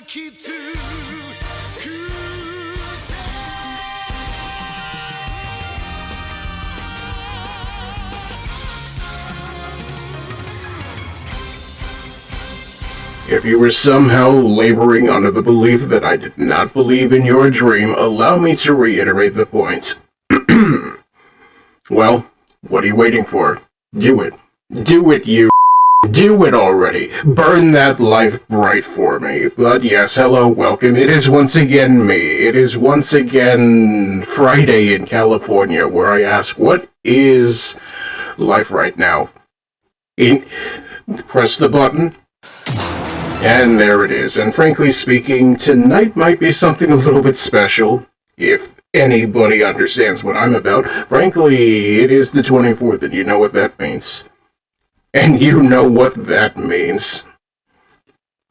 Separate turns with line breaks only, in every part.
If you were somehow laboring under the belief that I did not believe in your dream, allow me to reiterate the point. Well, what are you waiting for? Do it. Do it, you. Do it already. Burn that life bright for me. But yes, hello, welcome. It is once again me. It is once again Friday in California, where I ask, what is life right now? Press the button. And there it is. And frankly speaking, tonight might be something a little bit special, if anybody understands what I'm about. Frankly, it is the 24th, and you know what that means. And you know what that means.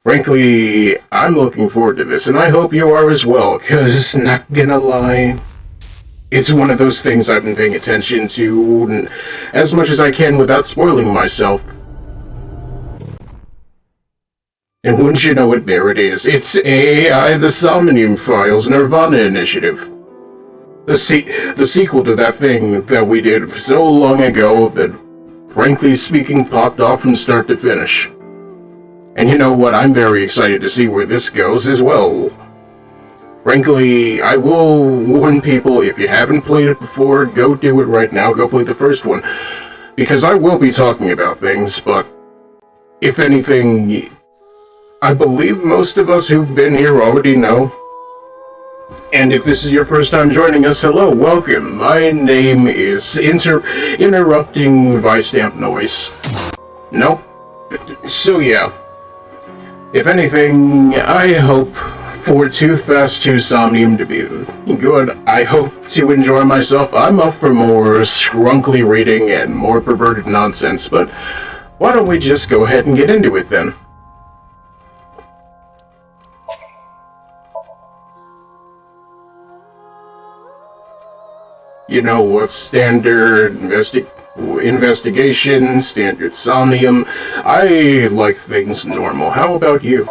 Frankly, I'm looking forward to this, and I hope you are as well, because, not gonna lie, it's one of those things I've been paying attention to as much as I can without spoiling myself. And wouldn't you know it, there it is. It's AI, the Somnium Files, Nirvana Initiative. The sequel to that thing that we did so long ago that, frankly speaking, popped off from start to finish. And you know what, I'm very excited to see where this goes as well. Frankly, I will warn people, if you haven't played it before, go do it right now, go play the first one. Because I will be talking about things, but if anything, I believe most of us who've been here already know. And if this is your first time joining us, hello, welcome. My name is Interrupting Vice-Stamp Noise. Nope. So yeah. If anything, I hope for Too Fast 2 Somnium to be good. I hope to enjoy myself. I'm up for more scrunkly reading and more perverted nonsense, but why don't we just go ahead and get into it then? You know what's standard investigation, standard Somnium. I like things normal. How about you?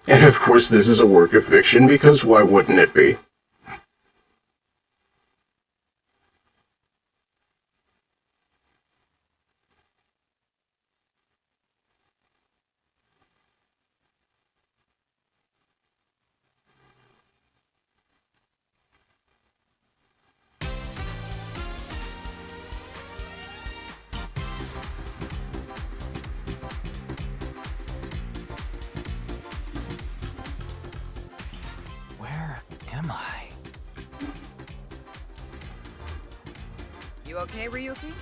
And of course this is a work of fiction, because why wouldn't it be?
You okay, Ryuki?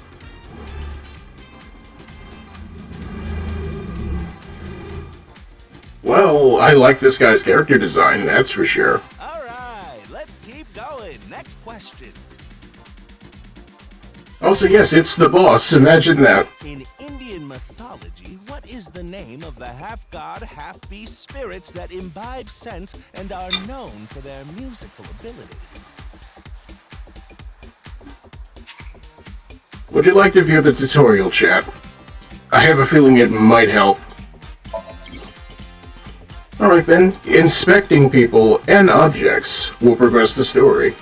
Well, I like this guy's character design, that's for sure.
Alright, let's keep going. Next question.
Also, yes, it's the boss. Imagine that.
In Indian mythology, what is the name of the half-god, half-beast spirits that imbibe sense and are known for their musical ability?
Would you like to view the tutorial, chat? I have a feeling it might help. Alright then, inspecting people and objects will progress the story.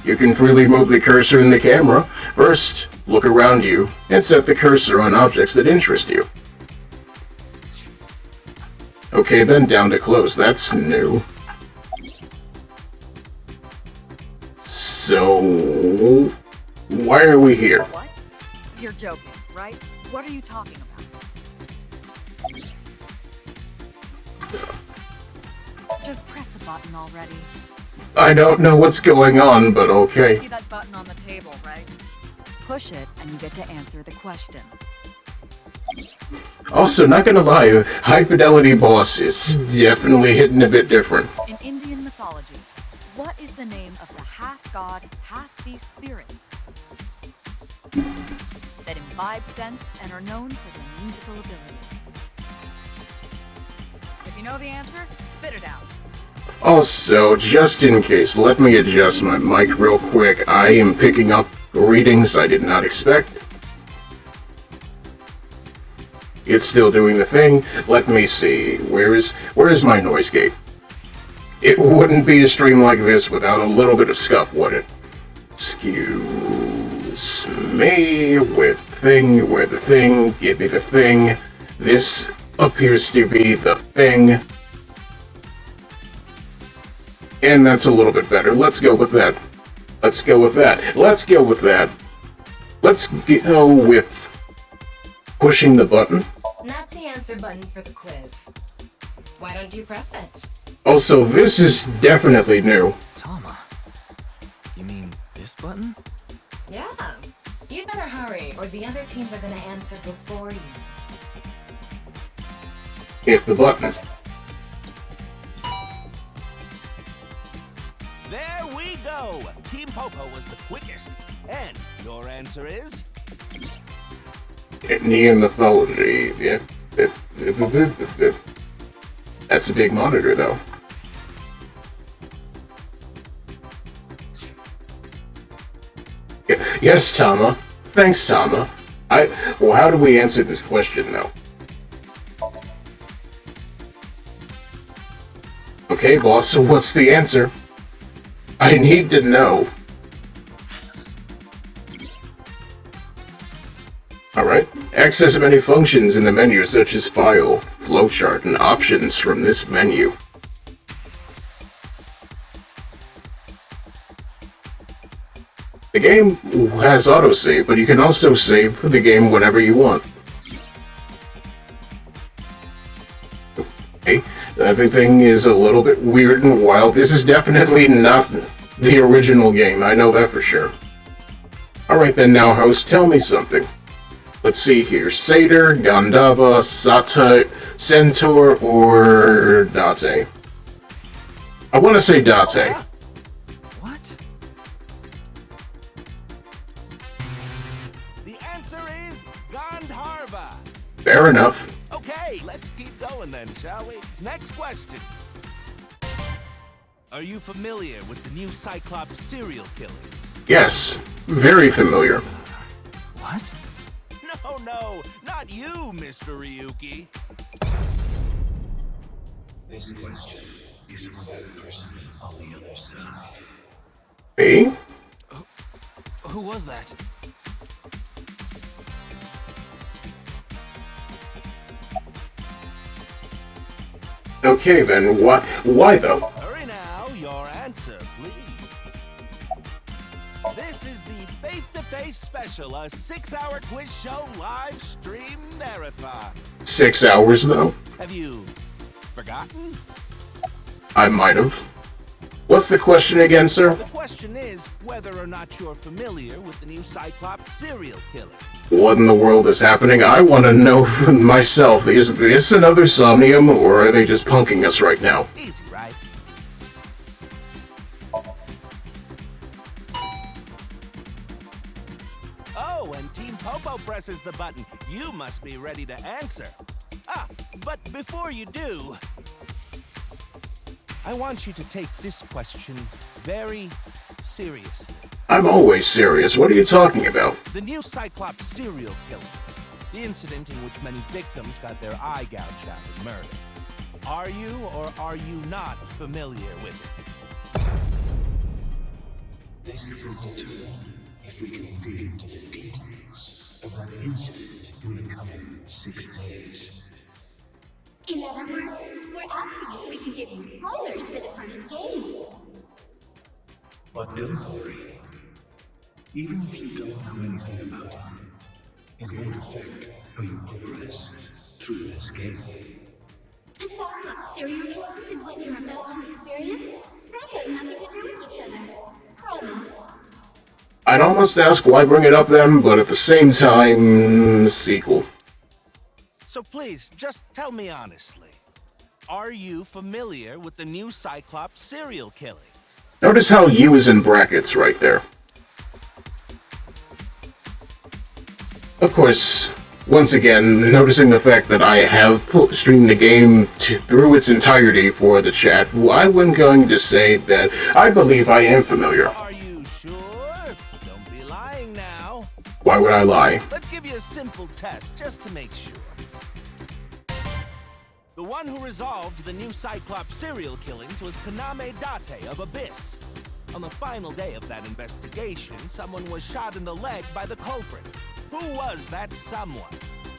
You can freely move the cursor in the camera. First, look around you and set the cursor on objects that interest you. Okay then, down to close, that's new. So, why are we here?
What? You're joking, right? What are you talking about? Just press the button already.
I don't know what's going on, but okay.
See that button on the table, right? Push it and you get to answer the question.
Also, not gonna lie, High Fidelity Boss is definitely hitting a bit different.
In Indian mythology, what is the name of the half-god, half-beast spirits that imbibe sense and are known for their musical ability? If you know the answer, spit it out.
Also, just in case, let me adjust my mic real quick. I am picking up readings I did not expect. It's still doing the thing. Let me see. Where is my noise gate? It wouldn't be a stream like this without a little bit of scuff, would it? Excuse me. Where the thing? Give me the thing. This appears to be the thing. And that's a little bit better. Let's go with that. Let's go with that. Let's go with that. Let's go with pushing the button.
That's the answer button for the quiz. Why don't you press it?
Also, this is definitely new.
Tama, you mean this button?
Yeah. You'd better hurry, or the other teams are gonna answer before you.
Hit the button.
There we go! Team Popo was the quickest. And your answer is?
Neon mythology. Yeah. That's a big monitor, though. Yes, Tama. Thanks, Tama. Well, how do we answer this question, though? Okay, boss, so what's the answer? I need to know. Alright. Access many functions in the menu such as file, flowchart, and options from this menu. The game has autosave, but you can also save the game whenever you want. Okay, everything is a little bit weird and wild. This is definitely not the original game, I know that for sure. Alright then now, host, tell me something. Let's see here. Satyr, Gandava, Sata, Centaur, or Date? I want to say Date.
What?
The answer is Gandharva.
Fair enough.
Okay, let's keep going then, shall we? Next question. Are you familiar with the new Cyclops serial killings?
Yes, very familiar.
What?
No, not you, Mr. Ryuki.
This question is for that person on the other side.
Me?
Who was that?
Okay then, why though?
Hurry now, your answer, please. This is the Face-to-Face Special, a 6-hour quiz show live stream marathon.
6 hours though?
Have you forgotten?
I might have. What's the question again, sir?
The question is whether or not you're familiar with the new Cyclops serial killings.
What in the world is happening? I want to know for myself. Is this another Somnium, or are they just punking us right now?
Easy, right? Oh, and Team Popo presses the button. You must be ready to answer. But before you do, I want you to take this question very seriously.
I'm always serious. What are you talking about?
The new Cyclops serial killings. The incident in which many victims got their eye gouged out and murdered. Are you or are you not familiar with it?
This will determine if we can dig into the details of that incident in the coming 6 days.
In other words, we're asking if we can give you spoilers for the first game.
But don't worry. Even if you don't know anything about it, it won't affect how you progress through this game.
The Cyclops serial killings and what you're about to experience, they got nothing to do with each other. Promise.
I'd almost ask why bring it up then, but at the same time, sequel.
So please, just tell me honestly. Are you familiar with the new Cyclops serial killings?
Notice how U is in brackets right there. Of course, once again, noticing the fact that I have streamed the game through its entirety for the chat, I'm going to say that I believe I am familiar.
Are you sure? Don't be lying now.
Why would I lie?
Let's give you a simple test just to make sure. The one who resolved the new Cyclops serial killings was Kaname Date of Abyss. On the final day of that investigation, someone was shot in the leg by the culprit. Who was that someone?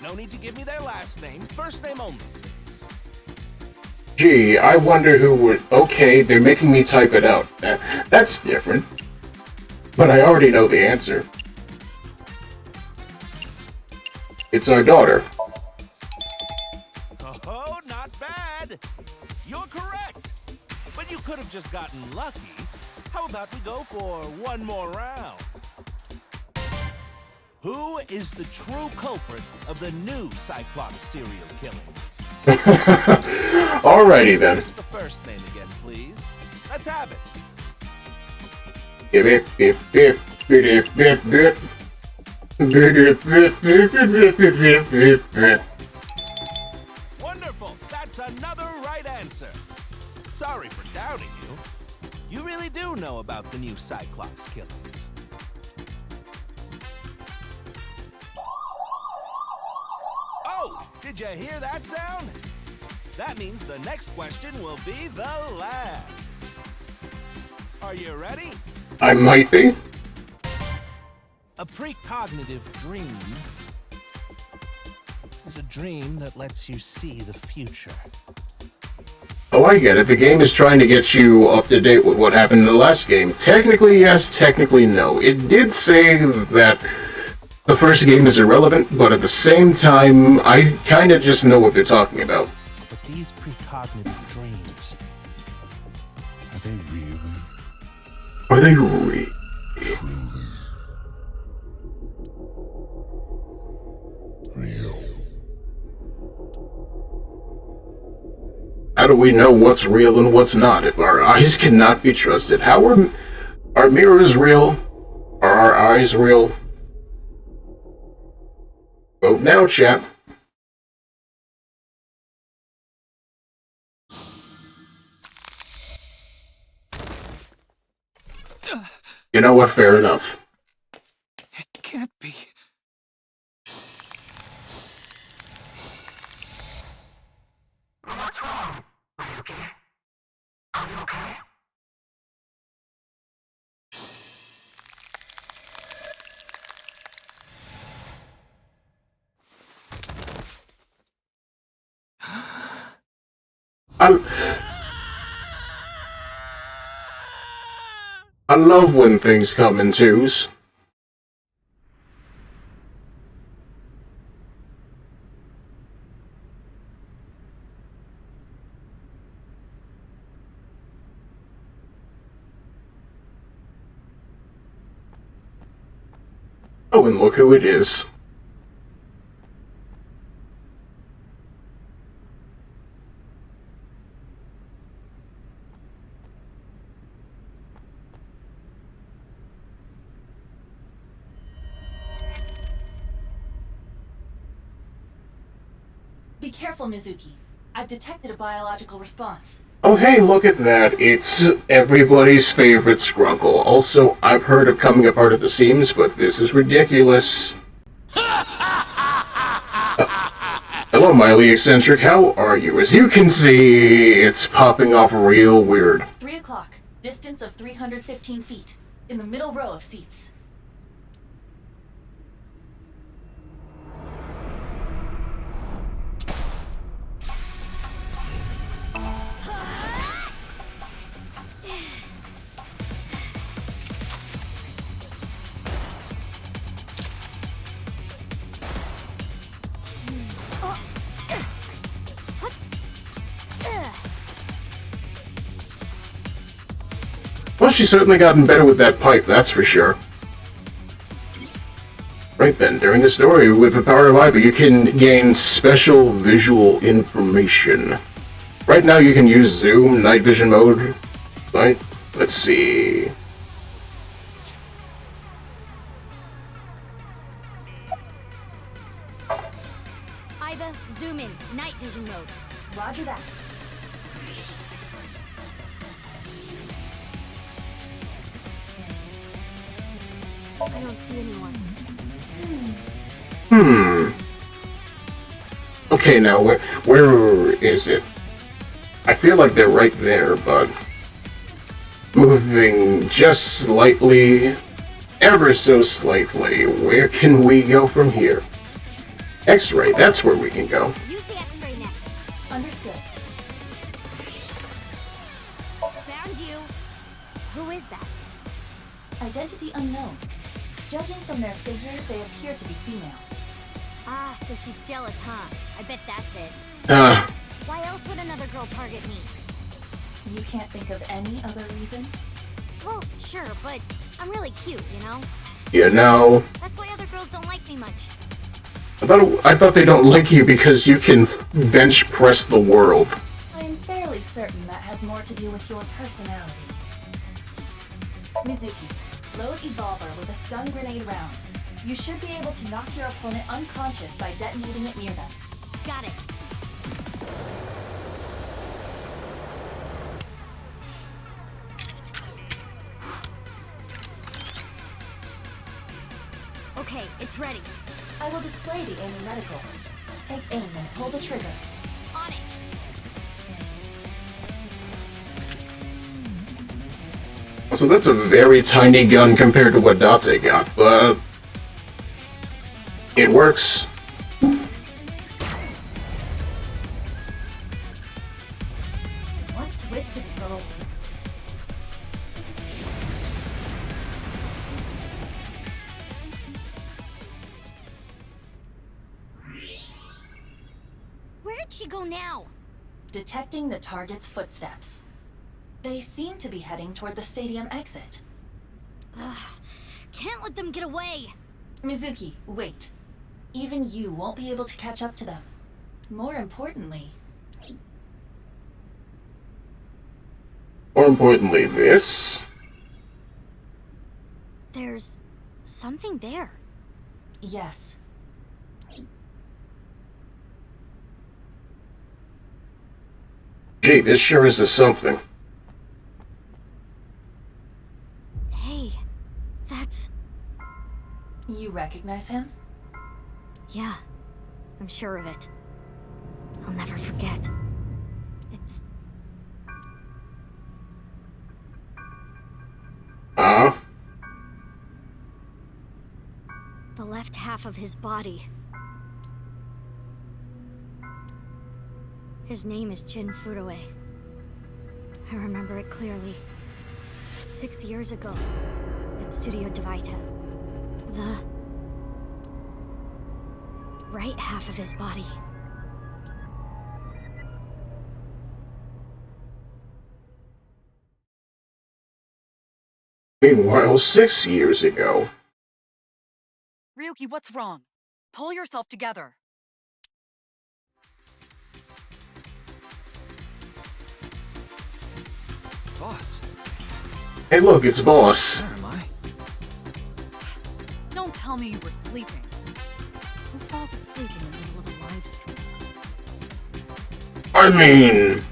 No need to give me their last name, first name only, please.
Gee, I wonder who would... Okay, they're making me type it out. That's different. But I already know the answer. It's our daughter.
Oh, not bad. You're correct. But you could have just gotten lucky. How about we go for one more round? Who is the true culprit of the new Cyclops serial killings?
Alrighty then.
Just the first name again, please. Let's have it. Wonderful. That's another right answer. Sorry for doubting you. You really do know about the new Cyclops killings. Oh, did you hear that sound? That means the next question will be the last. Are you ready?
I might be.
A precognitive dream is a dream that lets you see the future.
Oh, I get it. The game is trying to get you up to date with what happened in the last game. Technically, yes. Technically, no. It did say that the first game is irrelevant, but at the same time, I kind of just know what they're talking about.
But these precognitive dreams, are they real?
Are they real? How do we know what's real and what's not if our eyes cannot be trusted? How are mirrors real? Are our eyes real? Vote now, chat. You know what? Fair enough.
It can't be.
What's wrong? Are you okay? Are you okay?
I love when things come in twos. Oh, and look who it is.
Be careful, Mizuki. I've detected a biological response.
Oh hey, look at that. It's everybody's favorite Skrunkle. Also, I've heard of coming apart at the seams, but this is ridiculous. Hello, Miley Eccentric. How are you? As you can see, it's popping off real weird.
3 o'clock. Distance of 315 feet. In the middle row of seats.
Well, she's certainly gotten better with that pipe, that's for sure. Right then, during the story, with the power of Iba, you can gain special visual information. Right now you can use zoom, night vision mode, right? Let's see.
Roger that.
I don't see anyone.
Okay, now where is it? I feel like they're right there, but moving just slightly, ever so slightly. Where can we go from here? X-ray, that's where we can go.
Use the X-ray next.
Understood.
Found you. Who is that?
Identity unknown. Judging from their figure, they appear to be female.
Ah, so she's jealous, huh? I bet that's it. Why else would another girl target me?
You can't think of any other reason?
Well, sure, but I'm really cute, you know?
You know,
That's why other girls don't like me much.
I thought they don't like you because you can bench press the world.
I am fairly certain that has more to do with your personality. Mizuki, load Evolver with a stun grenade round. You should be able to knock your opponent unconscious by detonating it near them.
Got it. Okay, it's ready.
I will display the aiming reticle. Take aim and pull the trigger.
On it.
So that's a very tiny gun compared to what Date got, but it works.
What's with the skull?
Where did she go now?
Detecting the target's footsteps. They seem to be heading toward the stadium exit.
Can't let them get away.
Mizuki, wait. Even you won't be able to catch up to them. More importantly,
This.
There's something there.
yes.
Gee, this sure is a something.
Hey, that's...
You recognize him?
Yeah, I'm sure of it. I'll never forget. It's... the left half of his body. His name is Jin Furue. I remember it clearly. 6 years ago, at Studio Devita. The right half of his body.
Meanwhile, 6 years ago.
Ryuki, what's wrong? Pull yourself together.
Boss,
Hey look, it's Boss.
where am I?
Don't tell me you were sleeping. Who falls asleep in the middle of a live stream?
I mean...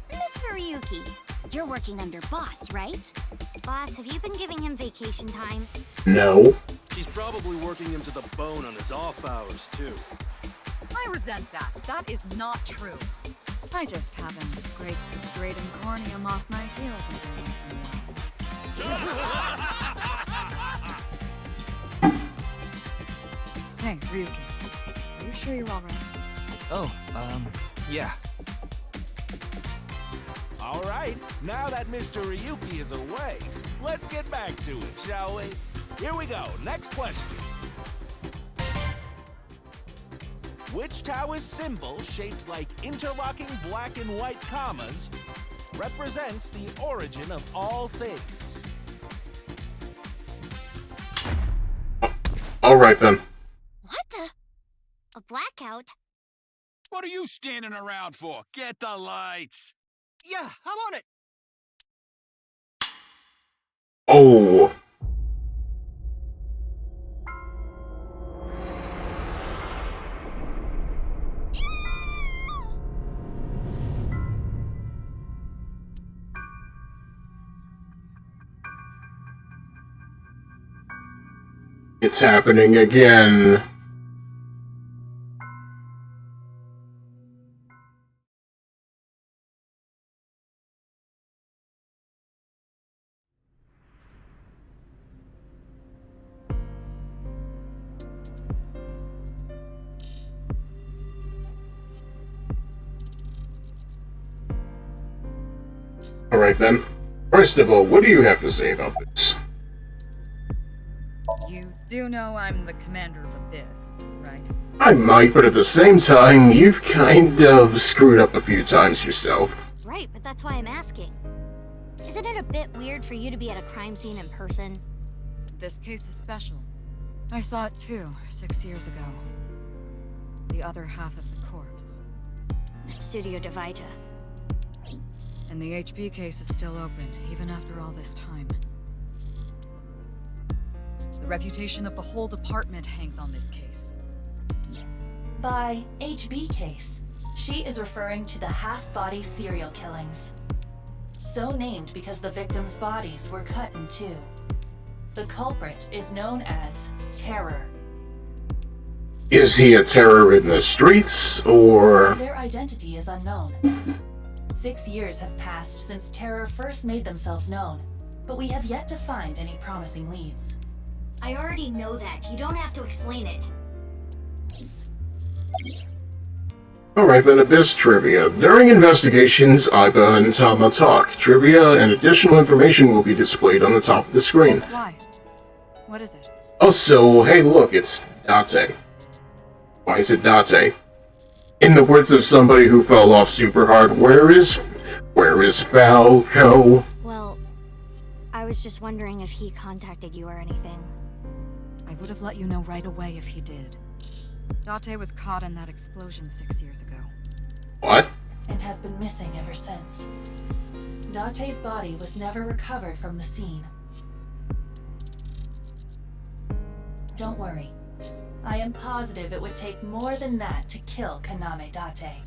Mr. Ryuki, you're working under Boss, right? Boss, have you been giving him vacation time?
No.
She's probably working him to the bone on his off hours, too.
I resent that. That is not true. I just have him scrape the stratum corneum off my heels every once in a while. Hey, Ryuki. Are you sure you're alright?
Oh, yeah.
All right, now that Mr. Ryuki is away, let's get back to it, shall we? Here we go, next question. Which Taoist symbol, shaped like interlocking black and white commas, represents the origin of all things?
Alright then.
What the? A blackout?
What are you standing around for? Get the lights! Yeah, I'm on it!
Oh. It's happening again. Alright then. First of all, what do you have to say about this?
You do know I'm the commander of Abyss, right?
I might, but at the same time, you've kind of screwed up a few times yourself.
Right, but that's why I'm asking. Isn't it a bit weird for you to be at a crime scene in person?
This case is special. I saw it too, 6 years ago. The other half of the corpse.
At Studio Divita.
And the HB case is still open, even after all this time. The reputation of the whole department hangs on this case.
By HB case, she is referring to the half-body serial killings. So named because the victims' bodies were cut in two. The culprit is known as Terror.
Is he a terror in the streets, or...?
Their identity is unknown. 6 years have passed since Terror first made themselves known, but we have yet to find any promising leads.
I already know that. You don't have to explain it.
Alright then, Abyss Trivia. During investigations, Iba and Tama talk. Trivia and additional information will be displayed on the top of the screen.
Why? What is it?
Also, hey look, it's Date. Why is it Date? In the words of somebody who fell off super hard, where is Falco?
Well, I was just wondering if he contacted you or anything.
I would have let you know right away if he did. Date was caught in that explosion 6 years ago.
What?
And has been missing ever since. Date's body was never recovered from the scene. Don't worry. I am positive it would take more than that to kill Kaname Date.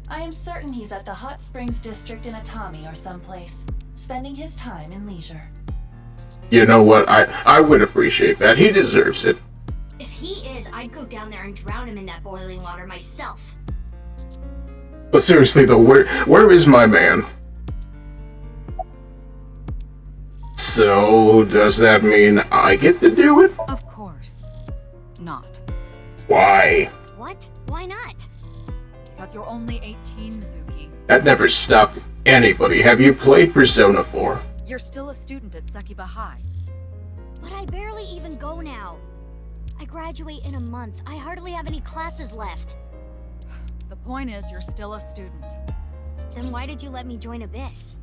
I am certain he's at the Hot Springs District in Atami or someplace, spending his time in leisure.
You know what, I would appreciate that. He deserves it.
If he is, I'd go down there and drown him in that boiling water myself.
But seriously though, where is my man? So, does that mean I get to do it?
Of course. Not.
Why?
What? Why not?
Because you're only 18, Mizuki.
That never stopped anybody. Have you played Persona 4?
You're still a student at Sekiba High.
But I barely even go now. I graduate in a month. I hardly have any classes left.
The point is, you're still a student.
Then why did you let me join Abyss?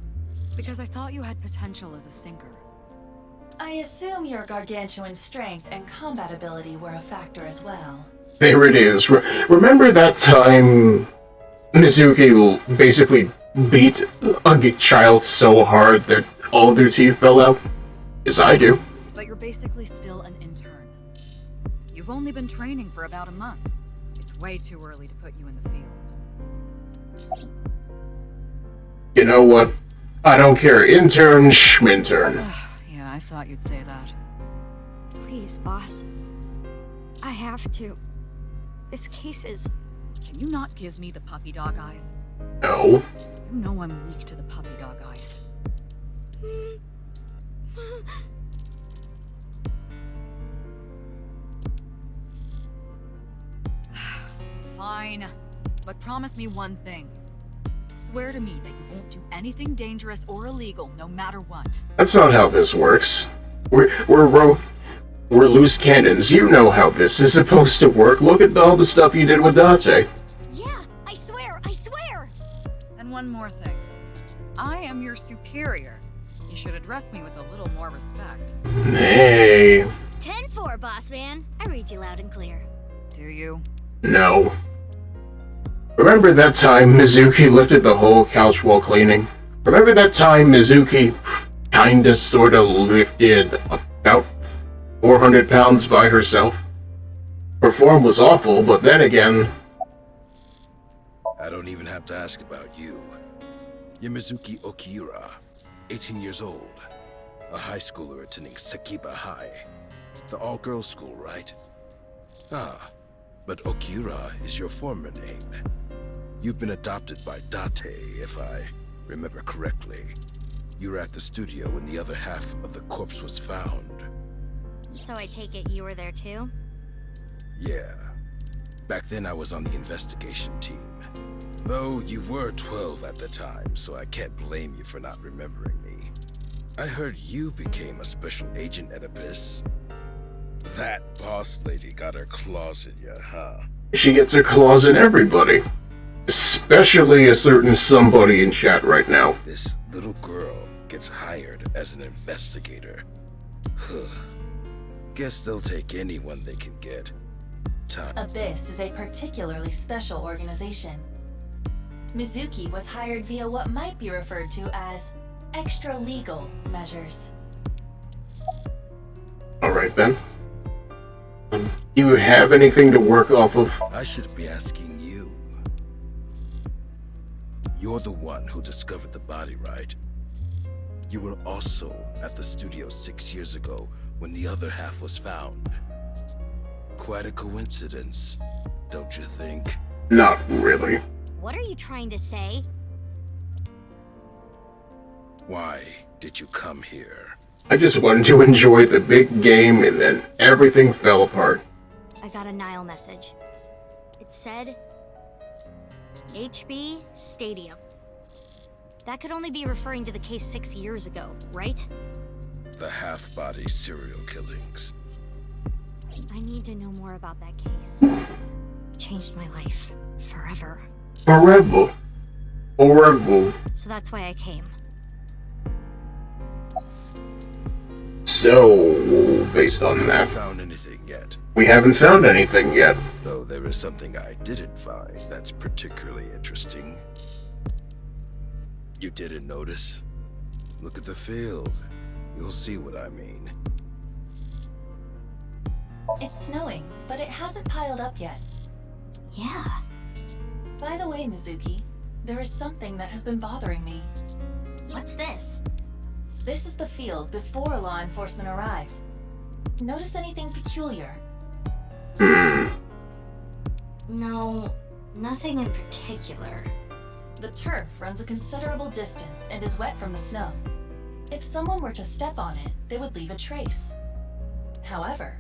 Because I thought you had potential as a sinker.
I assume your gargantuan strength and combat ability were a factor as well.
There it is. Remember that time Mizuki basically beat a child so hard that all their teeth fell out? Yes, I do.
But you're basically still an intern. You've only been training for about a month. It's way too early to put you in the field.
You know what? I don't care. Intern, schmintern.
Yeah, I thought you'd say that.
Please, boss. I have to. This case is...
Can you not give me the puppy dog eyes?
No.
You know I'm weak to the puppy dog eyes. Fine. But promise me one thing. Swear to me that you won't do anything dangerous or illegal, no matter what.
That's not how this works. We're loose cannons. You know how this is supposed to work. Look at all the stuff you did with Date.
Yeah, I swear, I swear!
And one more thing. I am your superior. You should address me with a little more respect.
Nay.
10-4, boss man. I read you loud and clear.
Do you?
No. Remember that time Mizuki lifted the whole couch while cleaning? Remember that time Mizuki kinda sorta lifted about 400 pounds by herself. Her form was awful, but then again...
I don't even have to ask about you. Yamizuki Okiura, 18 years old. A high schooler attending Sekiba High. The all-girls school, right? Ah, but Okiura is your former name. You've been adopted by Date, if I remember correctly. You were at the studio when the other half of the corpse was found.
So I take it you were there too?
Yeah. Back then I was on the investigation team. Though you were 12 at the time, so I can't blame you for not remembering me. I heard you became a special agent at Abyss. That boss lady got her claws in you, huh?
She gets her claws in everybody. Especially a certain somebody in chat right now.
This little girl gets hired as an investigator. Guess they'll take anyone they can get.
Abyss is a particularly special organization. Mizuki was hired via what might be referred to as extra-legal measures.
Alright then. Do you have anything to work off of?
I should be asking you. You're the one who discovered the body, right? You were also at the studio 6 years ago when the other half was found. Quite a coincidence, don't you think?
Not really.
What are you trying to say?
Why did you come here?
I just wanted to enjoy the big game and then everything fell apart.
I got a Nile message. It said... HB Stadium. That could only be referring to the case 6 years ago, right?
The half-body serial killings.
I need to know more about that case. Changed my life. Forever.
Forever. Forever.
So that's why I came.
So, based on that,
Found anything yet?
we haven't found anything yet.
Though there is something I didn't find that's particularly interesting. You didn't notice? Look at the field. You'll see what I mean.
It's snowing, but it hasn't piled up yet.
Yeah.
By the way, Mizuki, there is something that has been bothering me.
What's this?
This is the field before law enforcement arrived. Notice anything peculiar?
No, nothing in particular.
The turf runs a considerable distance and is wet from the snow. If someone were to step on it, they would leave a trace. However,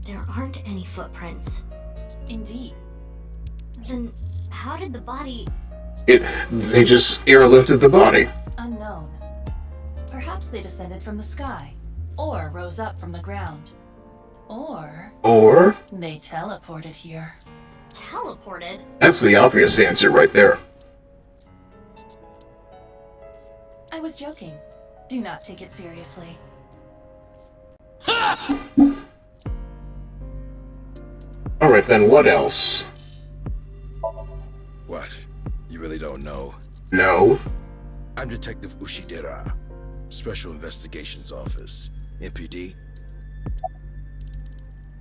There aren't any footprints.
indeed,
Then how did the body...
They just airlifted the body.
unknown. Perhaps they descended from the sky, or rose up from the ground. Or they teleported here.
Teleported?
That's the obvious answer right there.
I was joking. Do not take it seriously.
Alright then, what else?
What? You really don't know?
No.
I'm Detective Ushidera, Special Investigations Office, MPD.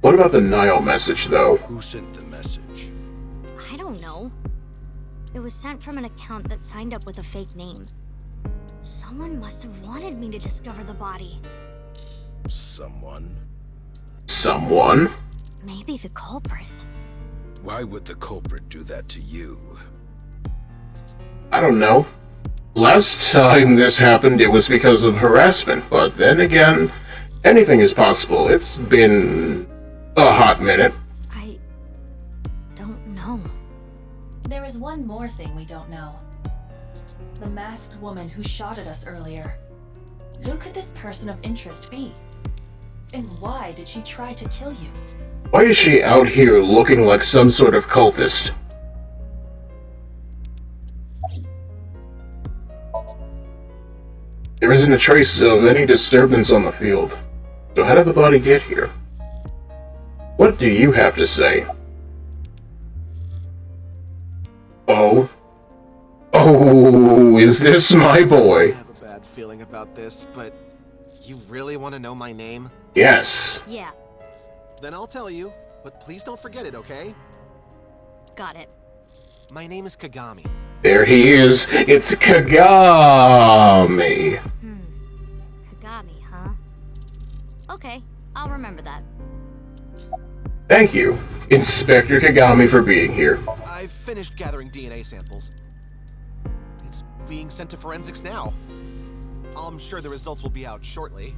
What about the Nile message, though?
Who sent the message?
I don't know. It was sent from an account that signed up with a fake name. Someone must have wanted me to discover the body.
Someone?
Someone?
Maybe the culprit.
Why would the culprit do that to you?
I don't know. Last time this happened, it was because of harassment, but then again, anything is possible. It's been a hot minute.
I don't know.
There is one more thing we don't know. The masked woman who shot at us earlier. Who could this person of interest be? And why did she try to kill you?
Why is she out here looking like some sort of cultist? There isn't a trace of any disturbance on the field. So how did the body get here? What do you have to say? Oh? Oh, is this my boy?
feeling about this, but you really want to know my name?
Yes.
Yeah,
Then I'll tell you, but please don't forget it, okay?
got it.
My name is Kagami.
There he is. It's Kagami.
Kagami, huh? Okay, I'll remember that.
Thank you, Inspector Kagami, for being here.
I've finished gathering DNA samples. It's being sent to forensics now. I'm sure the results will be out shortly.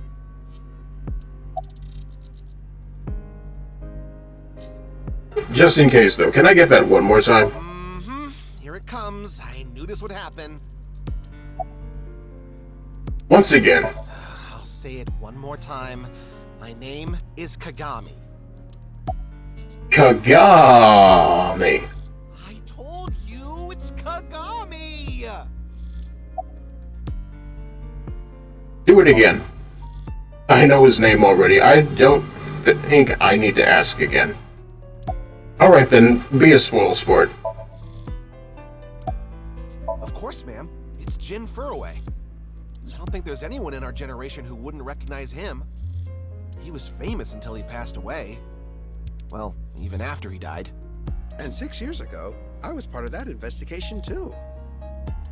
Just in case, though, can I get that one more time?
Here it comes. I knew this would happen.
Once again.
I'll say it one more time. My name is Kagami.
Kagami.
I told you it's Kagami!
Do it again. I know his name already. I don't think I need to ask again. Alright then, be a spoil sport.
Of course, ma'am. It's Jin Furroway. I don't think there's anyone in our generation who wouldn't recognize him. He was famous until he passed away. Well, even after he died.
And 6 years ago, I was part of that investigation too.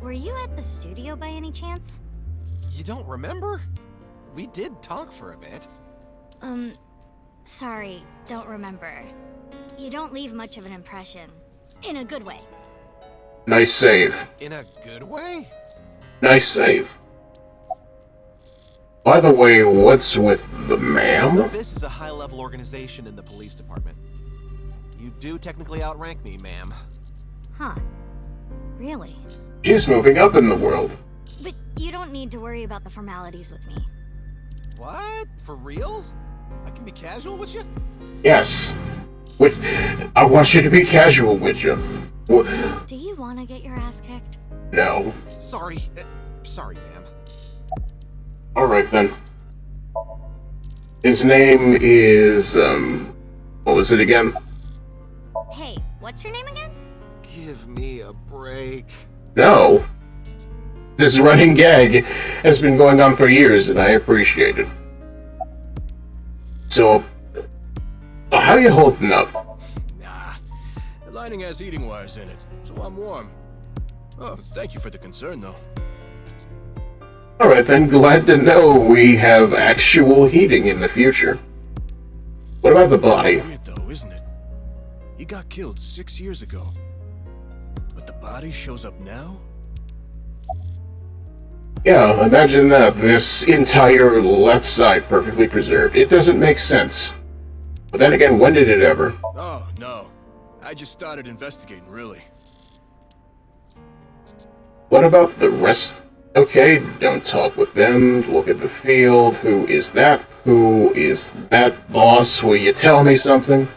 Were you at the studio by any chance?
You don't remember? We did talk for a bit.
Sorry, don't remember. You don't leave much of an impression. In a good way.
Nice save.
In a good way?
Nice save. By the way, what's with the ma'am?
This is a high-level organization in the police department. You do technically outrank me, ma'am.
Huh. Really?
She's moving up in the world.
But you don't need to worry about the formalities with me.
What? For real? I can be casual with you?
Yes. I want you to be casual with you.
Do you want to get your ass kicked?
No.
Sorry. Sorry, ma'am.
Alright then. His name is, what was it again?
Hey, what's your name again?
Give me a break.
No. This running gag has been going on for years, and I appreciate it. So, how you holding up?
Nah. The lining has heating wires in it, so I'm warm. Oh, thank you for the concern, though.
Alright then, glad to know we have actual heating in the future. What about the body?
Weird though, isn't it? He got killed 6 years ago. But the body shows up now?
Yeah, imagine that. This entire left side perfectly preserved. It doesn't make sense. But then again, when did it ever?
Oh, no. I just started investigating, really.
What about the rest? Okay, don't talk with them. Look at the field. Who is that? Who is that boss? Will you tell me something?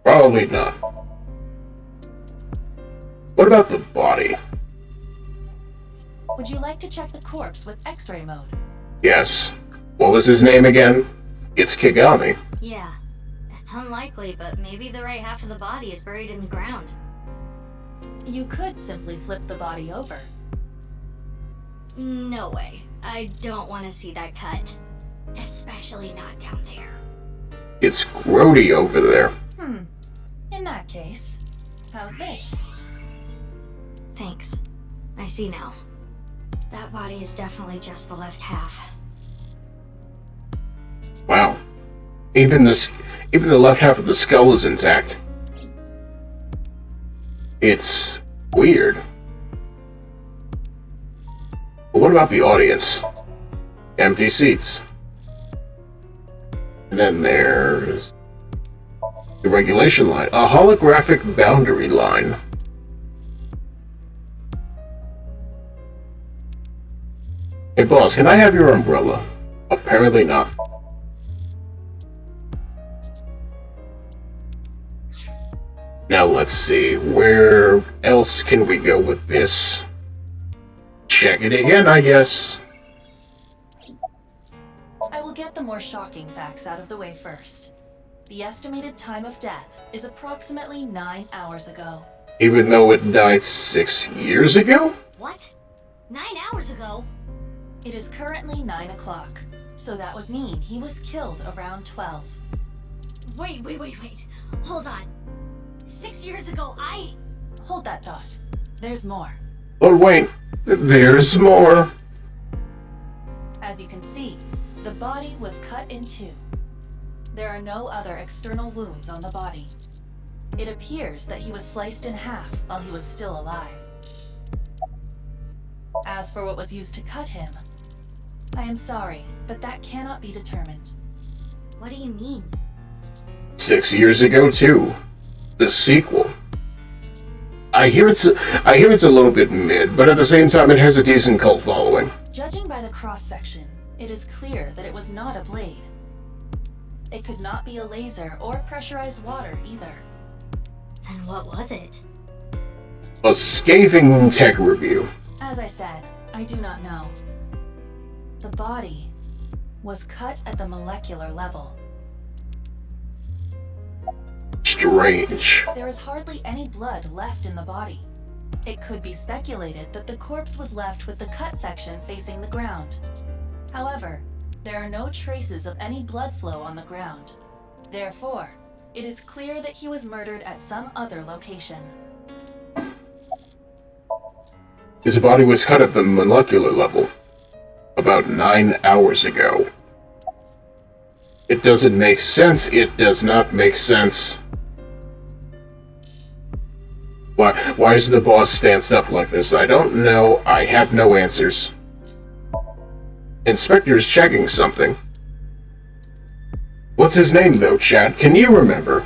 Probably not. What about the body?
Would you like to check the corpse with X-ray mode?
Yes. What was his name again? It's Kagami.
Yeah. It's unlikely, but maybe the right half of the body is buried in the ground.
You could simply flip the body over.
No way. I don't want to see that cut. Especially not down there.
It's grody over there.
In that case, how's this?
Thanks. I see now. That body is definitely just the left half.
Wow. Even the left half of the skull is intact. It's weird. But what about the audience? Empty seats. And then there's the regulation line. A holographic boundary line. Hey boss, can I have your umbrella? Apparently not. Now let's see, where else can we go with this? Check it again, I guess.
I will get the more shocking facts out of the way first. The estimated time of death is approximately 9 hours ago.
Even though it died 6 years ago?
What? 9 hours ago?
It is currently 9 o'clock, so that would mean he was killed around 12.
Wait. Hold on. 6 years ago,
Hold that thought. There's more.
Lord Wayne, there's more.
As you can see, the body was cut in two. There are no other external wounds on the body. It appears that he was sliced in half while he was still alive. As for what was used to cut him, I am sorry, but that cannot be determined.
What do you mean?
6 years ago, too. The sequel. I hear it's a little bit mid, but at the same time it has a decent cult following.
Judging by the cross-section, it is clear that it was not a blade. It could not be a laser or pressurized water either.
Then what was it?
A scathing tech review.
As I said, I do not know. The body was cut at the molecular level.
Strange.
There is hardly any blood left in the body. It could be speculated that the corpse was left with the cut section facing the ground. However, there are no traces of any blood flow on the ground. Therefore, it is clear that he was murdered at some other location.
His body was cut at the molecular level about 9 hours ago. It doesn't make sense. It does not make sense. Why is the boss stanced up like this? I don't know. I have no answers. Inspector's checking something. What's his name, though, Chad? Can you remember?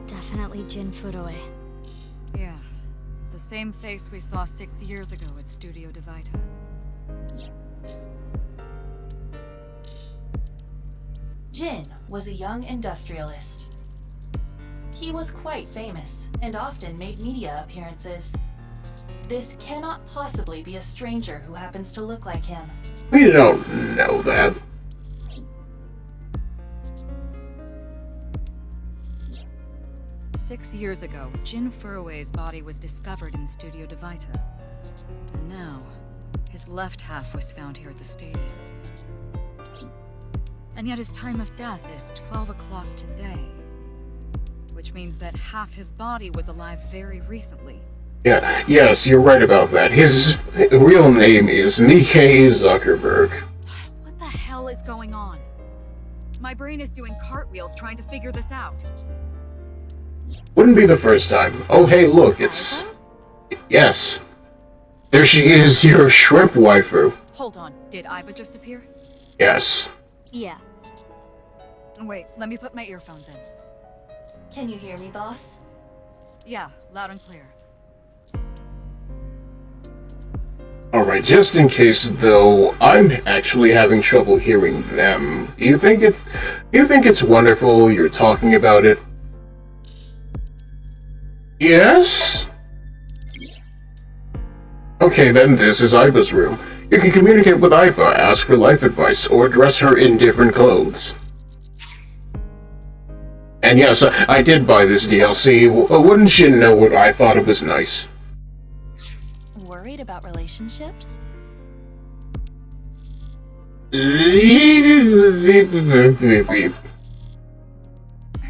Definitely Jin Furue.
Yeah. The same face we saw 6 years ago at Studio Divita.
Jin was a young industrialist. He was quite famous and often made media appearances. This cannot possibly be a stranger who happens to look like him.
We don't know that.
Six years ago, Jin Furue's body was discovered in Studio Divita. And now, his left half was found here at the stadium. And yet his time of death is 12 o'clock today. Which means that half his body was alive very recently.
Yes, you're right about that. His real name is Mike Zuckerberg.
What the hell is going on? My brain is doing cartwheels trying to figure this out.
Wouldn't be the first time. Oh, hey, look, it's... Yes. There she is, your shrimp waifu.
Hold on, did Iva just appear?
Yes.
Yeah.
Wait, let me put my earphones in.
Can you hear me, boss?
Yeah, loud and clear.
Alright, just in case, though, I'm actually having trouble hearing them. Do you think it's wonderful you're talking about it? Yes? Okay, then this is Iva's room. You can communicate with Iva, ask for life advice, or dress her in different clothes. And yes, I did buy this DLC. Wouldn't you know it? I thought it was nice.
Worried about relationships? Are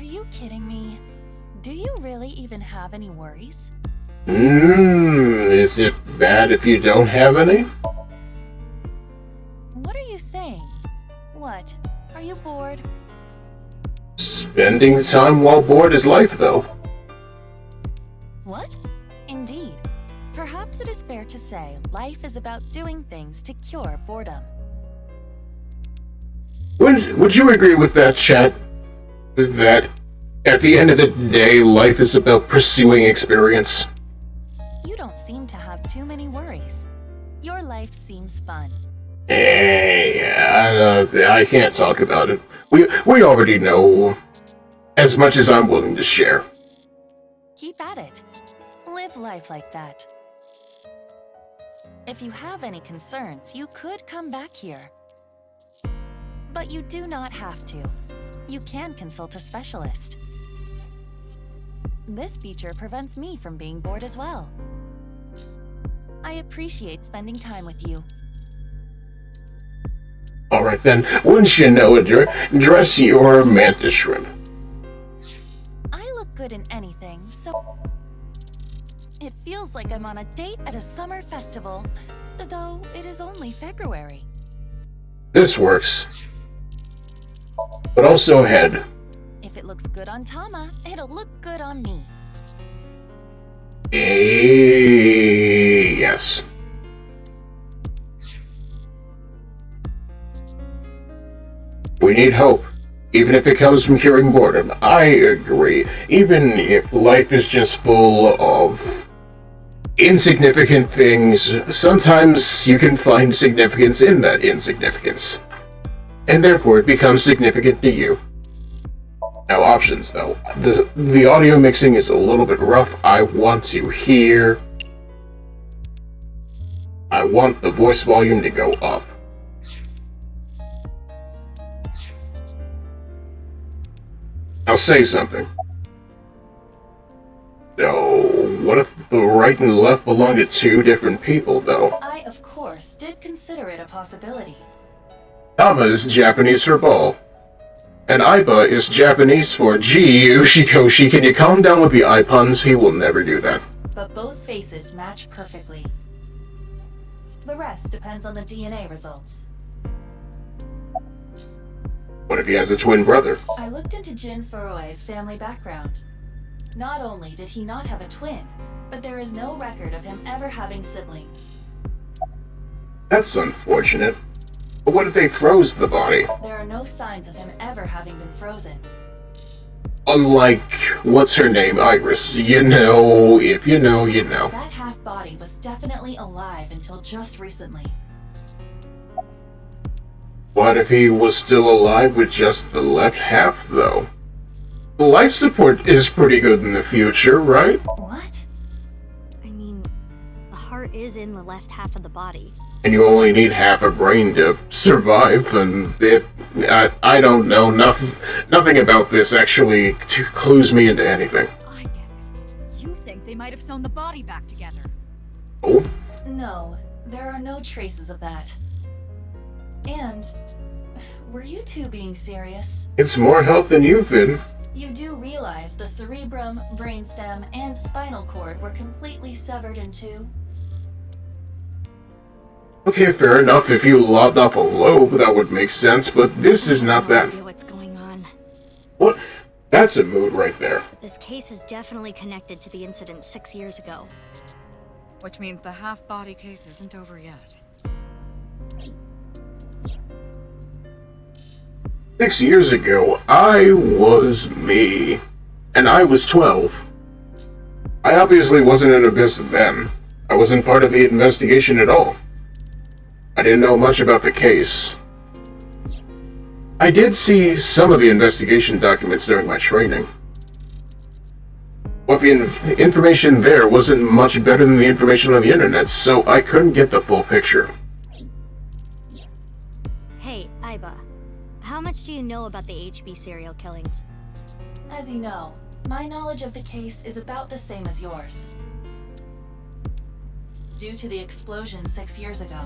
you kidding me? Do you really even have any worries?
Is it bad if you don't have any?
What are you saying? What? Are you bored?
Spending time while bored is life, though.
What? Indeed. Perhaps it is fair to say life is about doing things to cure boredom.
Would you agree with that, chat? That at the end of the day, life is about pursuing experience?
You don't seem to have too many worries. Your life seems fun.
Hey, I can't talk about it. We already know as much as I'm willing to share.
Keep at it. Live life like that. If you have any concerns, you could come back here. But you do not have to. You can consult a specialist. This feature prevents me from being bored as well. I appreciate spending time with you.
Alright then, wouldn't you know it, dress your mantis shrimp.
I look good in anything, so... It feels like I'm on a date at a summer festival, though it is only February.
This works. But also head.
If it looks good on Tama, it'll look good on me.
Yes. We need hope, even if it comes from curing boredom. I agree. Even if life is just full of insignificant things, sometimes you can find significance in that insignificance. And therefore it becomes significant to you. Now options though. The audio mixing is a little bit rough. I want to hear... I want the voice volume to go up. Now say something. So, what if the right and left belong to two different people though?
I, of course, did consider it a possibility.
Tama is Japanese for ball. And Aiba is Japanese for gee, Ushikoshi, can you calm down with the eye puns? He will never do that.
But both faces match perfectly. The rest depends on the DNA results.
What if he has a twin brother?
I looked into Jin Furue's family background. Not only did he not have a twin, but there is no record of him ever having siblings.
That's unfortunate. But what if they froze the body?
There are no signs of him ever having been frozen.
Unlike, what's her name, Iris. You know, if you know, you know.
That half-body was definitely alive until just recently.
What if he was still alive with just the left half, though? The life support is pretty good in the future, right?
What?
I mean, the heart is in the left half of the body.
And you only need half a brain to survive, and I don't know, nothing about this actually clues me into anything.
I get it. You think they might have sewn the body back together.
Oh?
No, there are no traces of that. And, were you two being serious?
It's more help than you've been.
You do realize the cerebrum, brainstem, and spinal cord were completely severed in two?
Okay, fair enough. If you lopped off a lobe, that would make sense, but this is not that.
What's going on?
What? That's a mood right there.
This case is definitely connected to the incident 6 years ago.
Which means the half-body case isn't over yet.
6 years ago, I was me. And I was 12. I obviously wasn't in Abyss then. I wasn't part of the investigation at all. I didn't know much about the case. I did see some of the investigation documents during my training. But the information there wasn't much better than the information on the internet, so I couldn't get the full picture.
Hey, Aiba. How much do you know about the HB serial killings?
As you know, my knowledge of the case is about the same as yours. Due to the explosion 6 years ago,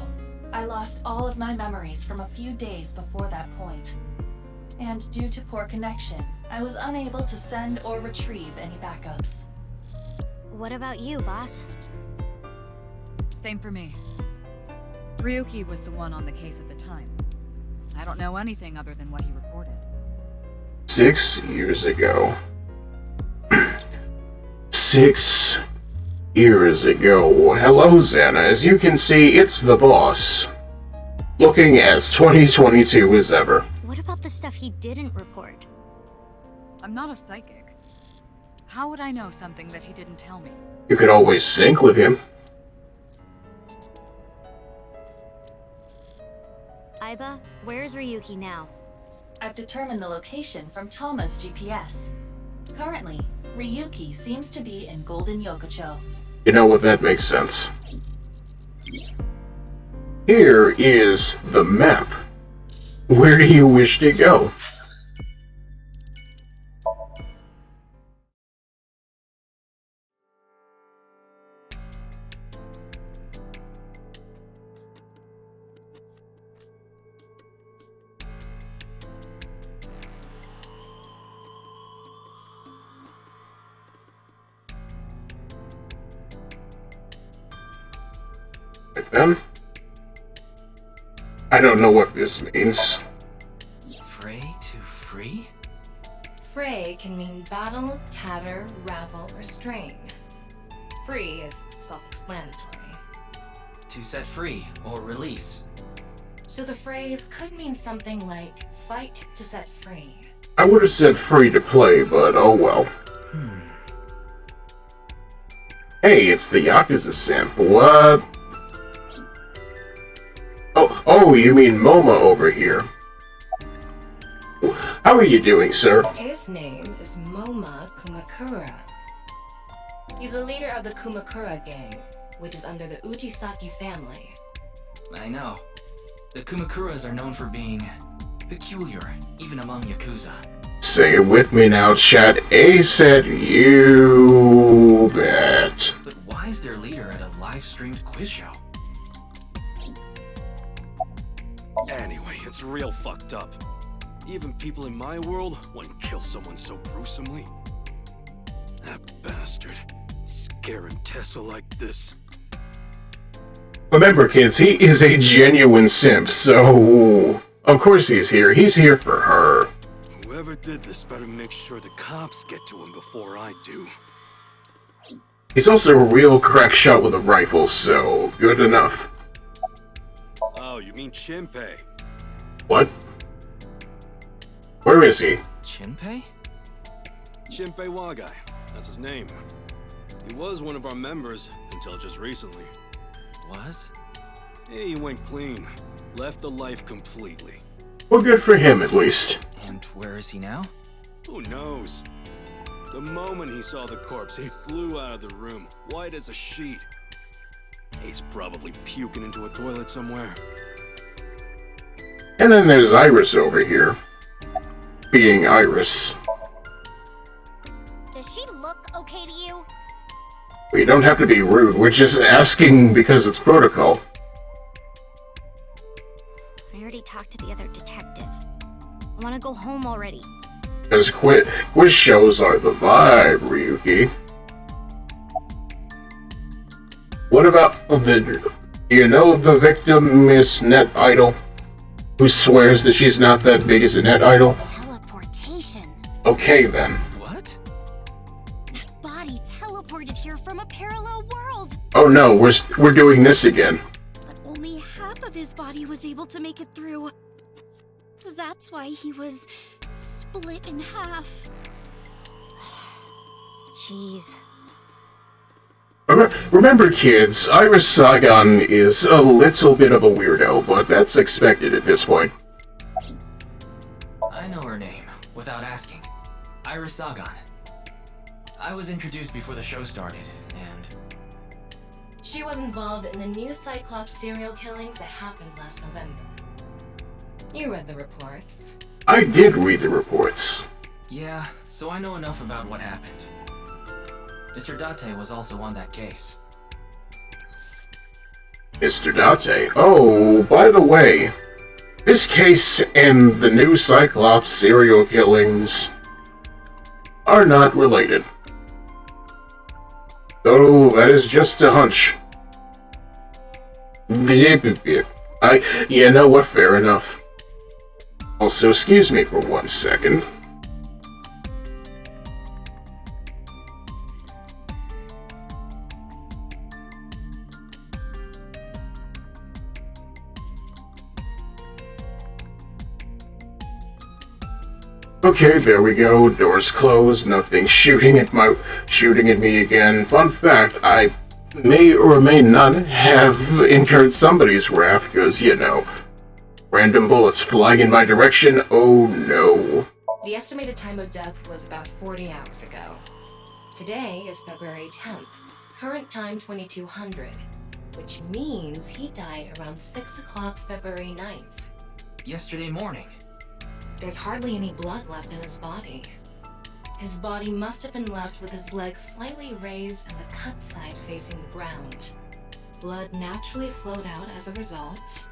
I lost all of my memories from a few days before that point. And due to poor connection, I was unable to send or retrieve any backups.
What about you, boss?
Same for me. Ryuki was the one on the case at the time. I don't know anything other than what he reported.
6 years ago. 6 years ago. Hello, Xana. As you can see, it's the boss. Looking as 2022 as ever.
What about the stuff he didn't report?
I'm not a psychic. How would I know something that he didn't tell me?
You could always sync with him.
Aiba, where's Ryuki now?
I've determined the location from Tama's GPS. Currently, Ryuki seems to be in Golden Yokocho.
You know what, that makes sense. Here is the map. Where do you wish to go? Right then. I don't know what this means.
Fray to free?
Fray can mean battle, tatter, ravel, or strain. Free is self-explanatory.
To set free or release.
So the phrase could mean something like fight to set free.
I would have said free to play, but oh well. Hey, it's the Yakuza simp. What? Oh, you mean Moma over here. How are you doing, sir?
His name is Moma Kumakura. He's the leader of the Kumakura gang, which is under the Ujisaki family.
I know. The Kumakuras are known for being peculiar, even among Yakuza.
Say it with me now, chat. A said you bet.
But why is their leader at a live-streamed quiz show?
Anyway, it's real fucked up. Even people in my world wouldn't kill someone so gruesomely. That bastard. Scaring Tessa like this.
Remember, kids, he is a genuine simp, so of course he's here. He's here for her.
Whoever did this better make sure the cops get to him before I do.
He's also a real crack shot with a rifle, so good enough.
Oh, you mean Shinpei?
What? Where is he?
Shinpei?
Shinpei Wagai. That's his name. He was one of our members until just recently.
Was?
Yeah, he went clean. Left the life completely.
Well, good for him, at least.
And where is he now?
Who knows? The moment he saw the corpse, he flew out of the room, white as a sheet. He's probably puking into a toilet somewhere.
And then there's Iris over here. Being Iris.
Does she look okay to you?
We don't have to be rude, we're just asking because it's protocol.
I already talked to the other detective. I want to go home already.
Because quiz shows are the vibe, Ryuki. What about the... You know the victim, Miss Net Idol? Who swears that she's not that big as a Net Idol?
Teleportation.
Okay then.
What?
That body teleported here from a parallel world.
Oh no, we're doing this again.
But only half of his body was able to make it through. That's why he was split in half. Jeez.
Remember, kids, Iris Sagan is a little bit of a weirdo, but that's expected at this point.
I know her name, without asking. Iris Sagan. I was introduced before the show started, and...
She was involved in the new Cyclops serial killings that happened last November. You read the reports.
I did read the reports.
Yeah, so I know enough about what happened. Mr. Date was also on that case.
Mr. Date. Oh, by the way, this case and the new Cyclops serial killings are not related. Though that is just a hunch. You know what, fair enough. Also, excuse me for 1 second. Okay, there we go. Doors closed. Nothing shooting at me again. Fun fact: I may or may not have incurred somebody's wrath, because you know, random bullets flying in my direction. Oh no!
The estimated time of death was about 40 hours ago. Today is February 10th. Current time 2200, which means he died around 6 o'clock February 9th.
Yesterday morning.
There's hardly any blood left in his body. His body must have been left with his legs slightly raised and the cut side facing the ground. Blood naturally flowed out as a result.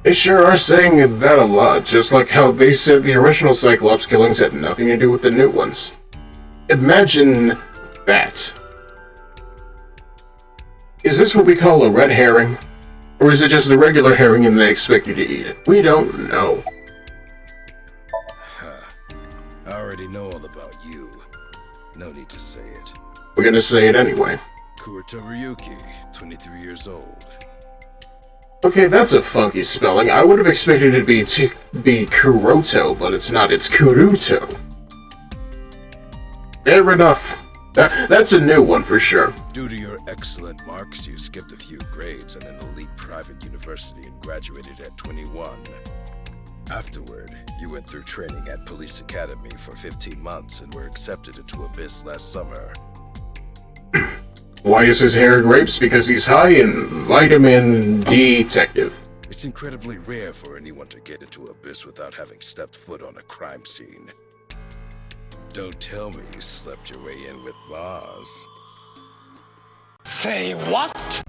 They sure are saying that a lot, just like how they said the original Cyclops killings had nothing to do with the new ones. Imagine that. Is this what we call a red herring? Or is it just a regular herring and they expect you to eat it? We don't know.
I already know all about you. No need to say it.
We're gonna say it anyway.
Kurito Ryuki, 23 years old.
Okay, that's a funky spelling. I would have expected it to be Kuroto, but it's not. It's Kuruto. Fair enough. That's a new one for sure.
Due to your excellent marks, you skipped a few grades in an elite private university and graduated at 21. Afterward, you went through training at Police Academy for 15 months and were accepted into Abyss last summer.
Why is his hair grapes? Because he's high in vitamin D, detective.
It's incredibly rare for anyone to get into Abyss without having stepped foot on a crime scene. Don't tell me you slept your way in with Mars.
Say what?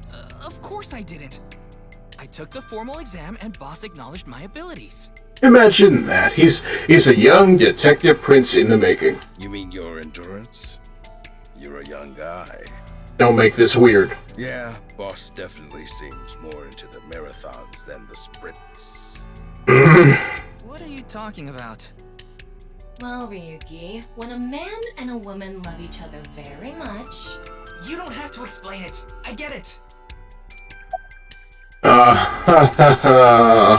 Of course I didn't. I took the formal exam and boss acknowledged my abilities.
Imagine that. He's a young detective prince in the making.
You mean your endurance? You're a young guy.
Don't make this weird.
Yeah, boss definitely seems more into the marathons than the sprints.
What are you talking about?
Well, Ryuki, when a man and a woman love each other very much...
You don't have to explain it. I get it.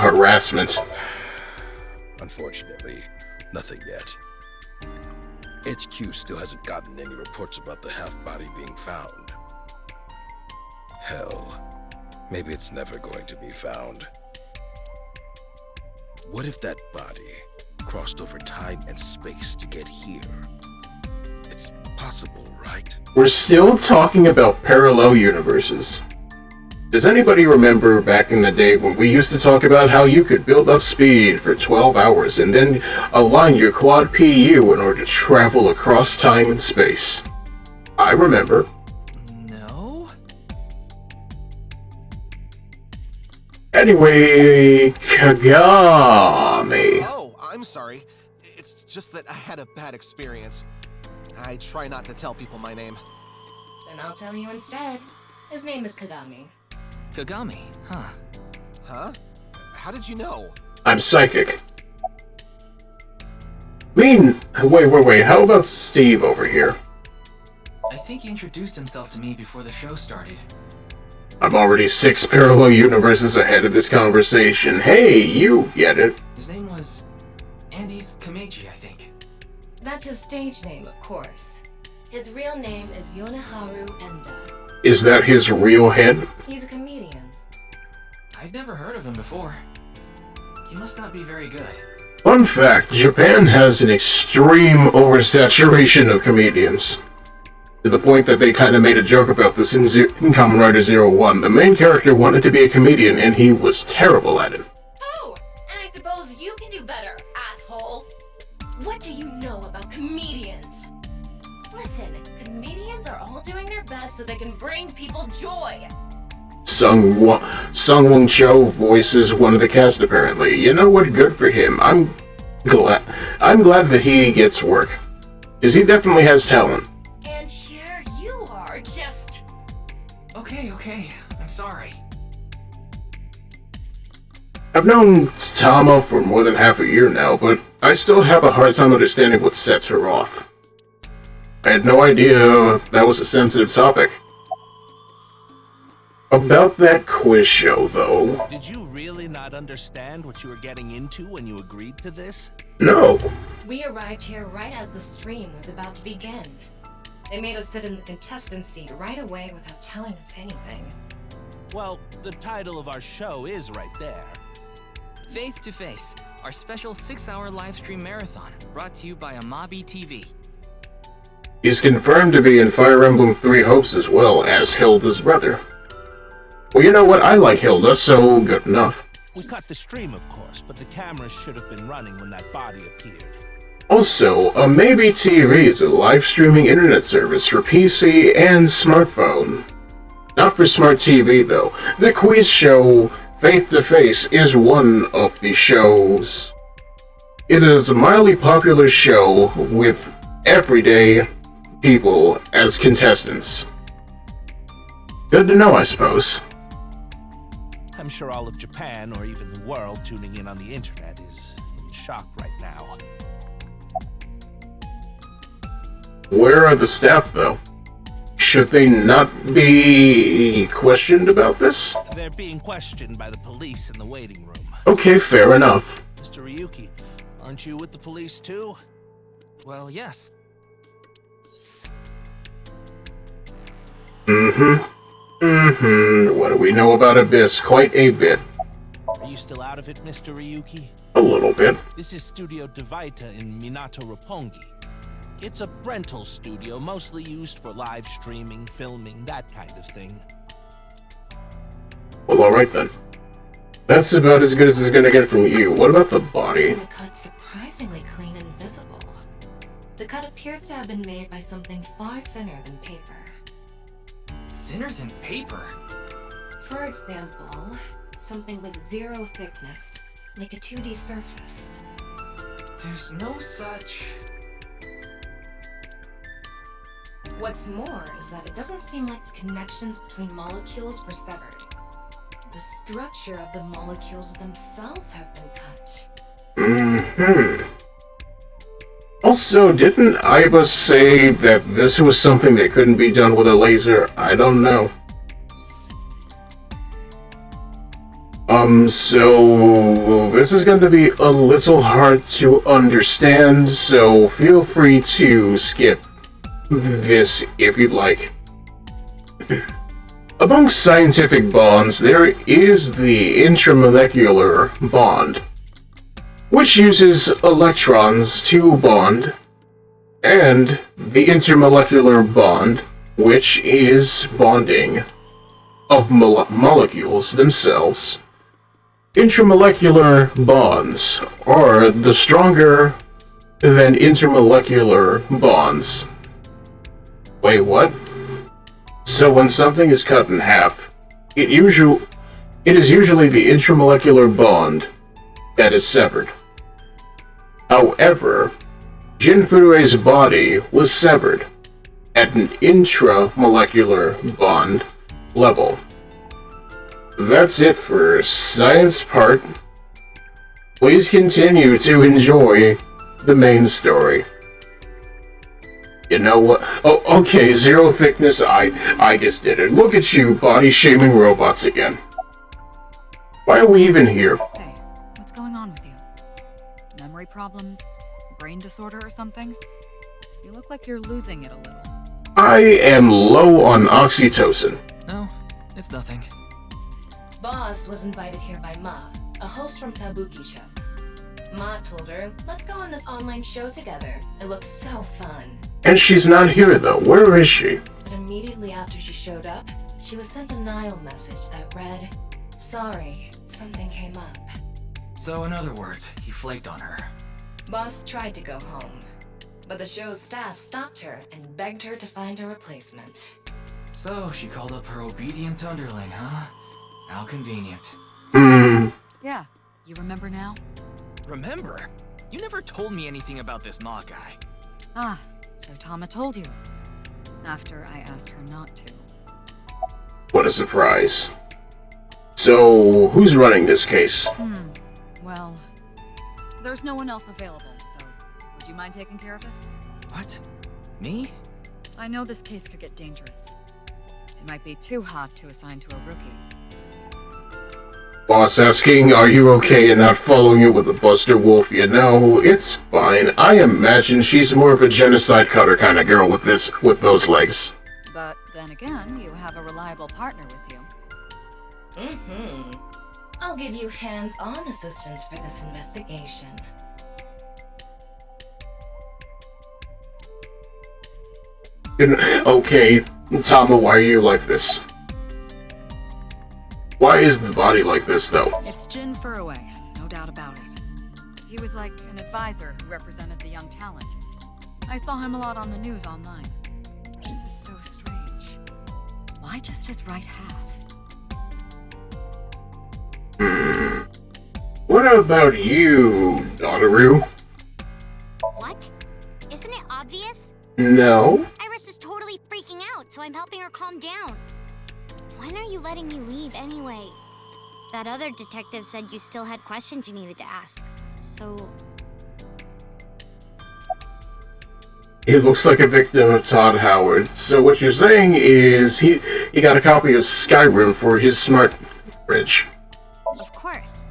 Harassment.
Unfortunately, nothing yet. HQ still hasn't gotten any reports about the half-body being found. Hell, maybe it's never going to be found. What if that body crossed over time and space to get here? It's possible, right?
We're still talking about parallel universes. Does anybody remember back in the day when we used to talk about how you could build up speed for 12 hours and then align your quad PU in order to travel across time and space? I remember.
No?
Anyway, Kagami.
Oh, I'm sorry. It's just that I had a bad experience. I try not to tell people my name.
Then I'll tell you instead. His name is Kagami.
Kagami, huh?
Huh? How did you know?
I'm psychic. Wait, how about Steve over here?
I think he introduced himself to me before the show started.
I'm already 6 parallel universes ahead of this conversation. Hey, you get it.
His name was Andy's Kameji, I think.
That's his stage name, of course. His real name is Yoneharu Enda.
Is that his real head?
He's a comedian.
I'd never heard of him before. He must not be very good.
Fun fact, Japan has an extreme oversaturation of comedians. To the point that they kind of made a joke about this in Kamen Rider 01. The main character wanted to be a comedian and he was terrible at it.
Oh, and I suppose you can do better, asshole. What do you know about comedians? Listen, comedians are all doing their best so they can bring people joy.
Sung Wong Cho voices one of the cast apparently. You know what? Good for him. I'm glad that he gets work. Because he definitely has talent.
And here you are, just...
Okay, I'm sorry.
I've known Tama for more than half a year now, but I still have a hard time understanding what sets her off. I had no idea that was a sensitive topic. About that quiz show, though.
Did you really not understand what you were getting into when you agreed to this?
No.
We arrived here right as the stream was about to begin. They made us sit in the contestant seat right away without telling us anything.
Well, the title of our show is right there.
Faith to Face, our special 6-hour live stream marathon, brought to you by Amabi TV.
He's confirmed to be in Fire Emblem 3 Hopes as well as Hilda's brother. Well, you know what? I like Hilda, so good enough.
We cut the stream, of course, but the cameras should have been running when that body appeared.
Also, Amabi TV is a live streaming internet service for PC and smartphone. Not for smart TV, though. The quiz show Faith to Face is one of the shows. It is a mildly popular show with everyday people as contestants. Good to know, I suppose.
I'm sure all of Japan, or even the world tuning in on the internet, is in shock right now.
Where are the staff, though? Should they not be questioned about this?
They're being questioned by the police in the waiting room.
Okay, fair enough.
Mr. Ryuki, aren't you with the police too?
Well, yes.
What do we know about Abyss? Quite a bit.
Are you still out of it, Mr. Ryuki?
A little bit.
This is Studio Divaita in Minato Roppongi. It's a rental studio mostly used for live streaming, filming, that kind of thing.
Well, alright then. That's about as good as it's gonna get from you. What about the body?
The cut's surprisingly clean and visible. The cut appears to have been made by something far thinner than paper.
Thinner than paper?
For example, something with zero thickness, like a 2D surface.
There's no such...
What's more is that it doesn't seem like the connections between molecules were severed. The structure of the molecules themselves have been cut.
Also, didn't Iba say that this was something that couldn't be done with a laser? I don't know. So this is going to be a little hard to understand, so feel free to skip this if you'd like. Among scientific bonds, there is the intramolecular bond, which uses electrons to bond, and the intermolecular bond, which is bonding of molecules themselves. Intramolecular bonds are the stronger than intermolecular bonds. Wait, what? So when something is cut in half, it is usually the intramolecular bond that is severed. However, Jin Furue's body was severed at an intramolecular bond level. That's it for science part. Please continue to enjoy the main story. You know what? Oh, okay, zero thickness, I just did it. Look at you, body-shaming robots again. Why are we even here?
Hey, what's going on with you? Memory problems? Brain disorder or something? You look like you're losing it a little.
I am low on oxytocin.
No, it's nothing.
Boss was invited here by Ma, a host from Kabuki Show. Ma told her, let's go on this online show together. It looks so fun.
And she's not here though. Where is she?
But immediately after she showed up, she was sent a Nile message that read, sorry, something came up.
So in other words, he flaked on her.
Boss tried to go home, but the show's staff stopped her and begged her to find a replacement.
So she called up her obedient underling, huh? How convenient.
Yeah, you remember now?
Remember? You never told me anything about this Ma guy.
Ah, so Tama told you. After I asked her not to.
What a surprise. So, who's running this case?
Well, there's no one else available, so would you mind taking care of it?
What? Me?
I know this case could get dangerous. It might be too hot to assign to a rookie.
Boss asking, are you okay and not following it with a Buster Wolf? You know, it's fine. I imagine she's more of a genocide cutter kind of girl with those legs.
But then again, you have a reliable partner with you.
I'll give you hands-on assistance for this investigation.
Okay, Tama, why are you like this? Why is the body like this, though?
It's Jin Furue, no doubt about it. He was like an advisor who represented the young talent. I saw him a lot on the news online. This is so strange. Why just his right half?
What about you, Daughteru?
What? Isn't it obvious?
No?
Iris is totally freaking out, so I'm helping her calm down. When are you letting me leave anyway? That other detective said you still had questions you needed to ask. So...
He looks like a victim of Todd Howard. So what you're saying is he got a copy of Skyrim for his smart fridge.
Of course.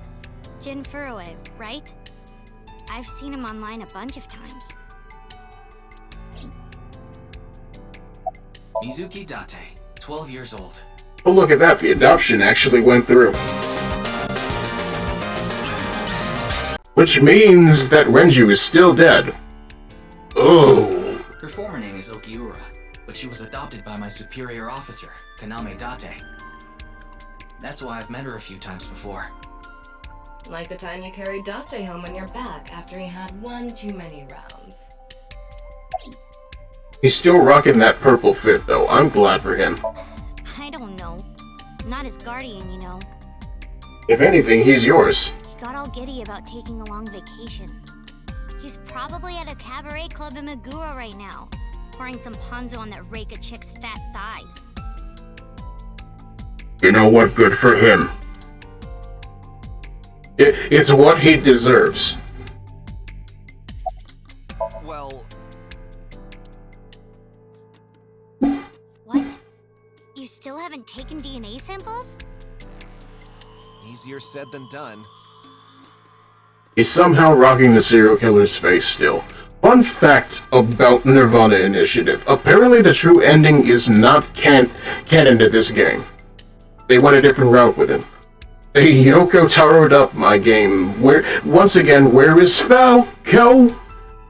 Jin Furue, right? I've seen him online a bunch of times.
Mizuki Date, 12 years old.
Oh, look at that. The adoption actually went through. Which means that Renju is still dead. Oh.
Her former name is Okiura, but she was adopted by my superior officer, Kaname Date. That's why I've met her a few times before.
Like the time you carried Date home on your back after he had one too many rounds.
He's still rocking that purple fit, though. I'm glad for him.
I don't know. Not his guardian, you know.
If anything, he's yours.
He got all giddy about taking a long vacation. He's probably at a cabaret club in Meguro right now, pouring some ponzu on that rake of chick's fat thighs.
You know what? Good for him. It's what he deserves.
Well...
What? You still haven't taken DNA samples?
Easier said than done.
He's somehow rocking the serial killer's face still. Fun fact about Nirvana Initiative. Apparently the true ending is not canon to this game. They went a different route with it. They Yoko Taro'd up my game. Once again, where is Falco?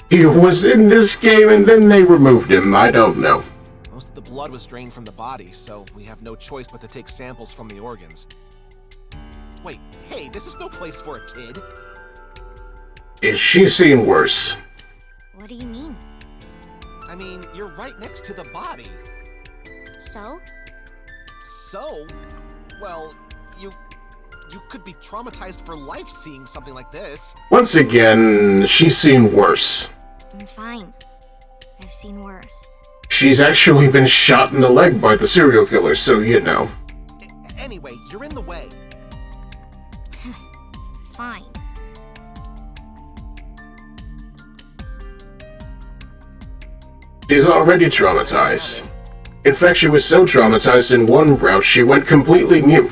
He was in this game and then they removed him. I don't know.
Most of the blood was drained from the body, so we have no choice but to take samples from the organs. Wait, hey, this is no place for a kid.
Is she seen worse?
What do you mean?
I mean, you're right next to the body.
So?
So? Well, you could be traumatized for life seeing something like this.
Once again, she's seen worse.
I'm fine. I've seen worse.
She's actually been shot in the leg by the serial killer, so you know.
Anyway, you're in the way.
Fine.
She's already traumatized. In fact, she was so traumatized in one route, she went completely mute.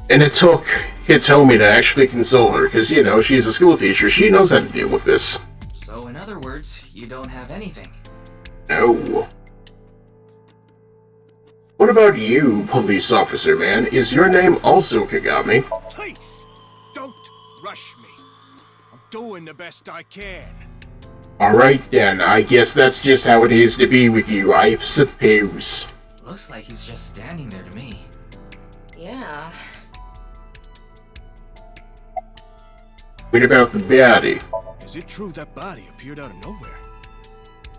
And it took Hitomi to actually console her, because, you know, she's a school teacher. She knows how to deal with this.
So, in other words, you don't have anything.
No. What about you, police officer man? Is your name also Kagami?
Please, don't rush me. I'm doing the best I can.
Alright then, I guess that's just how it is to be with you, I suppose.
Looks like he's just standing there to me.
Yeah.
What about the baddie?
Is it true that body appeared out of nowhere?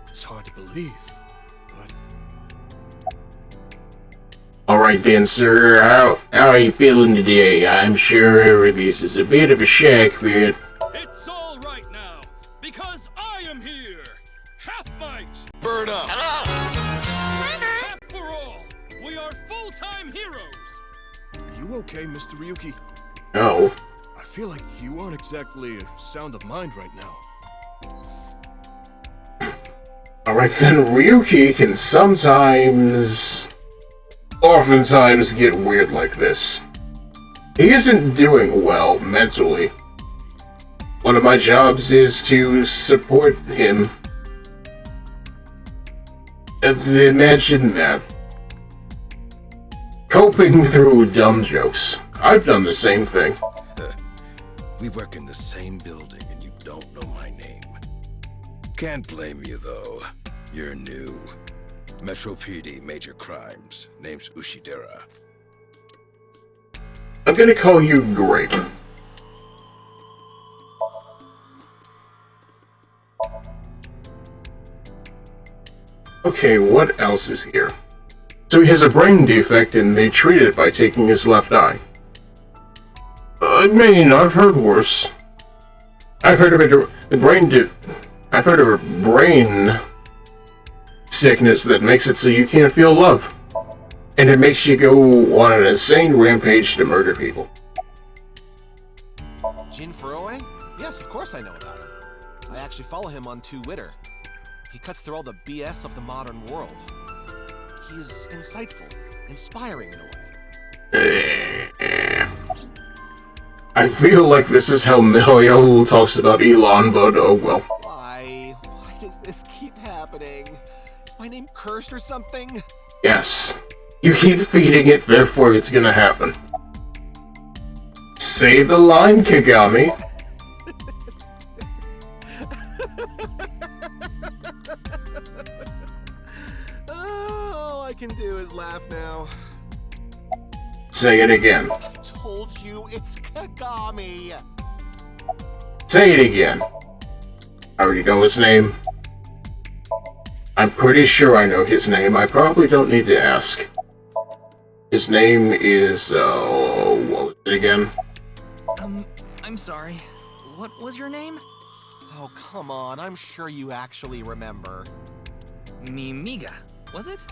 It's hard to believe, but...
Alright then, sir, how are you feeling today? I'm sure this is a bit of a shock, but...
It's all right now, because I am here! Half-Might!
Bird up!
Half for all! We are full-time heroes! Are you okay, Mr. Ryuki?
No.
I feel like you aren't exactly sound of mind right now.
Alright then, Ryuki can oftentimes get weird like this. He isn't doing well mentally. One of my jobs is to support him. And imagine that. Coping through dumb jokes. I've done the same thing.
We work in the same building and you don't know my name. Can't blame you though. You're new. Metro PD, major crimes. Name's Ushidera.
I'm gonna call you Grape. Okay, what else is here? So he has a brain defect and they treat it by taking his left eye. I mean, I've heard worse. I've heard of I've heard of a brain sickness that makes it so you can't feel love. and it makes you go on an insane rampage to murder people.
Jin Furue? Yes, of course I know about him. I actually follow him on Twitter. He cuts through all the BS of the modern world. He's insightful, inspiring in a way.
I feel like this is how Mario talks about Elon, but oh well.
Why? Why does this keep happening? Is my name cursed or something?
Yes. You keep feeding it, therefore it's gonna happen. Say the line, Kagami.
All I can do is laugh now.
Say it again.
I told you it's Kagami.
Say it again. I already know his name. I'm pretty sure I know his name. I probably don't need to ask. His name is, what was it again?
I'm sorry. What was your name?
Oh, come on. I'm sure you actually remember.
Mimiga, was it?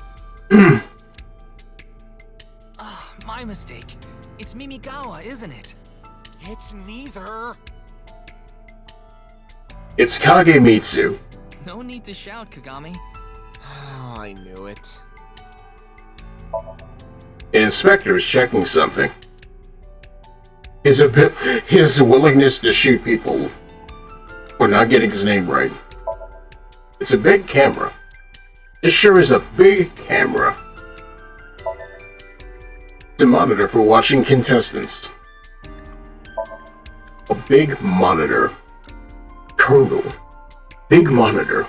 Oh, my mistake. It's Mimigawa, isn't it?
It's neither.
It's Kagemitsu.
No need to shout, Kagami.
Oh, I knew it.
An inspector is checking something. His willingness to shoot people for not getting his name right. It's a big camera. It sure is a big camera. It's a monitor for watching contestants. A big monitor. Colonel. Big monitor.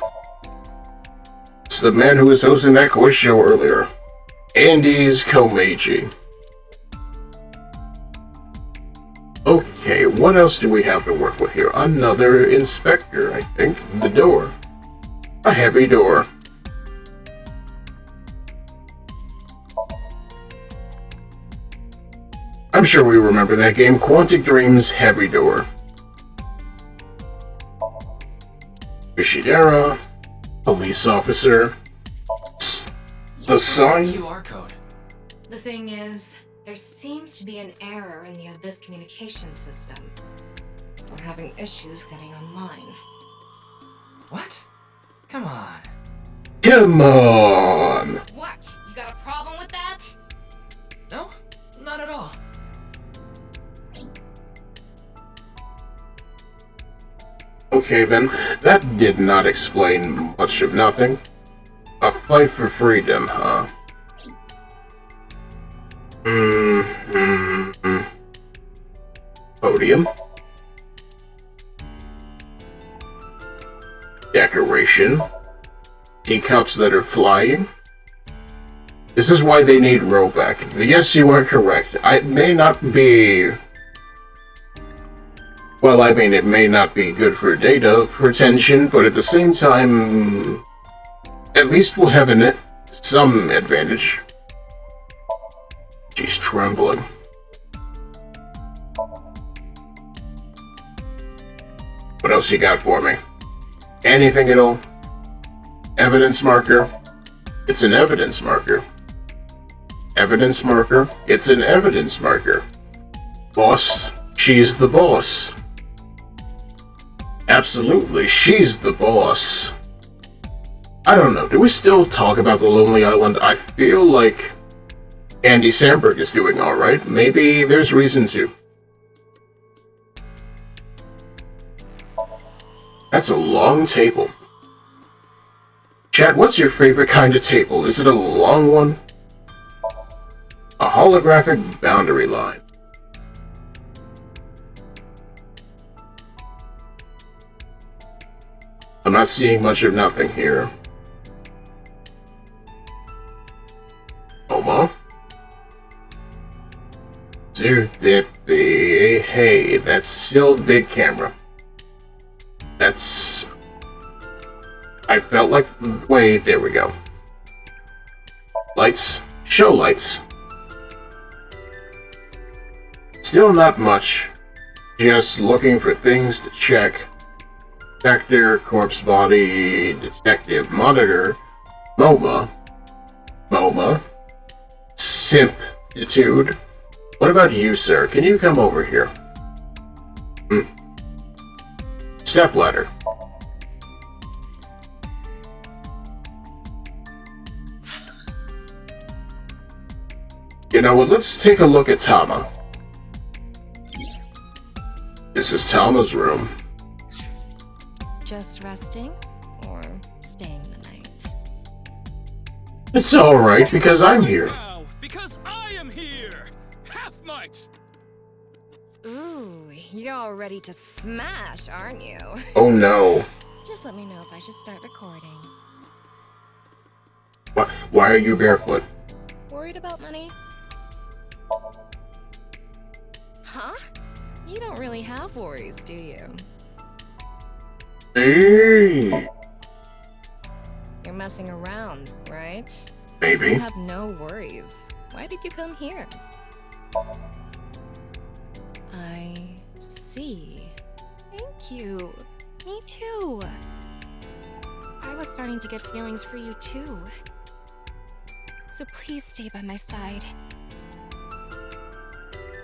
It's the man who was hosting that quiz show earlier. Andy's Komeiji. Okay, what else do we have to work with here? Another inspector, I think. The door. A heavy door. I'm sure we remember that game, Quantic Dream's Heavy Door. Ishidera, police officer. The sign?
QR code.
The thing is, there seems to be an error in the Abyss communication system. We're having issues getting online.
What? Come on.
Come on!
What? You got a problem with that?
No, not at all.
Okay then, that did not explain much of nothing. A fight for freedom, huh? Podium. Decoration. Teacups that are flying. This is why they need rollback. Yes, you are correct. It may not be... Well, I mean, it may not be good for data retention, but at the same time, at least we'll have some advantage. She's trembling. What else you got for me? Anything at all? Evidence marker? It's an evidence marker. Evidence marker? It's an evidence marker. Boss? She's the boss. Absolutely, she's the boss. I don't know, do we still talk about the Lonely Island? I feel like Andy Samberg is doing alright. Maybe there's reason to. That's a long table. Chat, what's your favorite kind of table? Is it a long one? A holographic boundary line. I'm not seeing much of nothing here. Oma? Dude, hey, that's still big camera. That's... I felt like... Wait, there we go. Lights. Show lights. Still not much. Just looking for things to check. Detector, corpse body, detective, monitor, MoMA, Simitude. What about you, sir? Can you come over here? Stepladder. You know what? Let's take a look at Tama. This is Tama's room.
Just resting or staying the night?
It's alright, because I'm here.
Now, because I am here! Half might!
Ooh, you're all ready to smash, aren't you?
Oh no.
Just let me know if I should start recording.
Why are you barefoot?
Worried about money? Huh? You don't really have worries, do you?
Hey.
You're messing around, right?
Maybe.
You have no worries. Why did you come here? I see. Thank you. Me too. I was starting to get feelings for you too. So please stay by my side.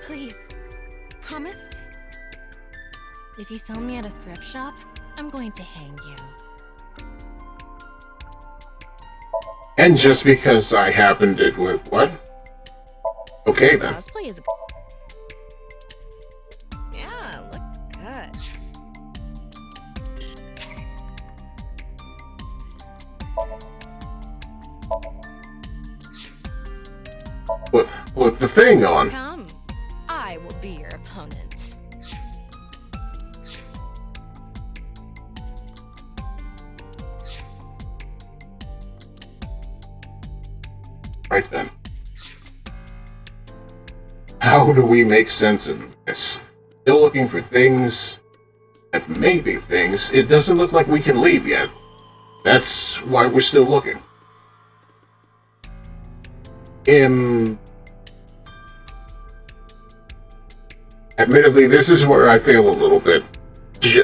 Please. Promise? If you sell me at a thrift shop, I'm going to hang you.
And just because I happened to... What? Okay then.
Cosplay is... Yeah, looks good.
Put the thing on.
Come. I will be your opponent.
Right then. How do we make sense of this? Still looking for things, and maybe things. It doesn't look like we can leave yet. That's why we're still looking. Admittedly, this is where I fail a little bit.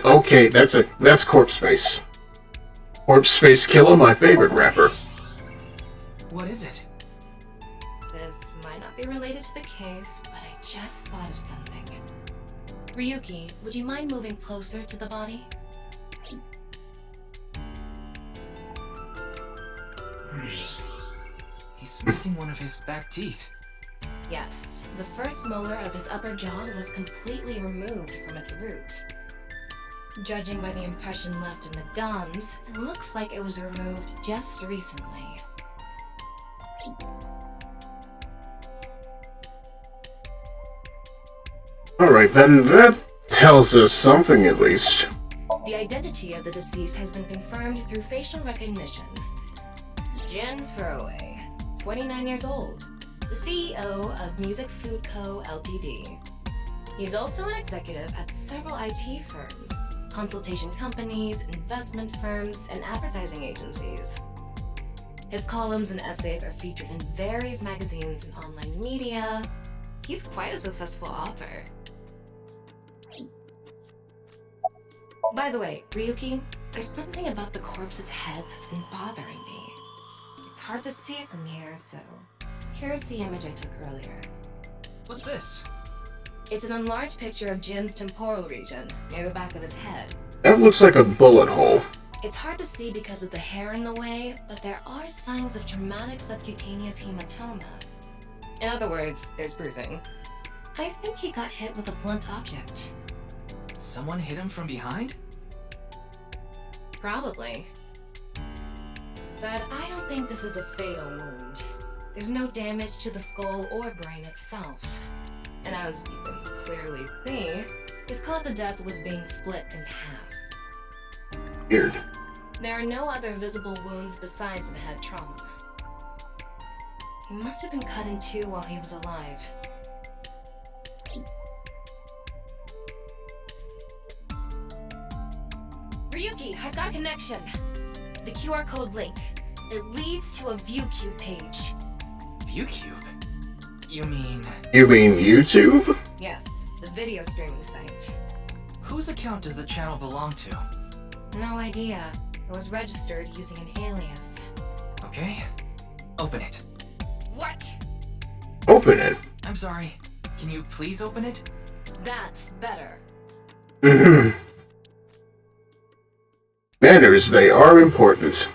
Okay, that's Corpse Face. Corpse Face Killer, my favorite rapper.
What is it?
This might not be related to the case, but I just thought of something. Ryuki, would you mind moving closer to the body?
He's missing one of his back teeth.
Yes, the first molar of his upper jaw was completely removed from its root. Judging by the impression left in the gums, it looks like it was removed just recently.
Alright, then that tells us something at least.
The identity of the deceased has been confirmed through facial recognition. Jin Furue, 29 years old, the CEO of Music Food Co. Ltd. He's also an executive at several IT firms, consultation companies, investment firms, and advertising agencies. His columns and essays are featured in various magazines and online media. He's quite a successful author. By the way, Ryuki, there's something about the corpse's head that's been bothering me. It's hard to see from here, so here's the image I took earlier.
What's this?
It's an enlarged picture of Jin's temporal region, near the back of his head.
That looks like a bullet hole.
It's hard to see because of the hair in the way, but there are signs of traumatic subcutaneous hematoma. In other words, there's bruising. I think he got hit with a blunt object.
Someone hit him from behind?
Probably. But I don't think this is a fatal wound. There's no damage to the skull or brain itself. And as you can clearly see, his cause of death was being split in half.
Weird.
There are no other visible wounds besides the head trauma. He must have been cut in two while he was alive. Ryuki, I've got a connection. The QR code link. It leads to a ViewCube page.
ViewCube? You mean...
You mean YouTube?
Yes, the video streaming site.
Whose account does the channel belong to?
No idea. It was registered using an alias.
Okay. Open it.
What?
open it.
I'm sorry. Can you please open it?
That's better.
Manners, they are important.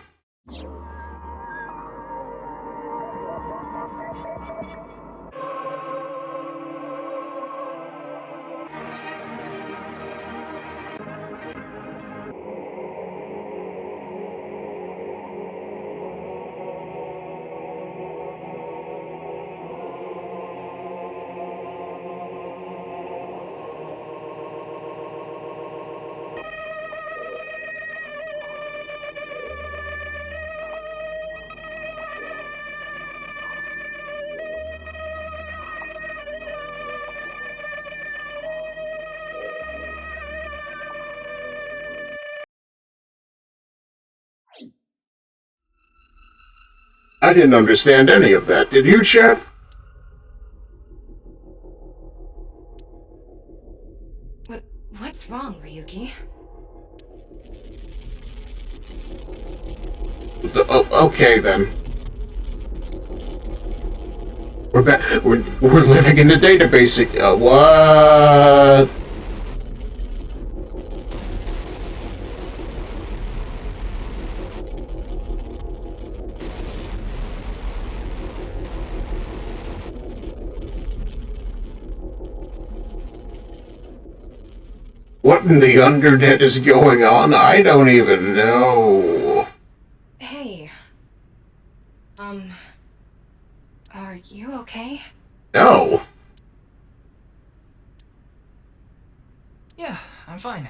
I didn't understand any of that. Did you, chat?
What's wrong, Ryuki?
Okay then. We're back. We're living in the database. What? What in the undernet is going on? I don't even know.
Hey. Are you okay?
No.
Yeah, I'm fine.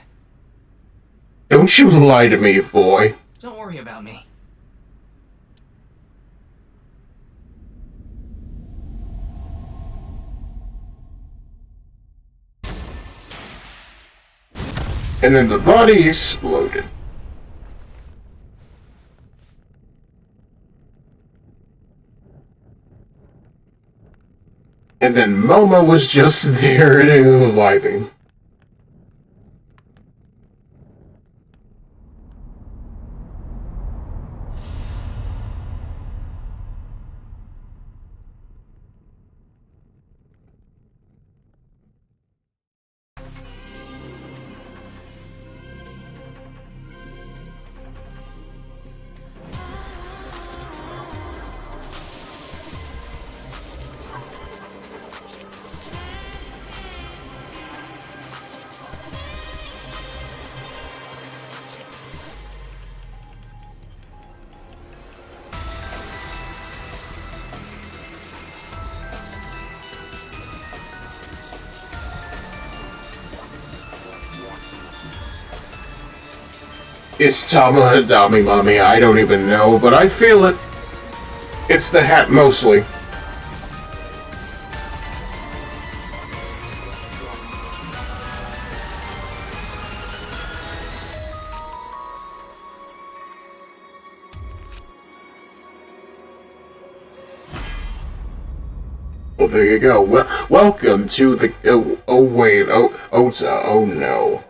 Don't you lie to me, boy.
Don't worry about me.
And then the body exploded. And then Momo was just there vibing. It's Tama Hadami, mommy. I don't even know, but I feel it. It's the hat mostly. Well, there you go. Welcome to the... Oh wait. Ota. Oh, no.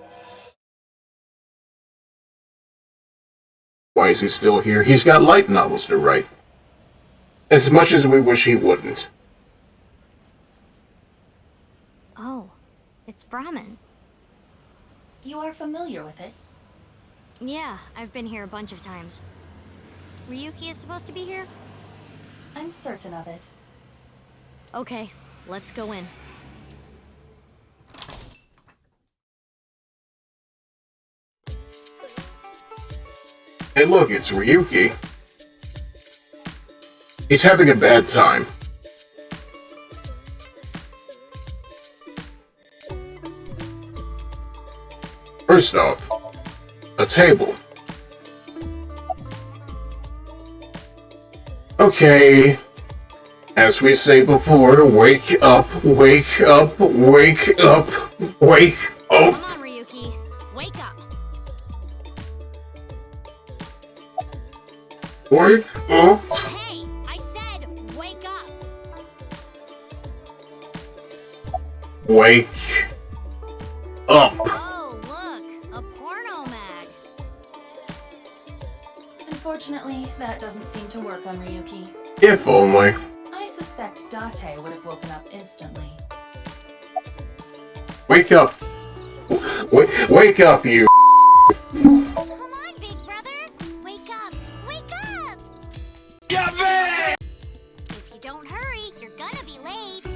Why is he still here? He's got light novels to write. As much as we wish he wouldn't.
Oh, it's Brahmin.
You are familiar with it?
Yeah, I've been here a bunch of times. Ryuki is supposed to be here?
I'm certain of it.
Okay, let's go in.
Hey look, it's Ryuki. He's having a bad time. First off, a table. Okay. As we say before, wake up, wake up, wake up, wake up.
Come on, Ryuki. Wake up.
Wake up.
Hey, I said wake up.
Wake up.
Oh, look, a porno mag.
Unfortunately, that doesn't seem to work on Ryuki.
If only.
I suspect Date would have woken up instantly.
Wake up! Wake up, you!
Come on, big brother! Wake up! Wake up! If you don't hurry, you're gonna be late.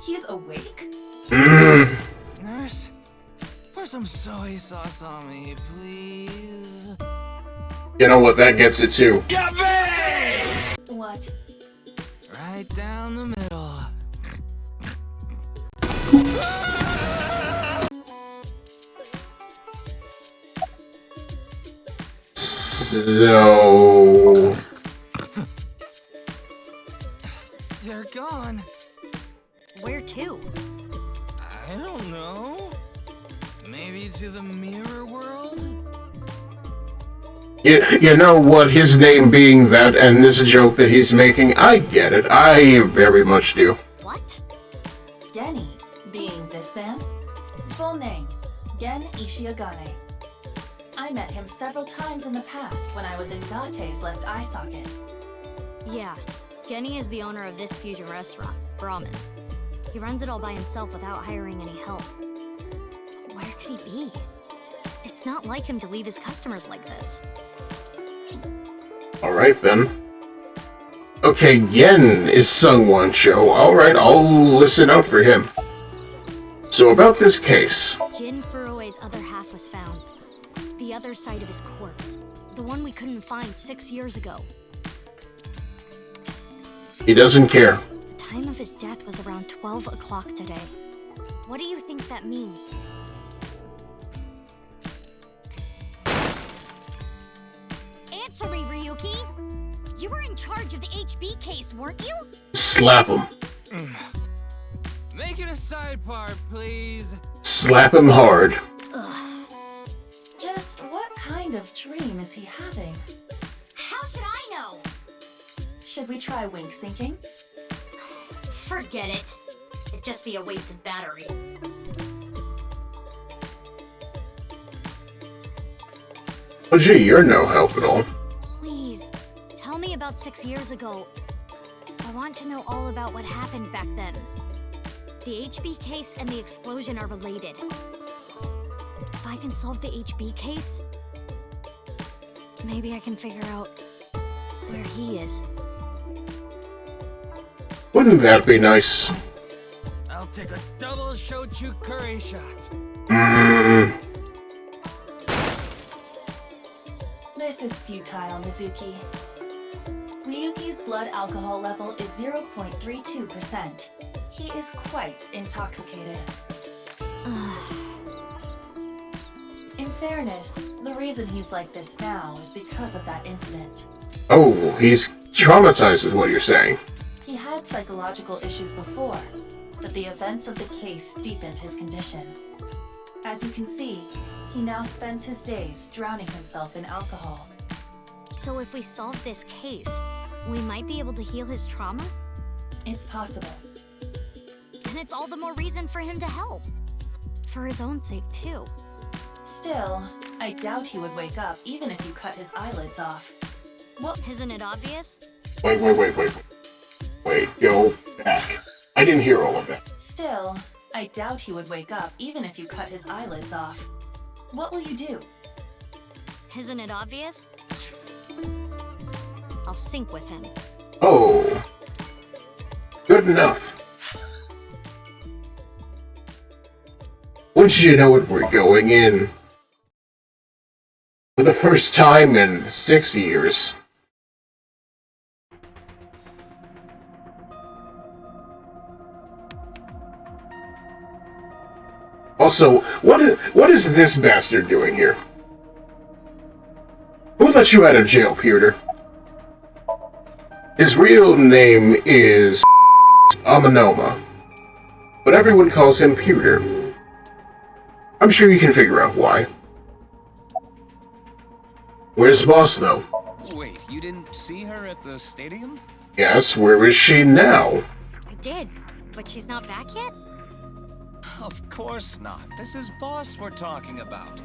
He's awake?
Nurse, pour some soy sauce on me, please.
You know what, that gets it too.
What?
Right down the middle.
So...
They're gone.
Where to?
I don't know. Maybe to the mirror world?
You know what, his name being that and this joke that he's making, I get it. I very much do.
What?
Genny, being this man? Full name, Gen Ishiagane. I met him several times in the past when I was in Date's left eye socket.
Yeah, Genny is the owner of this fusion restaurant, Brahmin. He runs it all by himself without hiring any help. Where could he be? It's not like him to leave his customers like this.
Alright then. Okay, Gen is Sungwon Cho. Alright, I'll listen out for him. So about this case.
Jin Furue's other half was found. The other side of his corpse. The one we couldn't find 6 years ago.
He doesn't care.
The time of his death was around 12 o'clock today. What do you think that means? Answer me, Ryuki! You were in charge of the HB case, weren't you?
Slap him.
Make it a sidebar, please.
Slap him hard.
Ugh.
Just what kind of dream is he having?
How should I know?
Should we try wink syncing?
Forget it. It'd just be a wasted battery.
Oh gee, you're no help at all.
Please, tell me about 6 years ago. I want to know all about what happened back then. The HB case and the explosion are related. If I can solve the HB case, maybe I can figure out where he is.
Wouldn't that be nice?
I'll take a double shochu curry shot.
This is futile, Mizuki. Ryuki's blood alcohol level is 0.32%. He is quite intoxicated. In fairness, the reason he's like this now is because of that incident.
Oh, he's traumatized is what you're saying.
He had psychological issues before, but the events of the case deepened his condition. As you can see, he now spends his days drowning himself in alcohol.
So if we solve this case, we might be able to heal his trauma?
It's possible.
And it's all the more reason for him to help. For his own sake, too.
Still, I doubt he would wake up even if you cut his eyelids off.
Well, isn't it obvious?
Wait, go back. I didn't hear all of that.
Still, I doubt he would wake up even if you cut his eyelids off. What will you do?
Isn't it obvious? I'll sync with him.
Oh. Good enough. Wouldn't you know it, we're going in for the first time in 6 years. Also, what is this bastard doing here? Who let you out of jail, Pewter? His real name is Amanoma, but everyone calls him Pewter. I'm sure you can figure out why. Where's the boss, though?
Wait, you didn't see her at the stadium?
Yes, where is she now?
I did, but she's not back yet?
Of course not. This is Boss we're talking about.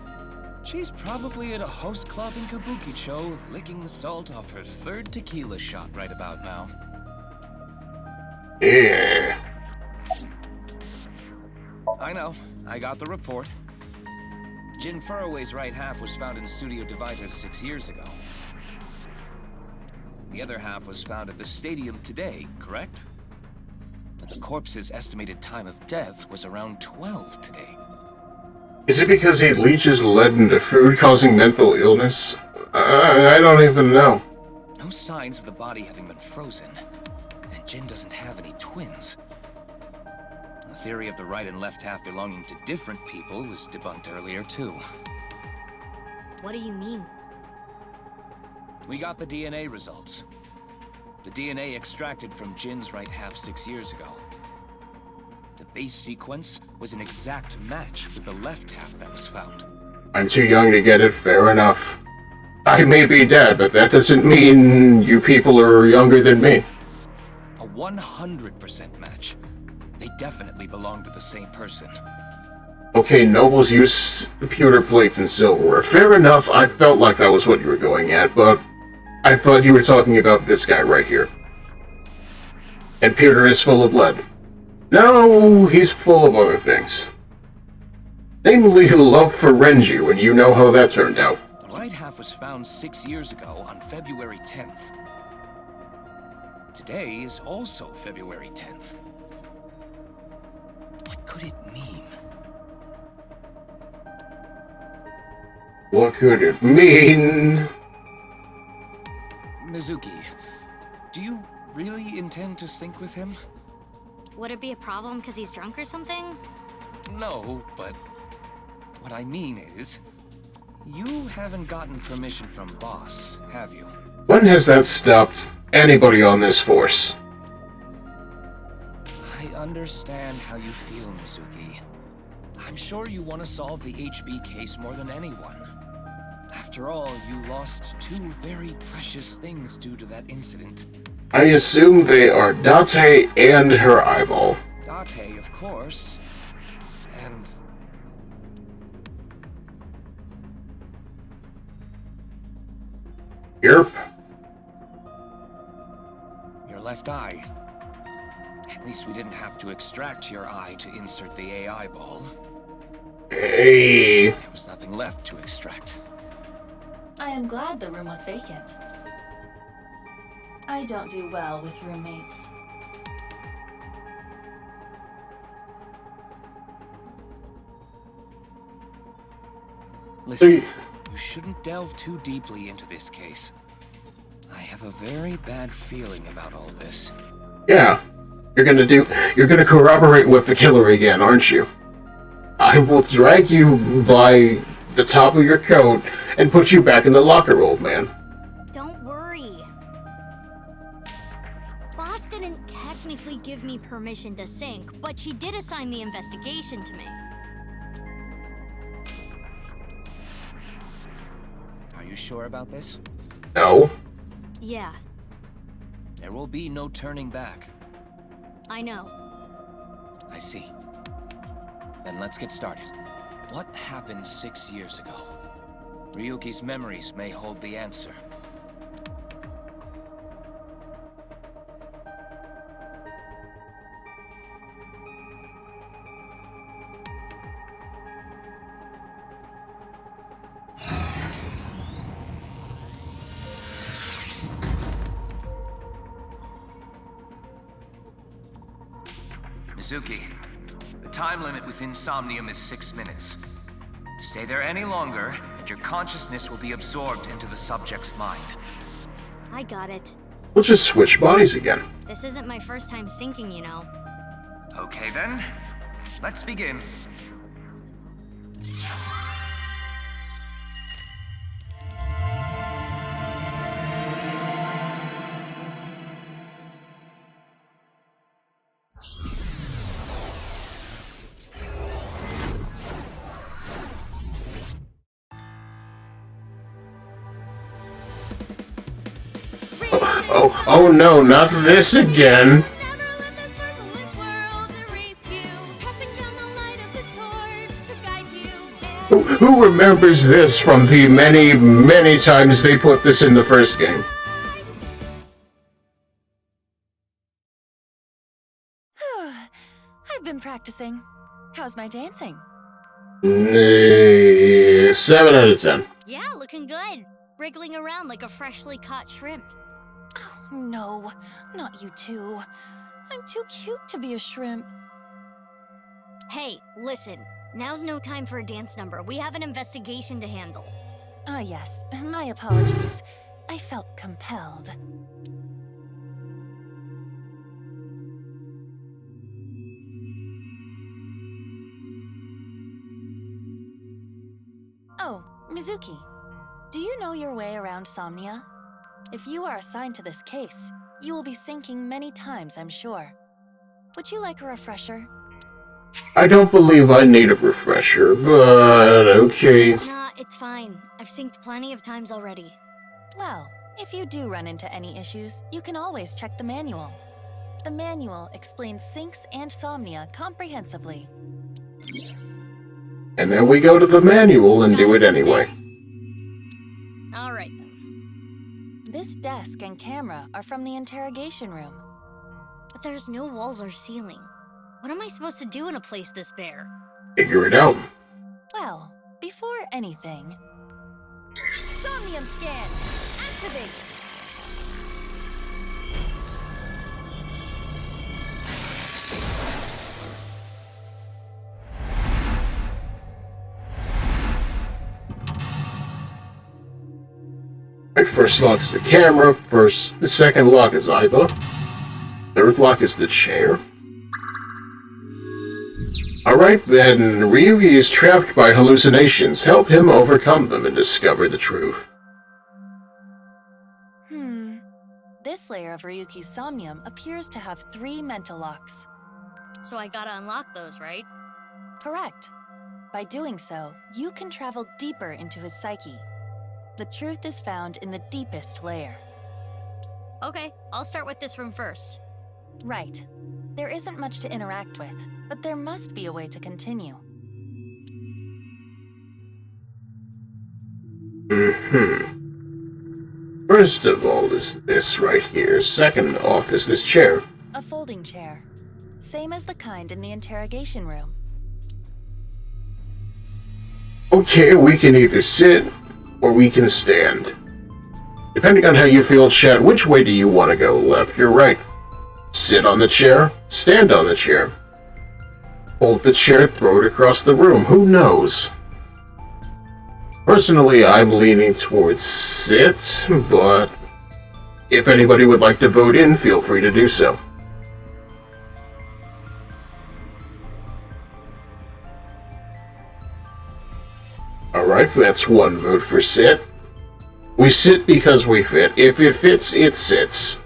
She's probably at a host club in Kabukicho, licking the salt off her third tequila shot right about now.
Yeah.
I know. I got the report. Jin Furroway's right half was found in Studio Divitas 6 years ago. The other half was found at the stadium today, correct? But the corpse's estimated time of death was around 12 today.
Is it because he leaches lead into food, causing mental illness? I don't even know.
No signs of the body having been frozen, and Jin doesn't have any twins. The theory of the right and left half belonging to different people was debunked earlier, too.
What do you mean?
We got the DNA results. The DNA extracted from Jin's right half 6 years ago. The base sequence was an exact match with the left half that was found.
I'm too young to get it, fair enough. I may be dead, but that doesn't mean you people are younger than me.
A 100% match. They definitely belong to the same person.
Okay, nobles use pewter plates and silverware. Fair enough, I felt like that was what you were going at, but I thought you were talking about this guy right here. And pewter is full of lead. No, he's full of other things. Namely, love for Renju, and you know how that turned out.
The right half was found 6 years ago on February 10th. Today is also February 10th. What could it mean?
What could it mean?
Mizuki, do you really intend to sync with him?
Would it be a problem because he's drunk or something?
No, but what I mean is, you haven't gotten permission from Boss, have you?
When has that stopped anybody on this force?
I understand how you feel, Mizuki. I'm sure you want to solve the HB case more than anyone. After all, you lost 2 very precious things due to that incident.
I assume they are Date and her eyeball.
Date, of course. And...
Yerp.
your left eye. At least we didn't have to extract your eye to insert the AI ball.
Hey.
There was nothing left to extract.
I am glad the room was vacant. I don't do well with roommates.
Listen, you shouldn't delve too deeply into this case. I have a very bad feeling about all this.
Yeah. You're gonna corroborate with the killer again, aren't you? I will drag you by the top of your coat and put you back in the locker, old man.
Don't worry. Boss didn't technically give me permission to sync, but she did assign the investigation to me.
Are you sure about this?
No.
Yeah,
There will be no turning back.
I know.
I see. Then let's get started. What happened 6 years ago? Ryuki's memories may hold the answer. Mizuki, the time limit within Somnium is 6 minutes. Stay there any longer, and your consciousness will be absorbed into the subject's mind.
I got it.
We'll just switch bodies again.
This isn't my first time syncing, you know.
Okay then, let's begin.
Oh no, not this again. Who remembers this from the many, many times they put this in the first game.
I've been practicing. How's my dancing?
7 out of 10.
Yeah, looking good. Wriggling around like a freshly caught shrimp.
Oh, no, not you two. I'm too cute to be a shrimp.
Hey, listen. Now's no time for a dance number. We have an investigation to handle.
Ah, yes. My apologies. I felt compelled. Oh, Mizuki. Do you know your way around Somnia? If you are assigned to this case, you will be sinking many times, I'm sure. Would you like a refresher?
I don't believe I need a refresher, but okay.
Nah, it's fine. I've synced plenty of times already.
Well, if you do run into any issues, you can always check the manual. The manual explains syncs and Somnia comprehensively.
And then we go to the manual and do it anyway.
Alright then.
This desk and camera are from the interrogation room.
But there's no walls or ceiling. What am I supposed to do in a place this bare?
Figure it out.
Well, before anything... Somnium scan! Activate!
First lock is the camera, the second lock is Aiba. Third lock is the chair. Alright then, Ryugi is trapped by hallucinations. Help him overcome them and discover the truth.
This layer of Ryuki's Somnium appears to have 3 mental locks.
So I gotta unlock those, right?
Correct. By doing so, you can travel deeper into his psyche. The truth is found in the deepest layer.
Okay, I'll start with this room first.
Right. There isn't much to interact with, but there must be a way to continue.
First of all is this right here. Second off is this chair.
A folding chair. Same as the kind in the interrogation room.
Okay, we can either sit or we can stand. Depending on how you feel, chat, which way do you want to go? Left or right? Sit on the chair, stand on the chair. Hold the chair, throw it across the room, who knows? Personally, I'm leaning towards sit, but if anybody would like to vote in, feel free to do so. Alright, that's one vote for sit. We sit because we fit. If it fits, it sits.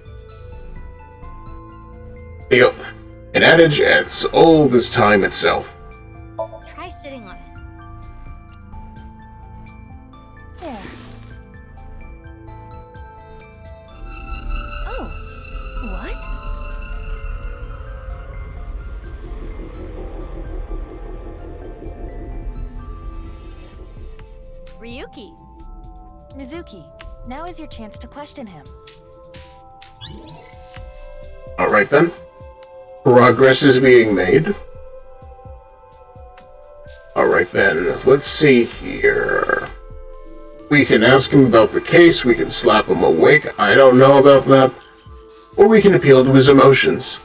Yep. An adage as old as time itself.
Try sitting on it.
There. Oh. What?
Ryuki.
Mizuki, now is your chance to question him.
Alright then. Progress is being made. Alright then, let's see here. We can ask him about the case, we can slap him awake, I don't know about that. Or we can appeal to his emotions.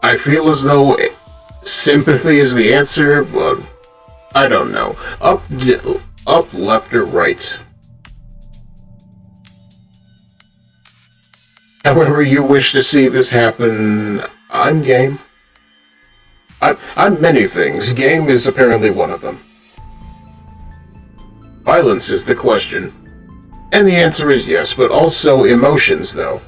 I feel as though sympathy is the answer, but I don't know. Up, left, or right. However you wish to see this happen, I'm game. I'm many things. Game is apparently one of them. Violence is the question. And the answer is yes, but also emotions, though.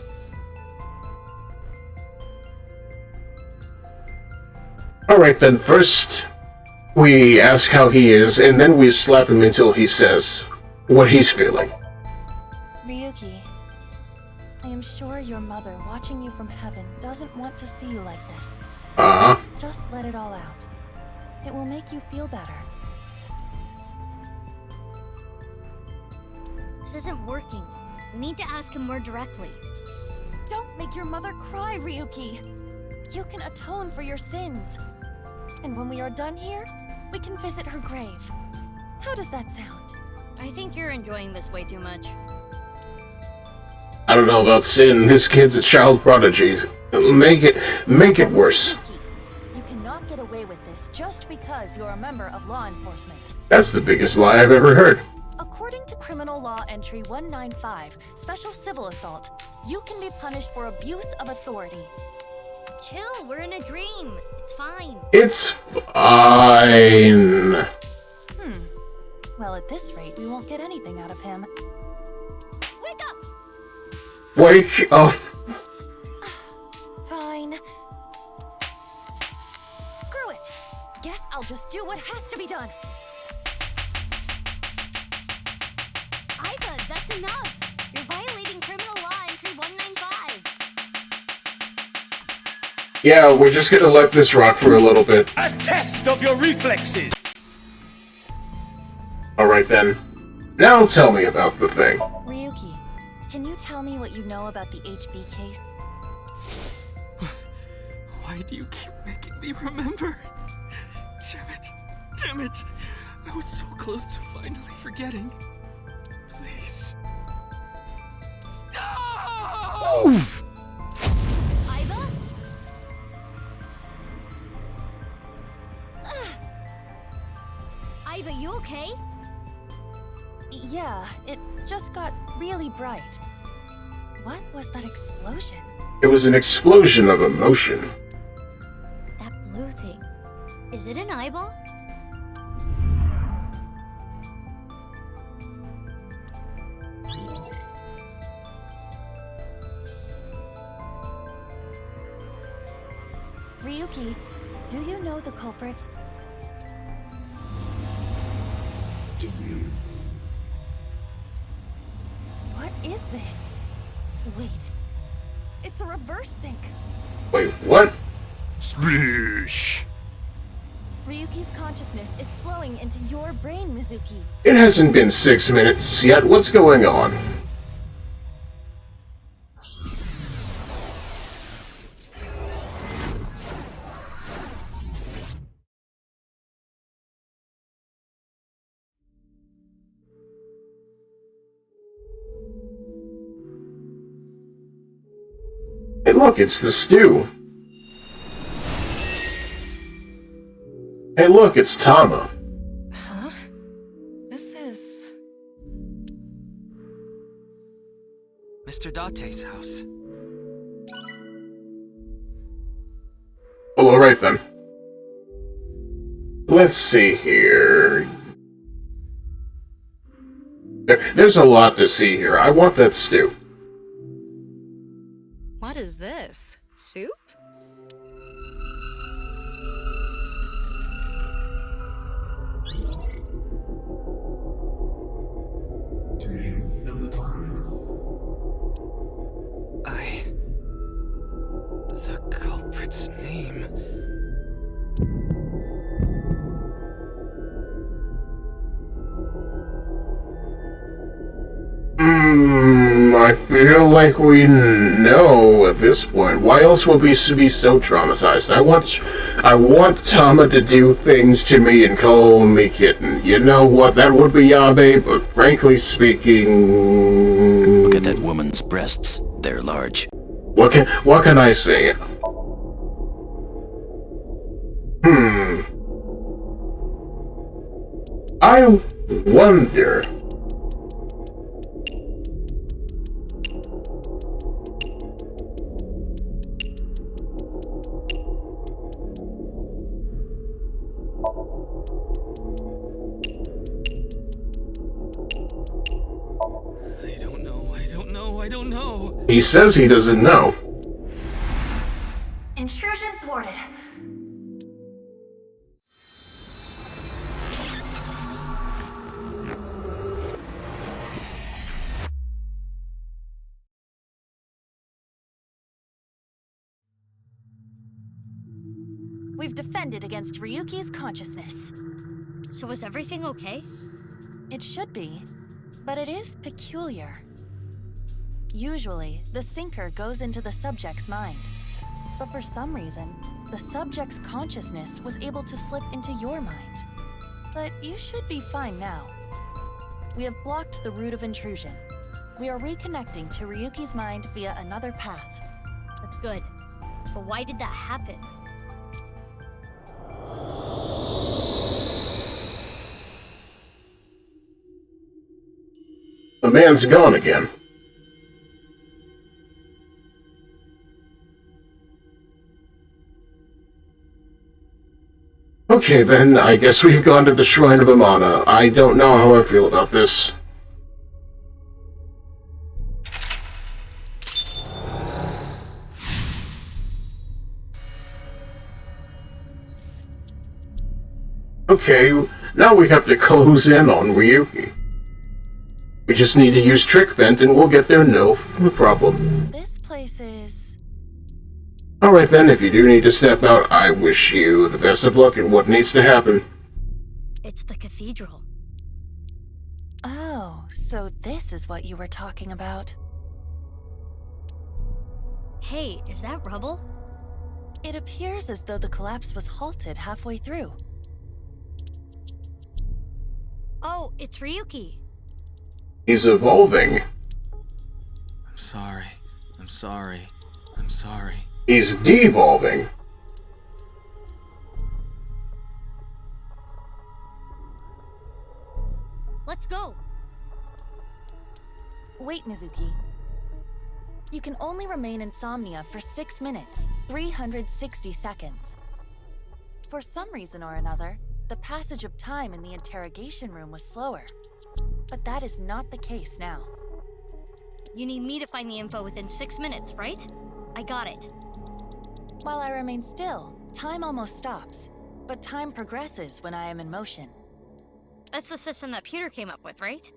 Alright then, first we ask how he is, and then we slap him until he says what he's feeling.
Ryuki, I am sure your mother, watching you from heaven, doesn't want to see you like this.
Uh-huh.
Just let it all out. It will make you feel better.
This isn't working. We need to ask him more directly.
Don't make your mother cry, Ryuki. You can atone for your sins. And when we are done here, we can visit her grave. How does that sound?
I think you're enjoying this way too much.
I don't know about sin. This kid's a child prodigy. Make it worse.
You cannot get away with this just because you're a member of law enforcement.
That's the biggest lie I've ever heard.
According to Criminal Law Entry 195, Special Civil Assault, you can be punished for abuse of authority.
Chill, we're in a dream. It's fine.
It's fine.
Well, at this rate, we won't get anything out of him. Wake up!
Wake up.
Fine. Screw it. Guess I'll just do what has to be done.
Iva, that's enough. You're violating Criminal Law Entry 195.
Yeah, we're just gonna let this rock for a little bit.
A test of your reflexes!
Alright then. Now tell me about the thing.
Ryuki, can you tell me what you know about the HB case?
Why do you keep making me remember? Damn it. I was so close to finally forgetting. Please. Stop!
Iva? Iva, you okay?
Yeah, it just got really bright. What was that explosion?
It was an explosion of emotion.
That blue thing. Is it an eyeball?
Ryuki, do you know the culprit?
Do you?
What is this? Wait. It's a reverse sync.
Wait, what?
Splish!
Ryuki's consciousness is flowing into your brain, Mizuki.
It hasn't been 6 minutes yet. What's going on? Hey look, it's the stew. Hey look, it's Tama.
Huh? This is...
Mr. Date's house.
Well, alright then. Let's see here. There's a lot to see here. I want that stew.
What is this? Soup?
Do you know the culprit?
The culprit's name.
I feel like we know at this point. Why else would we be so traumatized? I want Tama to do things to me and call me kitten. You know what? That would be Yabe, but frankly speaking...
Look at that woman's breasts. They're large.
What can I say? I wonder...
I don't know.
He says he doesn't know.
Intrusion thwarted. We've defended against Ryuki's consciousness.
So is everything okay?
It should be. but it is peculiar. Usually, the sinker goes into the subject's mind. But for some reason, the subject's consciousness was able to slip into your mind. But you should be fine now. We have blocked the route of intrusion. We are reconnecting to Ryuki's mind via another path.
That's good. But why did that happen?
The man's gone again. Okay then, I guess we've gone to the Shrine of Amana. I don't know how I feel about this. Okay, now we have to close in on Ryuki. We just need to use Trick Vent and we'll get there no problem.
This place is...
Alright then, if you do need to step out, I wish you the best of luck in what needs to happen.
It's the cathedral.
Oh, so this is what you were talking about.
Hey, is that rubble?
It appears as though the collapse was halted halfway through.
Oh, it's Ryuki.
He's evolving.
I'm sorry. I'm sorry. I'm sorry.
He's devolving.
Let's go.
Wait, Mizuki. You can only remain insomnia for 6 minutes, 360 seconds. For some reason or another, the passage of time in the interrogation room was slower. But that is not the case now.
You need me to find the info within 6 minutes, right? I got it.
While I remain still, time almost stops. But time progresses when I am in motion.
That's the system that Pewter came up with, right?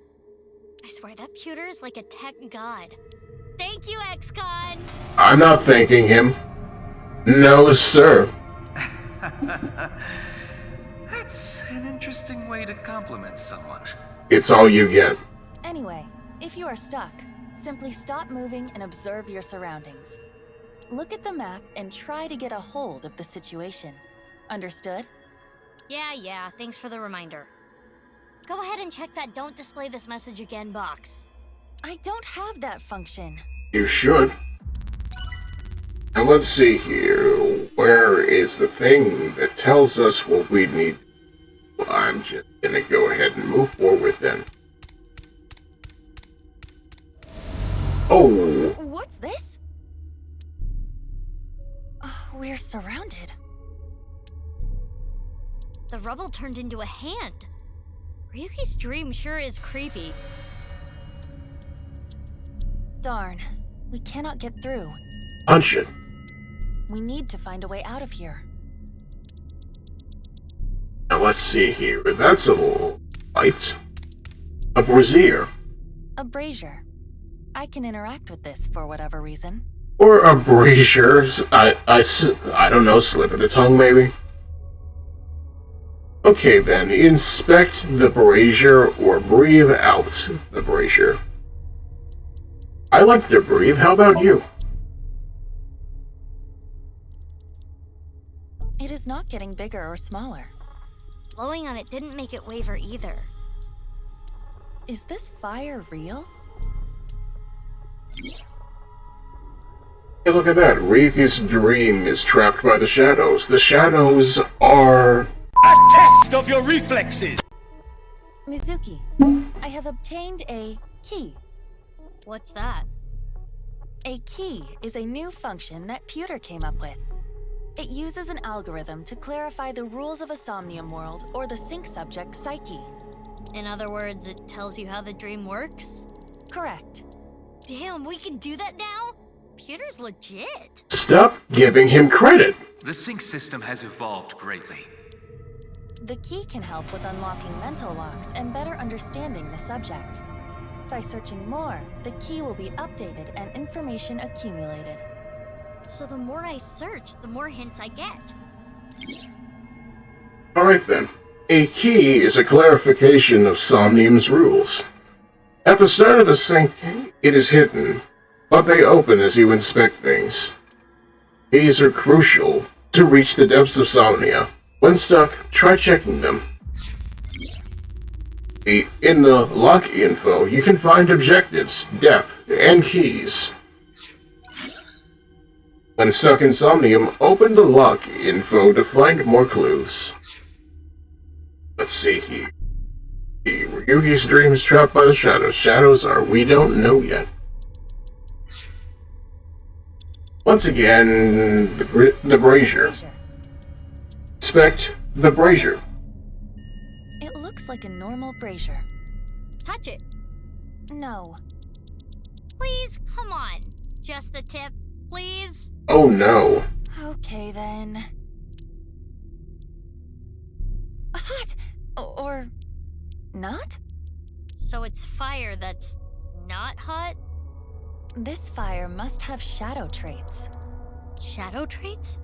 I swear that Pewter is like a tech god. Thank you, XCon!
I'm not thanking him. No, sir.
That's an interesting way to compliment someone.
It's all you get.
Anyway, if you are stuck, simply stop moving and observe your surroundings. Look at the map and try to get a hold of the situation. Understood?
Yeah, thanks for the reminder. Go ahead and check that "Don't display this message again" box.
I don't have that function.
You should. Now let's see here. Where is the thing that tells us what we need? Well, I'm just gonna go ahead and move forward then. Oh!
What's this? We're surrounded.
The rubble turned into a hand. Ryuki's dream sure is creepy.
Darn. We cannot get through.
Punch it.
We need to find a way out of here.
Now let's see here. That's a little light. A brazier.
A brazier. I can interact with this for whatever reason.
Or a brazier. I don't know, slip of the tongue maybe? Okay then, inspect the brazier or breathe out the brazier. I like to breathe, how about you?
It is not getting bigger or smaller.
Blowing on it didn't make it waver either.
Is this fire real?
Hey, look at that. Ryuki's dream is trapped by the shadows. The shadows are...
A test of your reflexes!
Mizuki, I have obtained a key.
What's that?
A key is a new function that Pewter came up with. It uses an algorithm to clarify the rules of a Somnium world or the sync subject's psyche.
In other words, it tells you how the dream works?
Correct.
Damn, we can do that now? Pewter's legit.
Stop giving him credit.
The sync system has evolved greatly.
The key can help with unlocking mental locks and better understanding the subject. By searching more, the key will be updated and information accumulated.
So the more I search, the more hints I get.
Alright then. A key is a clarification of Somnium's rules. At the start of the sink, it is hidden, but they open as you inspect things. These are crucial to reach the depths of Somnia. When stuck, try checking them. In the lock info, you can find objectives, depth, and keys. When stuck in Somnium, open the lock info to find more clues. Let's see here. Ryuki's dreams trapped by the shadows. Shadows are we don't know yet. Once again, the brazier. Inspect the brazier.
It looks like a normal brazier.
Touch it.
No.
Please, come on. Just the tip, please.
Oh no.
Okay then. Hot! Or not?
So it's fire that's not hot?
This fire must have shadow traits.
Shadow traits?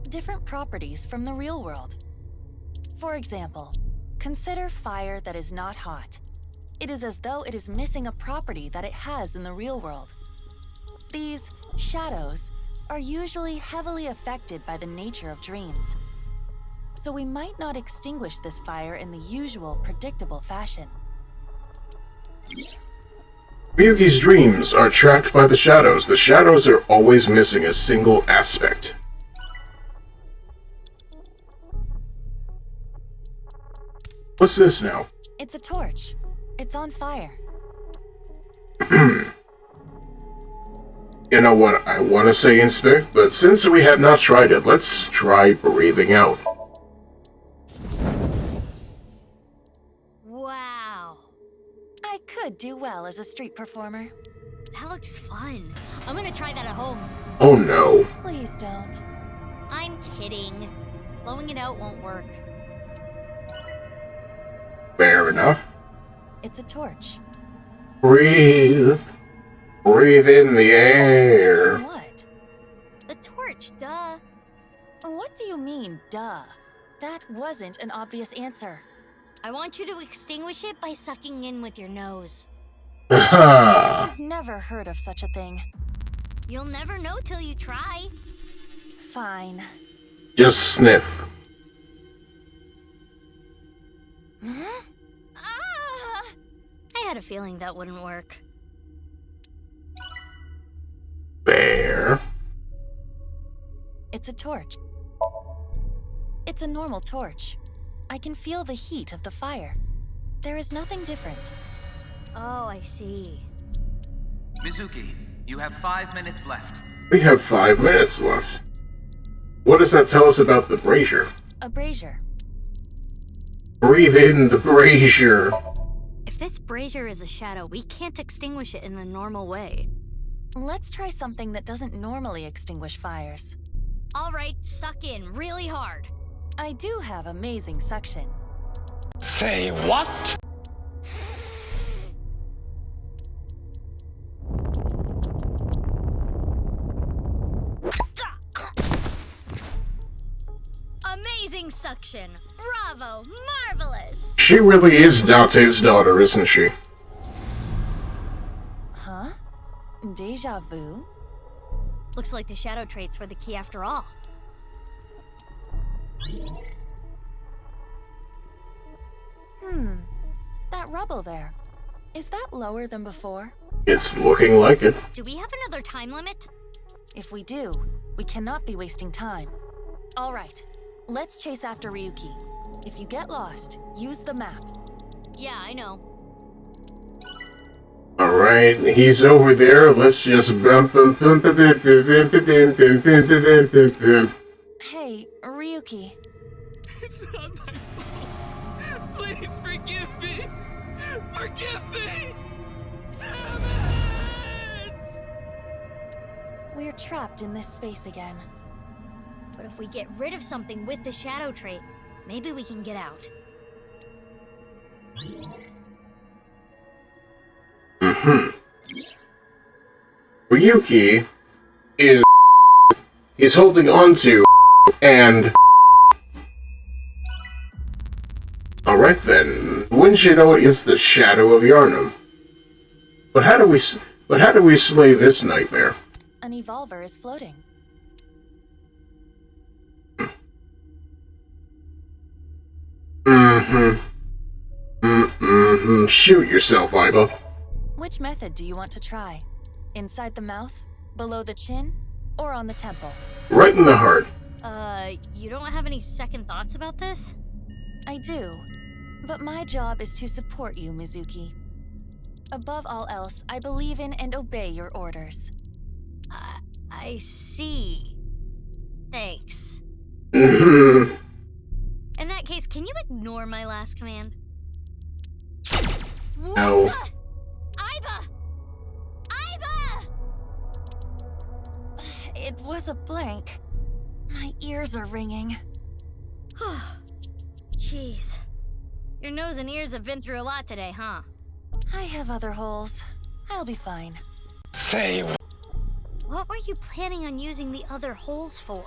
Different properties from the real world. For example, consider fire that is not hot. It is as though it is missing a property that it has in the real world. These shadows are usually heavily affected by the nature of dreams. So we might not extinguish this fire in the usual, predictable fashion.
Ryuki's dreams are tracked by the shadows. The shadows are always missing a single aspect. What's this now?
It's a torch. It's on fire.
You know what, I want to say inspect, but since we have not tried it, let's try breathing out.
Wow.
I could do well as a street performer.
That looks fun. I'm gonna try that at home.
Oh no.
Please don't.
I'm kidding. Blowing it out won't work.
Fair enough.
It's a torch.
Breathe. Breathe in the air.
What?
The torch, duh.
What do you mean, duh? That wasn't an obvious answer.
I want you to extinguish it by sucking in with your nose.
I've never heard of such a thing.
You'll never know till you try.
Fine.
Just sniff.
I had a feeling that wouldn't work.
There.
It's a torch. It's a normal torch. I can feel the heat of the fire. There is nothing different.
Oh, I see.
Mizuki, you have 5 minutes left.
We have 5 minutes left. What does that tell us about the brazier?
A brazier.
Breathe in the brazier.
If this brazier is a shadow, we can't extinguish it in the normal way.
Let's try something that doesn't normally extinguish fires.
All right, suck in really hard.
I do have amazing suction.
Say what?
Amazing suction. Bravo, marvelous.
She really is Date's daughter, isn't she?
Huh? Deja vu?
Looks like the shadow traits were the key after all.
That rubble there. Is that lower than before?
It's looking like it.
Do we have another time limit?
If we do, we cannot be wasting time. All right, let's chase after Ryuki. If you get lost, use the map.
Yeah, I know.
Alright, he's over there. Let's just bump him.
Hey, Ryuki.
It's not my fault. Please forgive me. Forgive me. Damn it!
We're trapped in this space again.
But if we get rid of something with the shadow trait, maybe we can get out.
Ryuki is... he's holding on to... and... Alright then. Wouldn't you know it is the shadow of Yarnum? But how do we slay this nightmare?
An evolver is floating.
Shoot yourself, Iba.
Which method do you want to try? Inside the mouth, below the chin, or on the temple?
Right in the heart.
You don't have any second thoughts about this?
I do. But my job is to support you, Mizuki. Above all else, I believe in and obey your orders.
I see. Thanks.
Mm-hmm.
In that case, can you ignore my last command?
No.
Iba! Iba!
It was a blank. My ears are ringing.
Jeez. Your nose and ears have been through a lot today, huh?
I have other holes. I'll be fine.
Say
what were you planning on using the other holes for?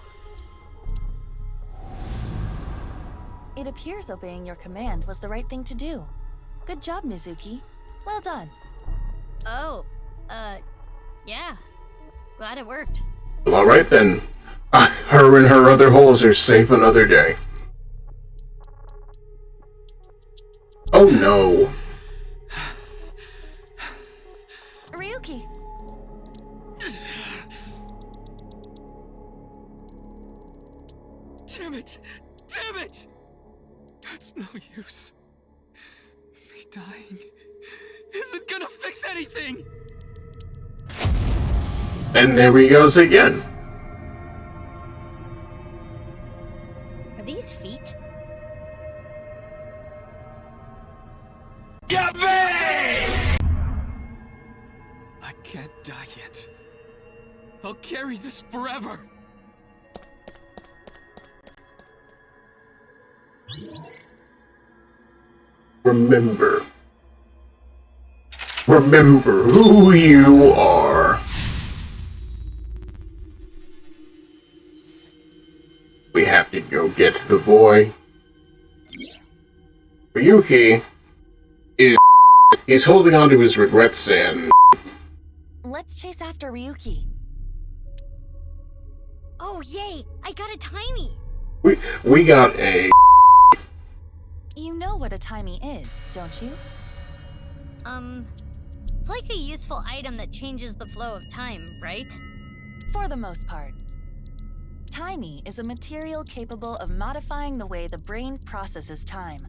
It appears obeying your command was the right thing to do. Good job, Mizuki. Well done.
Oh, yeah. Glad it worked.
Well, alright then. Her and her other holes are safe another day. Oh no.
Ryuki!
Damn it! Damn it! It's no use. Me dying isn't gonna fix anything!
And there he goes again.
Are these feet?
I can't die yet. I'll carry this forever.
Remember who you are. We have to go get the boy. Ryuki he's holding on to his regrets and...
Let's chase after Ryuki.
Oh, yay! I got a timey!
We got a...
You know what a timey is, don't you?
It's like a useful item that changes the flow of time, right?
For the most part. Timey is a material capable of modifying the way the brain processes time.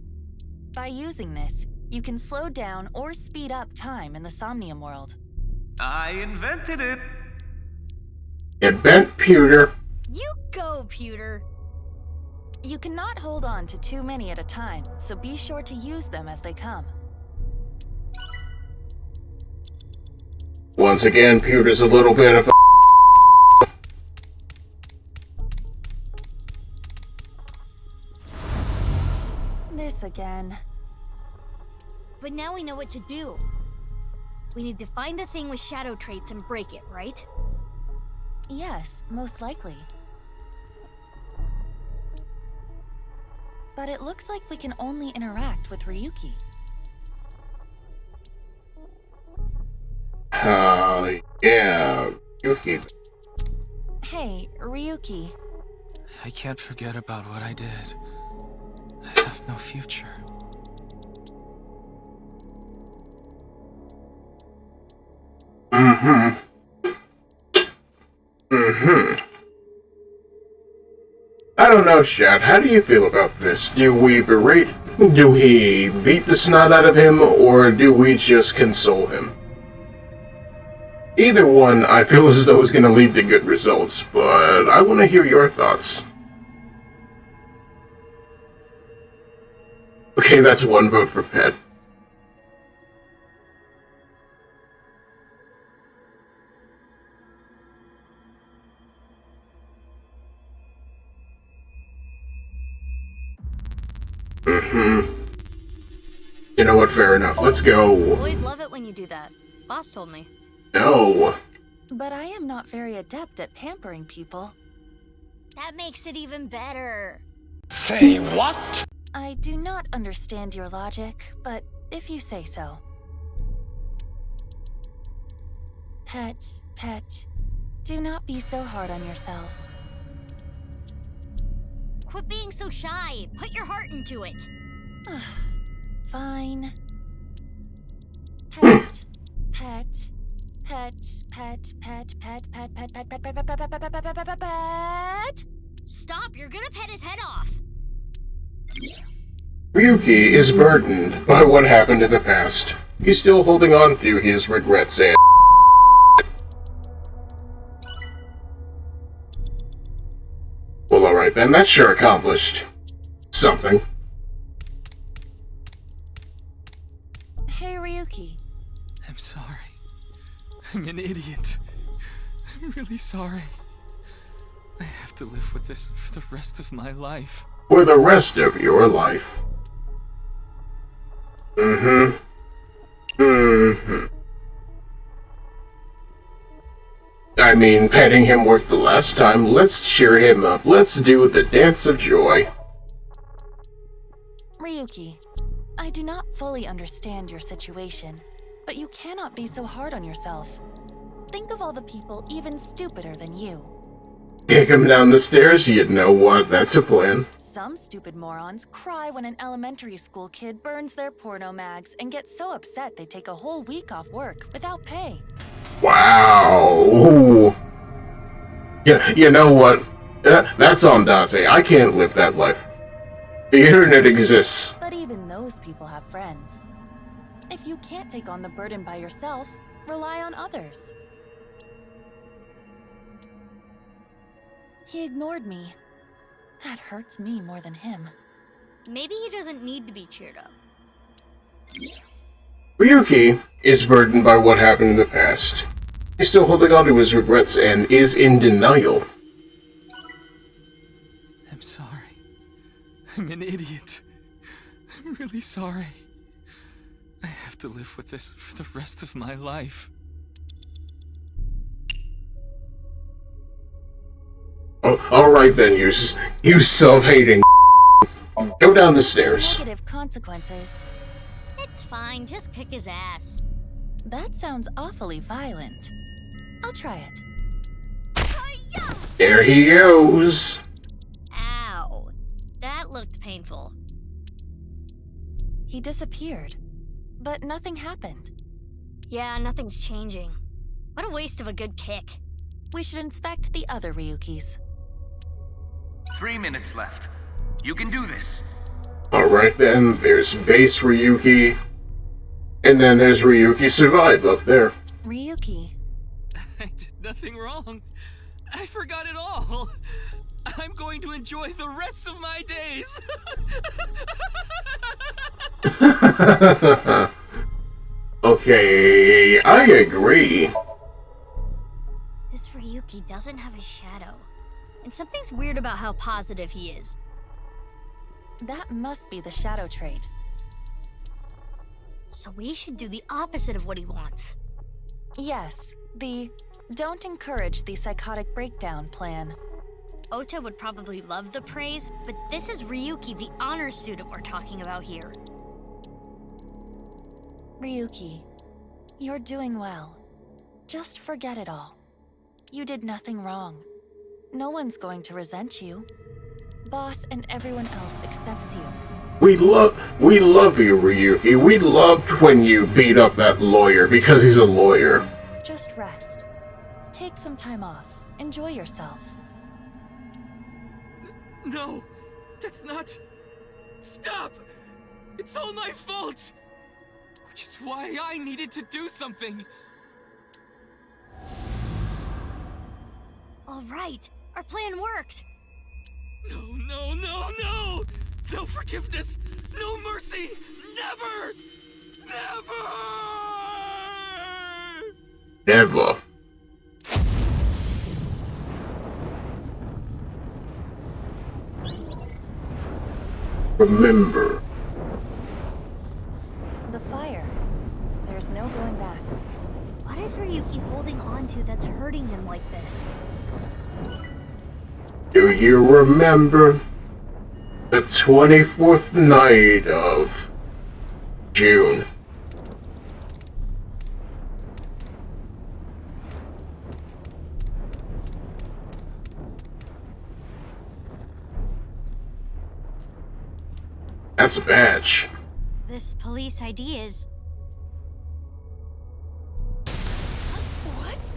By using this, you can slow down or speed up time in the Somnium world.
I invented it!
Invent pewter.
You go, pewter!
You cannot hold on to too many at a time, so be sure to use them as they come.
Once again, pewter's a little bit of a...
This again.
But now we know what to do. We need to find the thing with shadow traits and break it, right?
Yes, most likely. But it looks like we can only interact with Ryuki.
Yeah, Ryuki.
Hey, Ryuki.
I can't forget about what I did. I have no future.
I don't know, Chad. How do you feel about this? Do we berate? Do we beat the snot out of him, or do we just console him? Either one, I feel as though is going to lead to good results, but I want to hear your thoughts. Okay, that's one vote for Pet. You know what, fair enough. Let's go.
Boys love it when you do that. Boss told me.
No.
But I am not very adept at pampering people.
That makes it even better.
Say what?
I do not understand your logic, but if you say so. Pet, do not be so hard on yourself.
Quit being so shy. Put your heart into it.
Fine. Pet.
Stop, you're gonna pet his head off.
Ryuki is burdened by what happened in the past. He's still holding on to his regrets and well, alright then, that sure accomplished something.
Hey, Ryuki.
I'm sorry. I'm an idiot. I'm really sorry. I have to live with this for the rest of my life.
For the rest of your life. I mean, petting him worked the last time. Let's cheer him up. Let's do the dance of joy.
Ryuki, I do not fully understand your situation, but you cannot be so hard on yourself. Think of all the people even stupider than you.
Kick him down the stairs, you know what? That's a plan.
Some stupid morons cry when an elementary school kid burns their porno mags and get so upset they take a whole week off work without pay.
Wow. Yeah, you know what? That's on Date. I can't live that life. The internet exists.
But even those people have friends. If you can't take on the burden by yourself, rely on others. He ignored me. That hurts me more than him.
Maybe he doesn't need to be cheered up.
Ryuki is burdened by what happened in the past. He's still holding on to his regrets and is in denial.
I'm sorry. I'm an idiot. I'm really sorry. I have to live with this for the rest of my life.
Oh, alright then, you self-hating go down the stairs.
Negative consequences.
It's fine, just kick his ass.
That sounds awfully violent. I'll try it.
There he goes.
Ow. That looked painful.
He disappeared, but nothing happened.
Yeah, nothing's changing. What a waste of a good kick.
We should inspect the other Ryukis.
3 minutes left. You can do this.
Alright then, there's base Ryuki. And then there's Ryuki Survive up there.
Ryuki.
I did nothing wrong. I forgot it all. I'm going to enjoy the rest of my days.
Okay, I agree.
This Ryuki doesn't have a shadow. And something's weird about how positive he is.
That must be the shadow trait.
So we should do the opposite of what he wants.
Yes, the don't encourage the psychotic breakdown plan.
Ota would probably love the praise, but this is Ryuki, the honor student we're talking about here.
Ryuki, you're doing well. Just forget it all. You did nothing wrong. No one's going to resent you. Boss and everyone else accepts you.
We love you, Ryuki. We loved when you beat up that lawyer because he's a lawyer.
Just rest. Take some time off. Enjoy yourself.
No, that's not... Stop! It's all my fault! Which is why I needed to do something.
All right, our plan worked.
No, no, no, no! No forgiveness! No mercy! Never! Never!
Never. Remember.
The fire. There's no going back.
What is Ryuki holding on to that's hurting him like this?
Do you remember the 24th night of June? That's a badge.
This police ID is...
What?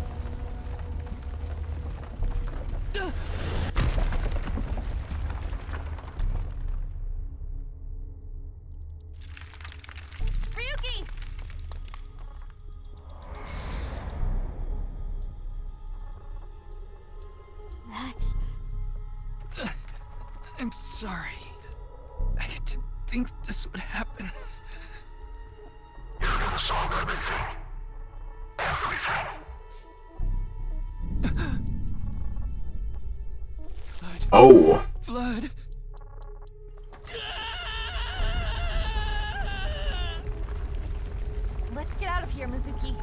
Ryuki!
That's...
I'm sorry. I didn't think this would happen.
You're gonna solve everything. Everything.
Flood.
Oh.
Flood.
Let's get out of here, Mizuki.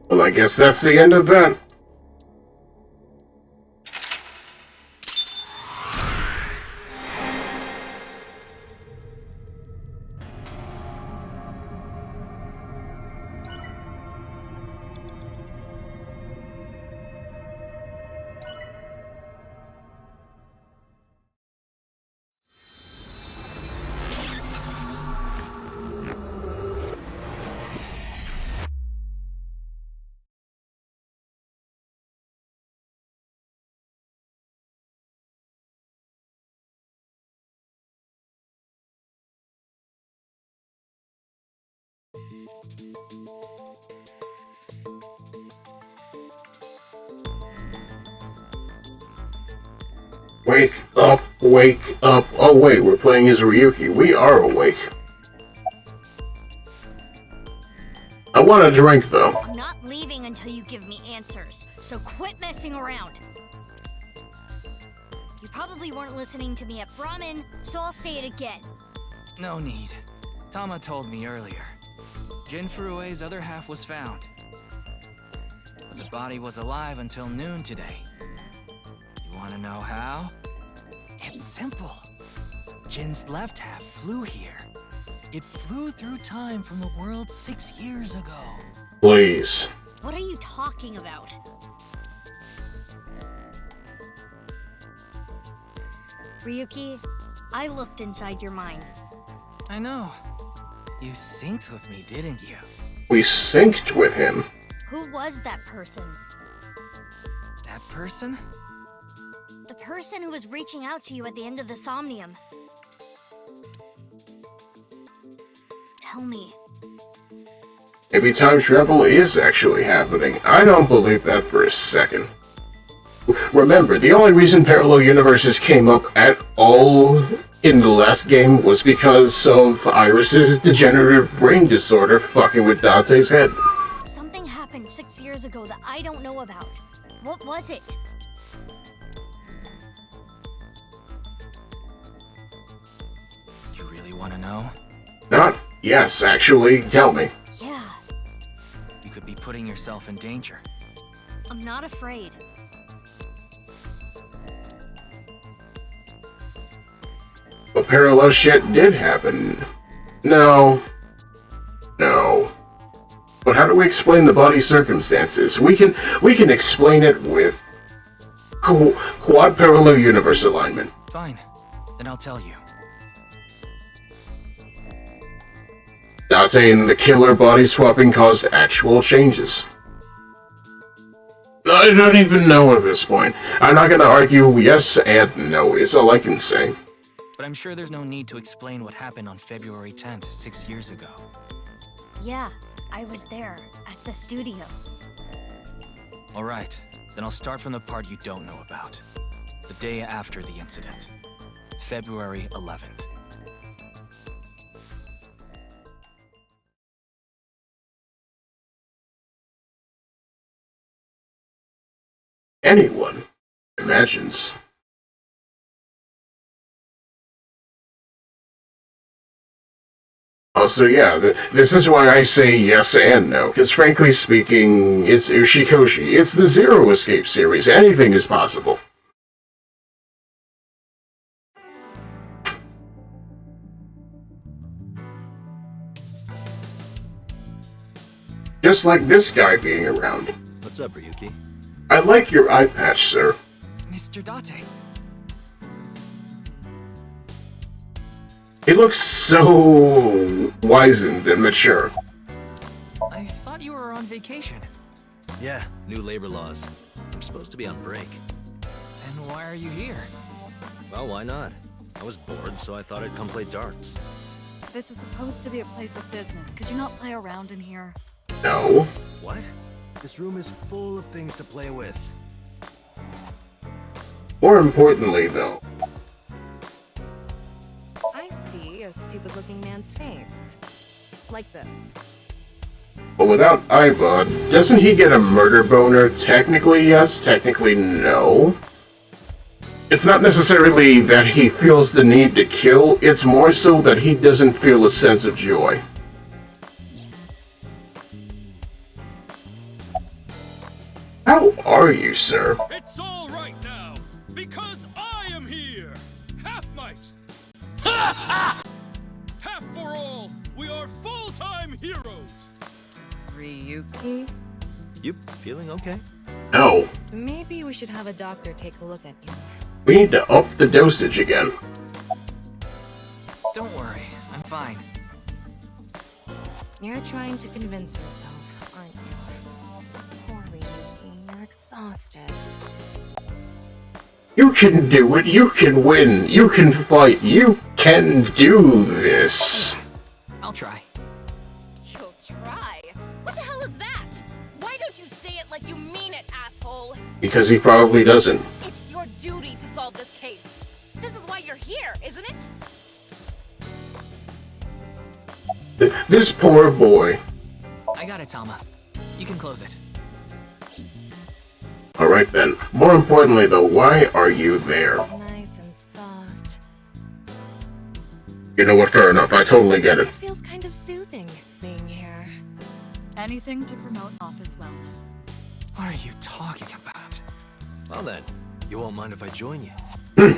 Well, I guess that's the end of that. Wake up, wake up. Oh wait, we're playing as Ryuki. We are awake. I want a drink though.
I'm not leaving until you give me answers, so quit messing around. You probably weren't listening to me at Brahmin, so I'll say it again.
No need. Tama told me earlier. Jin Furue's other half was found. But the body was alive until noon today. You want to know how? It's simple. Jin's left half flew here. It flew through time from the world 6 years ago.
Please.
What are you talking about? Ryuki, I looked inside your mind.
I know. You synced with me, didn't you?
We synced with him.
Who was that person?
That person?
The person who was reaching out to you at the end of the Somnium. Tell me.
Maybe time travel is actually happening. I don't believe that for a second. Remember, the only reason parallel universes came up at all in the last game was because of Iris's degenerative brain disorder fucking with Dante's head.
Something happened 6 years ago that I don't know about. What was it?
You really want to know?
Not yes, actually. Tell me.
Yeah.
You could be putting yourself in danger.
I'm not afraid.
But parallel shit did happen. No. No. But how do we explain the body's circumstances? We can explain it with quad parallel universe alignment.
Fine. Then I'll tell you.
Date and the killer body swapping caused actual changes. I don't even know at this point. I'm not gonna argue yes and no, is all I can say.
But I'm sure there's no need to explain what happened on February 10th, 6 years ago.
Yeah, I was there, at the studio.
Alright, then I'll start from the part you don't know about. The day after the incident. February 11th.
Anyone imagines. Also, yeah, this is why I say yes and no, because frankly speaking, it's Ushikoshi. It's the Zero Escape series. Anything is possible. Just like this guy being around.
What's up, Ryuki?
I like your eye patch, sir.
Mr. Date,
He looks so wizened and mature.
I thought you were on vacation.
Yeah, new labor laws. I'm supposed to be on break.
And why are you here?
Well, why not? I was bored, so I thought I'd come play darts.
This is supposed to be a place of business. Could you not play around in here?
No.
What? This room is full of things to play with.
More importantly, though,
I see a stupid-looking man's face. Like this.
but without Iva, doesn't he get a murder boner? Technically yes, technically no. It's not necessarily that he feels the need to kill, it's more so that he doesn't feel a sense of joy. How are you, sir?
It's all right now, because I am here! Half might! Half for all, we are full-time heroes!
Ryuki?
You feeling okay?
No.
Maybe we should have a doctor take a look at you.
We need to up the dosage again.
Don't worry, I'm fine.
You're trying to convince yourself, aren't you? Poor Ryuki, you're exhausted.
You can do it, you can win, you can fight, you can do this.
I'll try.
You'll try? What the hell is that? Why don't you say it like you mean it, asshole?
Because he probably doesn't.
It's your duty to solve this case. This is why you're here, isn't it?
This poor boy.
I got it, Tama. You can close it.
Alright then. More importantly though, why are you there?
Nice and soft.
You know what, fair enough, I totally get it.
It feels kind of soothing being here.
Anything to promote office wellness.
What are you talking about?
Well then, you won't mind if I join you?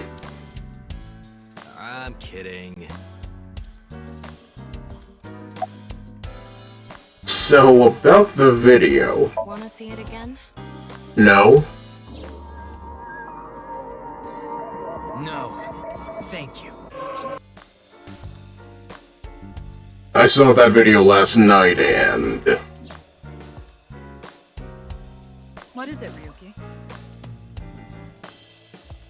I'm kidding.
So, about the video.
Wanna see it again?
No?
No. Thank you.
I saw that video last night and...
What is it, Ryuki?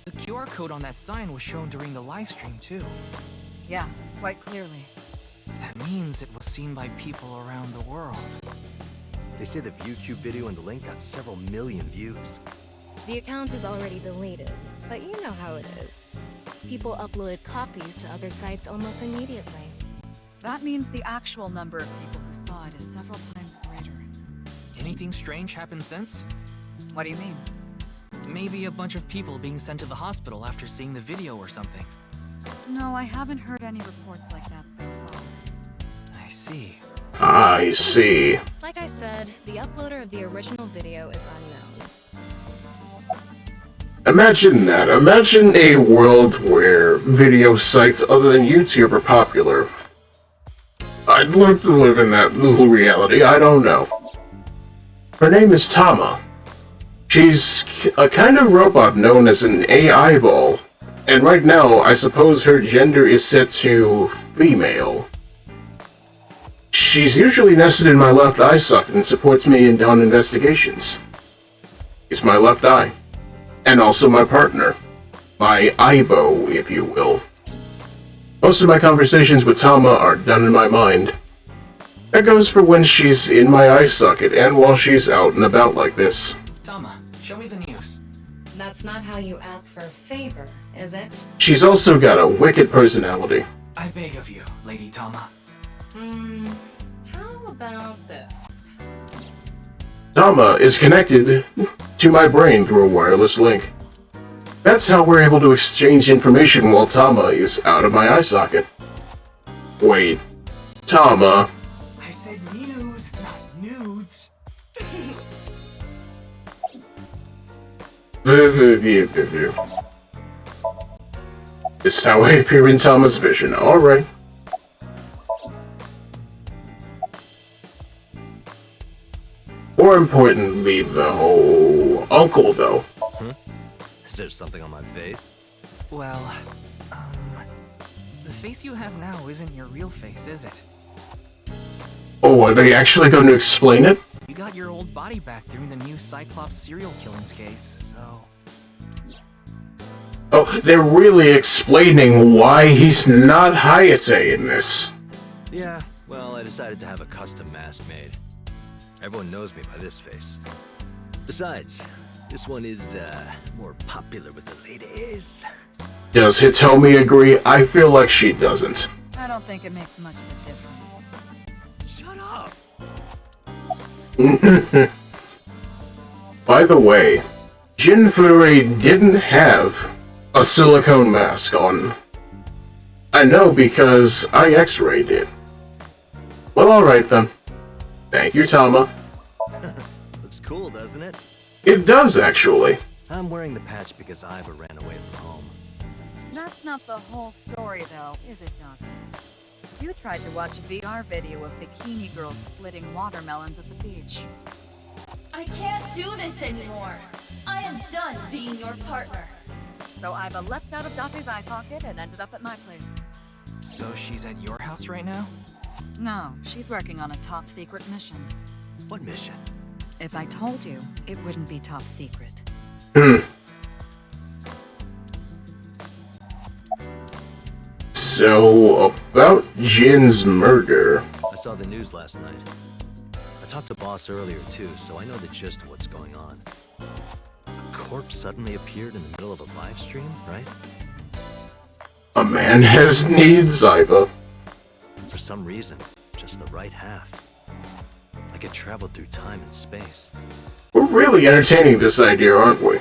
The QR code on that sign was shown during the live stream, too.
Yeah, quite clearly.
That means it was seen by people around the world.
They say the ViewCube video and the link got several million views.
The account is already deleted, but you know how it is. People uploaded copies to other sites almost immediately.
That means the actual number of people who saw it is several times greater.
Anything strange happened since?
What do you mean?
Maybe a bunch of people being sent to the hospital after seeing the video or something.
No, I haven't heard any reports like that so far.
I see.
I see.
Like I said, the uploader of the original video is unknown.
Imagine that. Imagine a world where video sites other than YouTube are popular. I'd love to live in that little reality, I don't know. Her name is Tama. She's a kind of robot known as an AI ball. And right now, I suppose her gender is set to female. She's usually nested in my left eye socket and supports me on investigations. It's my left eye. And also my partner. My Aibo, if you will. Most of my conversations with Tama are done in my mind. That goes for when she's in my eye socket and while she's out and about like this.
Tama, show me the news.
That's not how you ask for a favor, is it?
She's also got a wicked personality.
I beg of you, Lady Tama.
How about this?
Tama is connected to my brain through a wireless link. That's how we're able to exchange information while Tama is out of my eye socket. Wait, Tama.
I said news, not nudes.
This is how I appear in Tama's vision, alright. More importantly, though, Uncle, though.
Is there something on my face?
Well, The face you have now isn't your real face, is it?
Oh, are they actually going to explain it?
You got your old body back during the new Cyclops serial killings case, so...
Oh, they're really explaining why he's not Hayate in this.
Yeah, well, I decided to have a custom mask made. Everyone knows me by this face. Besides, this one is, more popular with the ladies.
Does Hitomi agree? I feel like she doesn't.
I don't think it makes much of a difference.
Shut up!
By the way, Jin Furui didn't have a silicone mask on. I know because I x-rayed it. Well, alright then. Thank you, Tama.
Looks cool, doesn't it?
It does, actually.
I'm wearing the patch because Iva ran away from home.
That's not the whole story, though, is it, Dante? You tried to watch a VR video of bikini girls splitting watermelons at the beach.
I can't do this anymore. I am done being your partner.
So Iva leapt out of Dante's eye socket and ended up at my place.
So she's at your house right now?
No, she's working on a top secret mission.
What mission?
If I told you, it wouldn't be top secret.
So, about Jin's murder.
I saw the news last night. I talked to Boss earlier too, so I know the gist of what's going on. A corpse suddenly appeared in the middle of a live stream, right?
A man has needs, Iva.
For some reason, just the right half. Like it traveled through time and space.
We're really entertaining this idea, aren't we?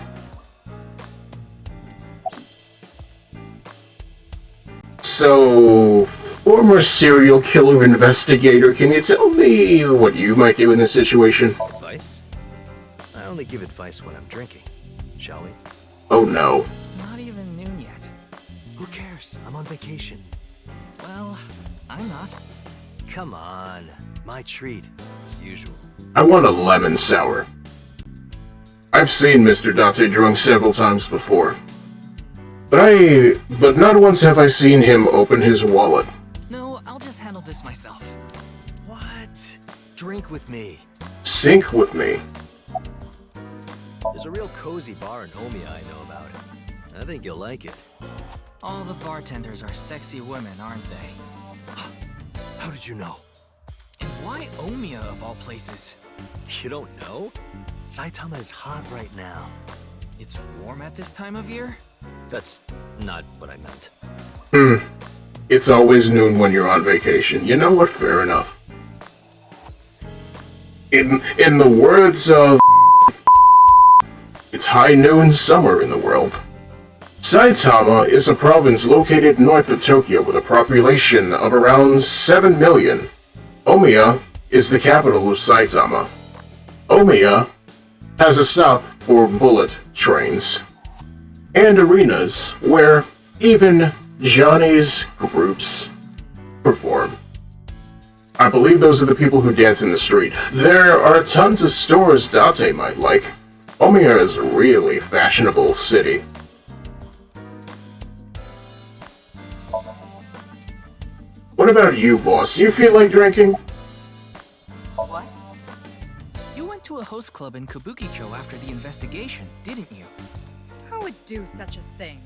So, former serial killer investigator, can you tell me what you might do in this situation?
Advice? I only give advice when I'm drinking. Shall we?
Oh no.
It's not even noon yet.
Who cares? I'm on vacation.
Well, I'm not.
Come on. My treat, as usual.
I want a lemon sour. I've seen Mr. Date drunk several times before. But not once have I seen him open his wallet.
No, I'll just handle this myself.
What? Drink with me.
Sink with me.
There's a real cozy bar in Omiya I know about. I think you'll like it.
All the bartenders are sexy women, aren't they?
How did you know?
And why Omiya of all places?
You don't know? Saitama is hot right now.
It's warm at this time of year?
That's not what I meant.
It's always noon when you're on vacation. You know what? Fair enough. In the words of it's high noon summer in the world. Saitama is a province located north of Tokyo with a population of around 7 million. Omiya is the capital of Saitama. Omiya has a stop for bullet trains and arenas where even Johnny's groups perform. I believe those are the people who dance in the street. There are tons of stores Date might like. Omiya is a really fashionable city. What about you, boss? Do you feel like drinking?
What? You went to a host club in Kabukicho after the investigation, didn't you?
Who would do such a thing?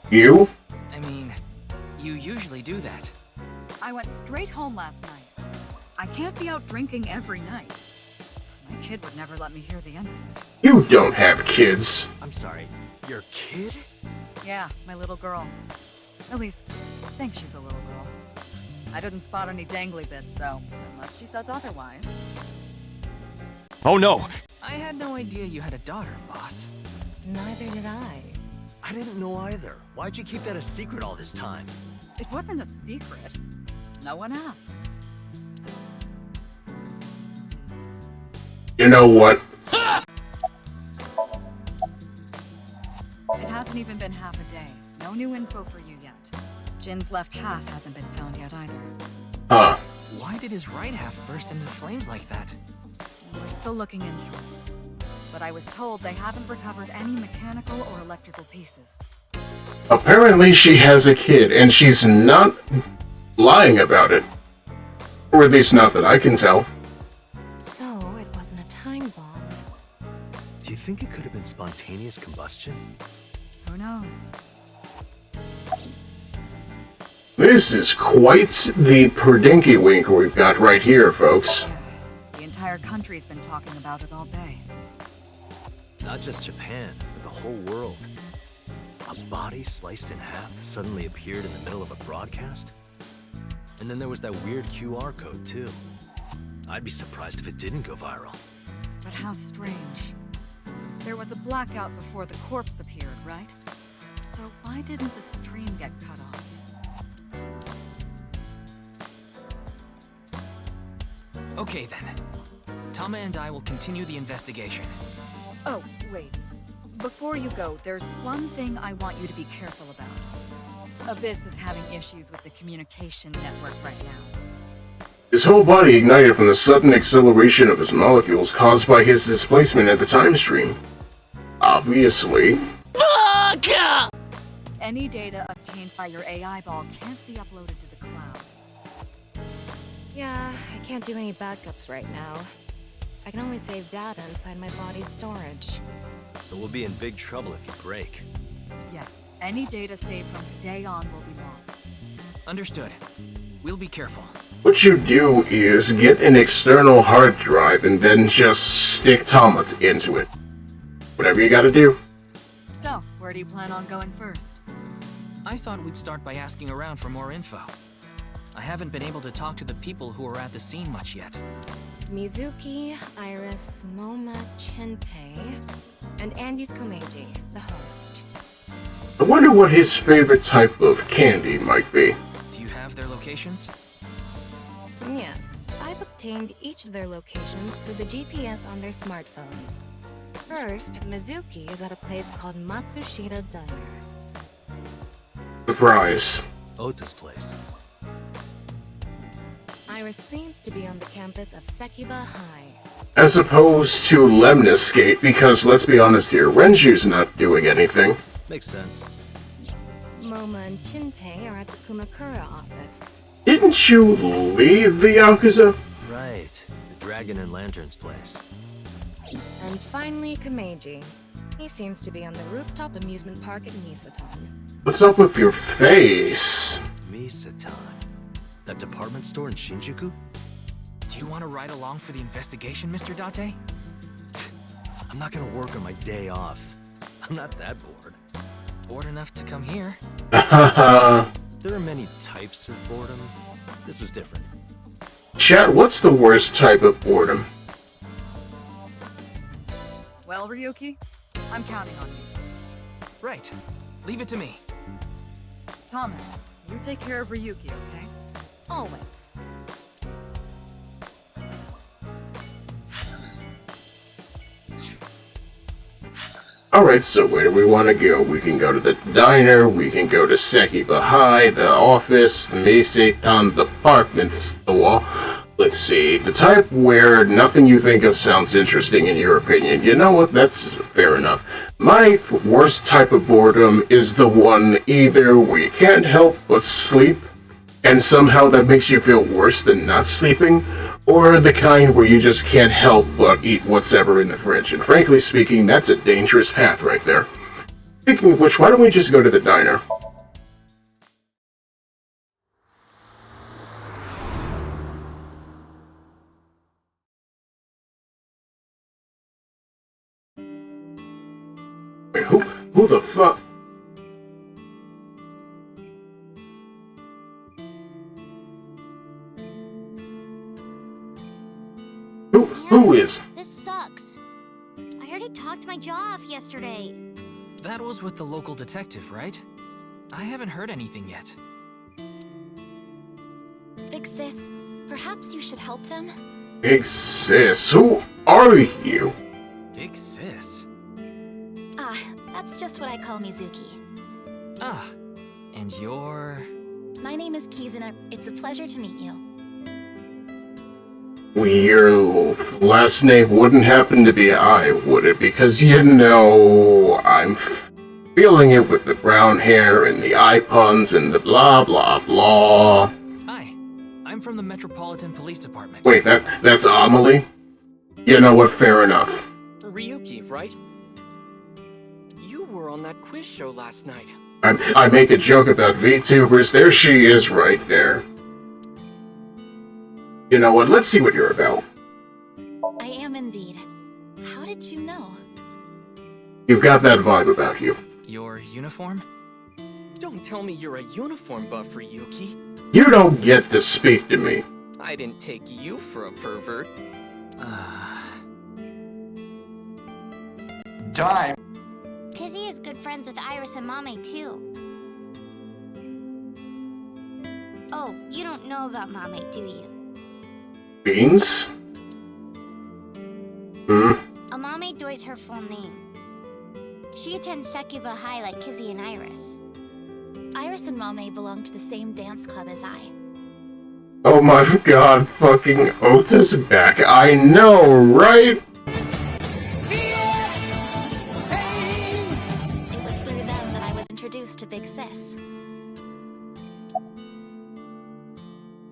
You?
I mean, you usually do that.
I went straight home last night. I can't be out drinking every night. My kid would never let me hear the end of it.
You don't have kids.
I'm sorry, your kid?
Yeah, my little girl. At least, I think she's a little girl. I didn't spot any dangly bits, so unless she says otherwise.
Oh no!
I had no idea you had a daughter, boss.
Neither did I.
I didn't know either. Why'd you keep that a secret all this time?
It wasn't a secret. No one asked.
You know what?
It hasn't even been half a day. No new info for you yet. Jin's left half hasn't been found yet either.
Huh.
Why did his right half burst into flames like that?
We're still looking into it. But I was told they haven't recovered any mechanical or electrical pieces.
Apparently she has a kid, and she's not lying about it. Or at least not that I can tell.
So, it wasn't a time bomb.
Do you think it could have been spontaneous combustion?
Who knows?
This is quite the perdinky wink we've got right here, folks.
The entire country's been talking about it all day.
Not just Japan, but the whole world. A body sliced in half suddenly appeared in the middle of a broadcast? And then there was that weird QR code, too. I'd be surprised if it didn't go viral.
But how strange. There was a blackout before the corpse appeared, right? So why didn't the stream get cut off?
Okay then. Tama and I will continue the investigation.
Oh, wait. Before you go, there's one thing I want you to be careful about. Abyss is having issues with the communication network right now.
His whole body ignited from the sudden acceleration of his molecules caused by his displacement at the time stream. Obviously.
Any data obtained by your AI ball can't be uploaded to the cloud.
Yeah, I can't do any backups right now. I can only save data inside my body's storage.
So we'll be in big trouble if you break.
Yes, any data saved from today on will be lost.
Understood. We'll be careful.
What you do is get an external hard drive and then just stick Tama into it. Whatever you gotta do.
So, where do you plan on going first?
I thought we'd start by asking around for more info. I haven't been able to talk to the people who were at the scene much yet.
Mizuki, Iris, Moma, Chinpei, and Andy's Komeiji, the host.
I wonder what his favorite type of candy might be.
Do you have their locations?
Yes, I've obtained each of their locations through the GPS on their smartphones. First, Mizuki is at a place called Matsushita Diner.
Surprise.
Ota's place.
Iris seems to be on the campus of Sekiba High.
As opposed to Lemnis Gate, because let's be honest here, Renju's not doing anything.
Makes sense.
Moma and Chinpei are at the Kumakura office.
Didn't you leave the Yakuza?
Right. The Dragon and Lantern's place.
And finally, Komeiji. He seems to be on the rooftop amusement park at Misatan.
What's up with your face?
Misatan. That department store in Shinjuku?
Do you want to ride along for the investigation, Mr. Date?
I'm not gonna work on my day off. I'm not that bored.
Bored enough to come here?
There are many types of boredom. This is different.
Chat, what's the worst type of boredom?
Well, Ryuki, I'm counting on you.
Right. Leave it to me.
Tama, you take care of Ryuki, okay? Always.
Alright, so where do we want to go? We can go to the diner, we can go to Sekiba High, the office, the Misatan department store. Let's see, the type where nothing you think of sounds interesting in your opinion. You know what, that's fair enough. My worst type of boredom is the one either we can't help but sleep, and somehow that makes you feel worse than not sleeping, or the kind where you just can't help but eat what's ever in the fridge. And frankly speaking, that's a dangerous path right there. Speaking of which, why don't we just go to the diner? Wait, who the fuck? Who is?
This sucks. I heard he talked my jaw off yesterday.
That was with the local detective, right? I haven't heard anything yet.
Big sis, perhaps you should help them?
Big sis, who are you?
Big sis?
Ah, that's just what I call Mizuki.
Ah, and you're...
My name is Kizuna. It's a pleasure to meet you.
Your last name wouldn't happen to be I, would it? Because you know, I'm feeling it with the brown hair and the eye puns and the blah blah blah.
Hi, I'm from the Metropolitan Police Department.
Wait, that's Amelie? You know what, fair enough.
Ryuki, right? You were on that quiz show last night.
I make a joke about VTubers, there she is right there. You know what, let's see what you're about.
I am indeed. How did you know?
You've got that vibe about you.
Your uniform?
Don't tell me you're a uniform buff, Ryuki.
You don't get to speak to me.
I didn't take you for a pervert.
Time.
Kizzy is good friends with Iris and Mame, too. Oh, you don't know about Mame, do you?
Beans?
Amame Doi's her full name. She attends Sekiba High like Kizzy and Iris.
Iris and Mame belong to the same dance club as I.
Oh my god, fucking Ota's back. I know, right?
It was through them that I was introduced to Big Sis.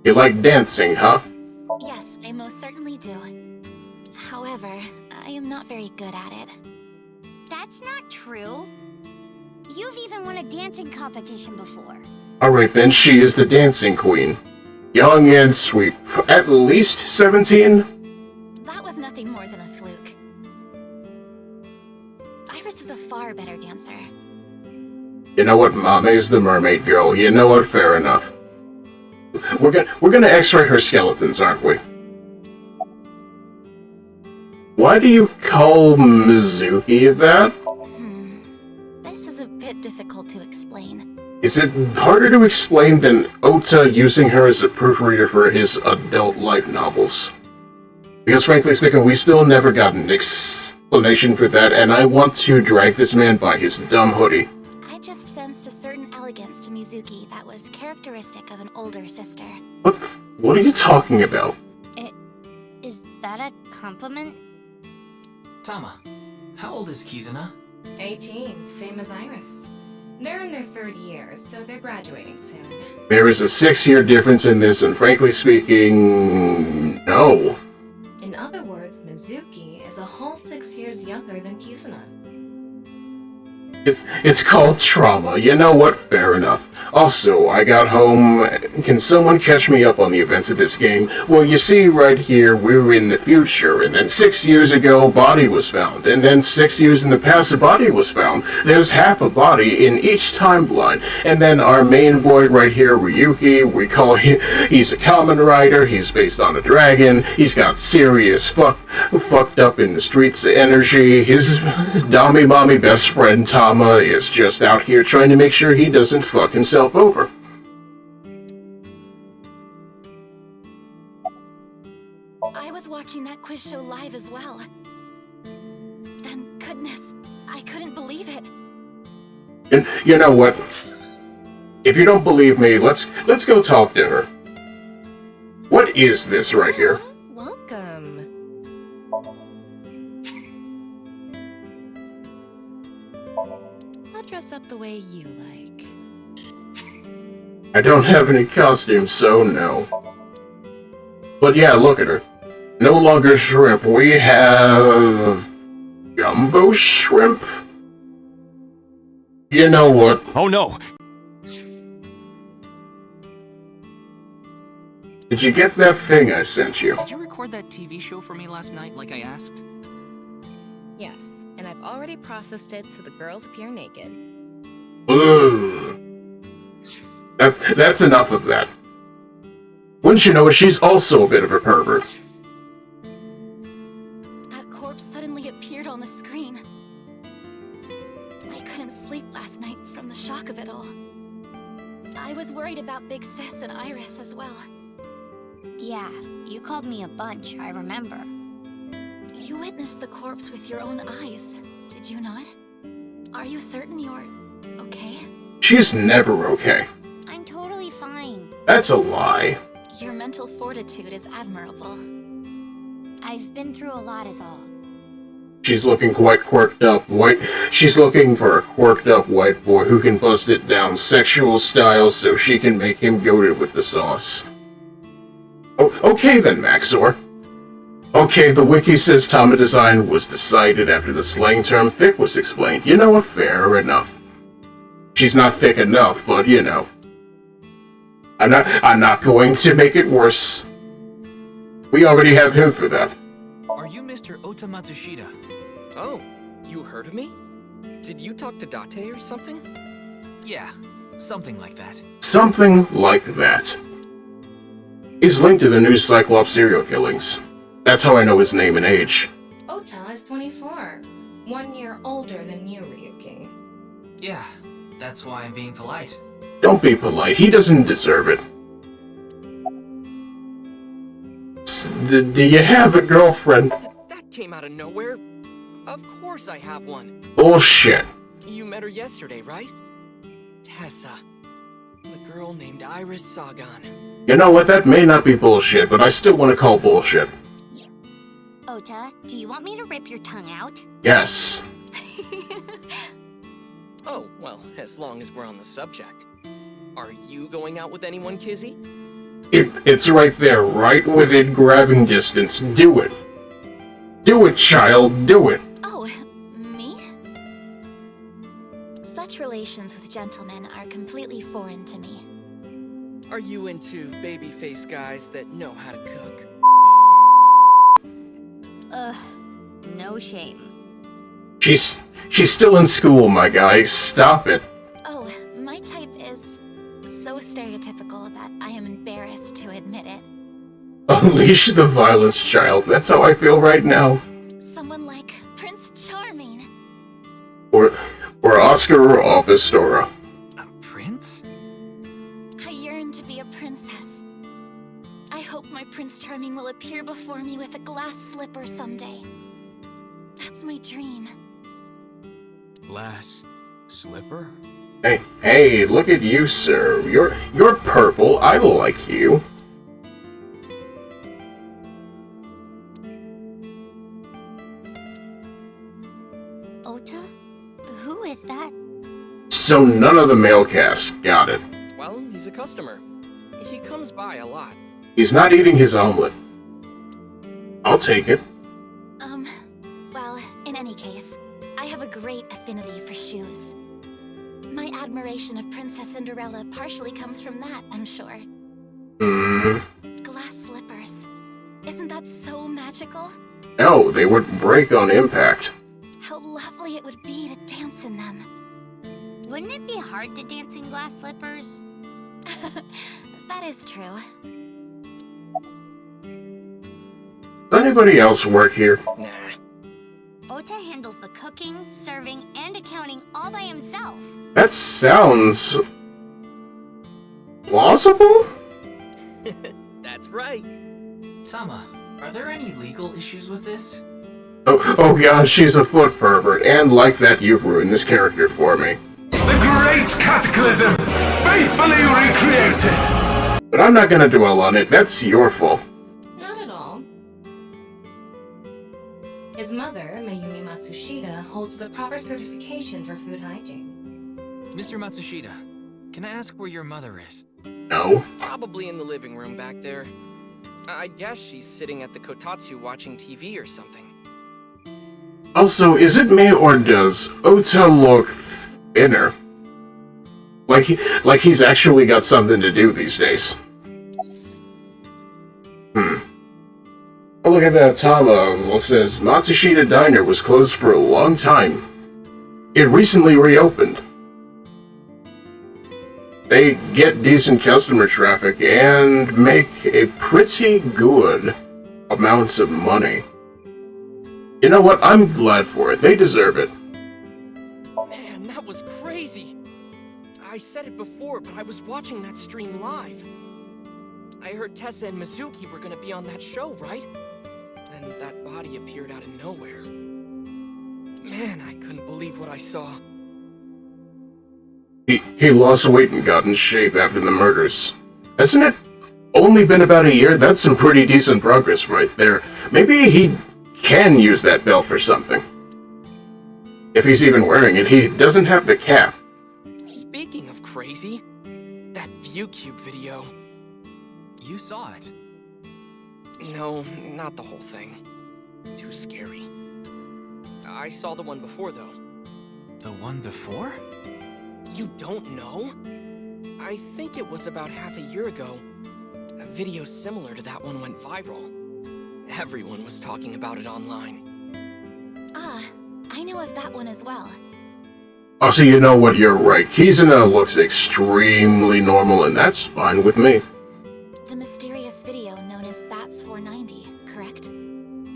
You like dancing, huh?
Yes, I most certainly do. However, I am not very good at it.
That's not true. You've even won a dancing competition before.
Alright then, she is the dancing queen. Young and sweet. At least 17?
That was nothing more than a fluke. Iris is a far better dancer.
You know what, Mame's the mermaid girl. You know what, fair enough. We're gonna x-ray her skeletons, aren't we? Why do you call Mizuki that?
This is a bit difficult to explain.
Is it harder to explain than Ota using her as a proofreader for his adult light novels? Because frankly speaking, we still never got an explanation for that, and I want to drag this man by his dumb hoodie.
I just sensed a certain elegance to Mizuki that was characteristic of an older sister.
What are you talking about?
Is that a compliment?
Tama, how old is Kizuna?
18, same as Iris. They're in their third year, so they're graduating soon.
There is a 6-year difference in this, and frankly speaking, no.
In other words, Mizuki is a whole 6 years younger than Kizuna.
It's called trauma, you know what, fair enough. Also, I got home, can someone catch me up on the events of this game? Well, you see right here, we're in the future, and then 6 years ago, a body was found, and then 6 years in the past, a body was found. There's half a body in each timeline, and then our main boy right here, Ryuki, we call him, he's a common rider, he's based on a dragon, he's got serious fucked up in the streets energy, his Dami-Mami best friend, Tama, is just out here trying to make sure he doesn't fuck himself over.
I was watching that quiz show live as well. Then, goodness, I couldn't believe it.
And you know what? If you don't believe me, let's go talk to her. What is this right here?
Welcome. I'll dress up the way you like.
I don't have any costumes, so no. But yeah, look at her. No longer shrimp, we have... Gumbo shrimp? You know what?
Oh no!
Did you get that thing I sent you?
Did you record that TV show for me last night like I asked?
Yes, and I've already processed it so the girls appear naked.
Ugh. That's enough of that. Wouldn't you know it, she's also a bit of a pervert.
That corpse suddenly appeared on the screen. I couldn't sleep last night from the shock of it all. I was worried about Big Sis and Iris as well.
Yeah, you called me a bunch, I remember.
You witnessed the corpse with your own eyes, did you not? Are you certain you're okay?
She's never okay.
I'm totally fine.
That's a lie.
Your mental fortitude is admirable.
I've been through a lot is all.
She's looking quite quirked up. She's looking for a quirked up white boy who can bust it down sexual style so she can make him goated with the sauce. Oh, okay then, Maxor. Okay, the wiki says Tama design was decided after the slang term thick was explained. You know what? Fair enough. She's not thick enough, but you know. I'm not going to make it worse. We already have him for that.
Are you Mr. Ota Matsushita?
Oh, you heard of me? Did you talk to Date or something?
Yeah, something like that.
Something like that. He's linked to the new Cyclops serial killings. That's how I know his name and age.
Ota is 24. 1 year older than you, Ryuki.
Yeah, that's why I'm being polite.
Don't be polite. He doesn't deserve it. Do you have a girlfriend?
That came out of nowhere. Of course I have one.
Bullshit.
You met her yesterday, right? Tessa. A girl named Iris Sagan.
You know what? That may not be bullshit, but I still want to call bullshit.
Ota, do you want me to rip your tongue out?
Yes.
Oh, well, as long as we're on the subject. Are you going out with anyone, Kizzy?
It's right there, right within grabbing distance. Do it. Do it, child. Do it.
Oh, me? Such relations with gentlemen are completely foreign to me.
Are you into baby-faced guys that know how to cook?
Ugh, no shame.
She's still in school, my guy. Stop it.
Oh, my type is so stereotypical that I am embarrassed to admit it.
Unleash the violence, child. That's how I feel right now.
Someone like Prince Charming.
Or Oscar or Office-Dora.
A prince?
I yearn to be a princess. I hope my Prince Charming will appear before me with a glass slipper someday. That's my dream.
Glass slipper?
Hey, look at you, sir. You're purple. I like you.
Ota? Who is that?
So none of the male cast got it.
Well, he's a customer. He comes by a lot.
He's not eating his omelet. I'll take it.
Well, in any case, I have a great affinity for shoes. My admiration of Princess Cinderella partially comes from that, I'm sure. Glass slippers. Isn't that so magical?
No, they would break on impact.
How lovely it would be to dance in them.
Wouldn't it be hard to dance in glass slippers?
That is true.
Does anybody else work here?
Nah.
Ota handles the cooking, serving, and accounting all by himself.
That sounds... plausible?
That's right.
Tama, are there any legal issues with this?
Oh god, she's a foot pervert, and like that, you've ruined this character for me.
The Great Cataclysm! Faithfully recreated!
But I'm not gonna dwell on it, that's your fault.
Not at all. His mother, Mayumi Matsushita, holds the proper certification for food hygiene.
Mr. Matsushita, can I ask where your mother is?
No.
Probably in the living room back there. I guess she's sitting at the kotatsu watching TV or something.
Also, is it me or does Ota look thinner? Like he's actually got something to do these days. Oh, look at that. Tama says Matsushita Diner was closed for a long time. It recently reopened. They get decent customer traffic and make a pretty good amounts of money. You know what? I'm glad for it. They deserve it.
Man, that was crazy. I said it before, but I was watching that stream live. I heard Tessa and Mizuki were gonna be on that show, right? Then that body appeared out of nowhere. Man, I couldn't believe what I saw.
He lost weight and got in shape after the murders. Hasn't it only been about a year? That's some pretty decent progress right there. Maybe he can use that belt for something. If he's even wearing it, he doesn't have the cap.
Speaking of crazy, that ViewCube video.
You saw it.
No, not the whole thing. Too scary. I saw the one before, though.
The one before?
You don't know? I think it was about half a year ago. A video similar to that one went viral. Everyone was talking about it online.
Ah, I know of that one as well.
Oh, so you know what, you're right. Kizuna looks extremely normal, and that's fine with me.
The mysterious video known as Bats 490, correct?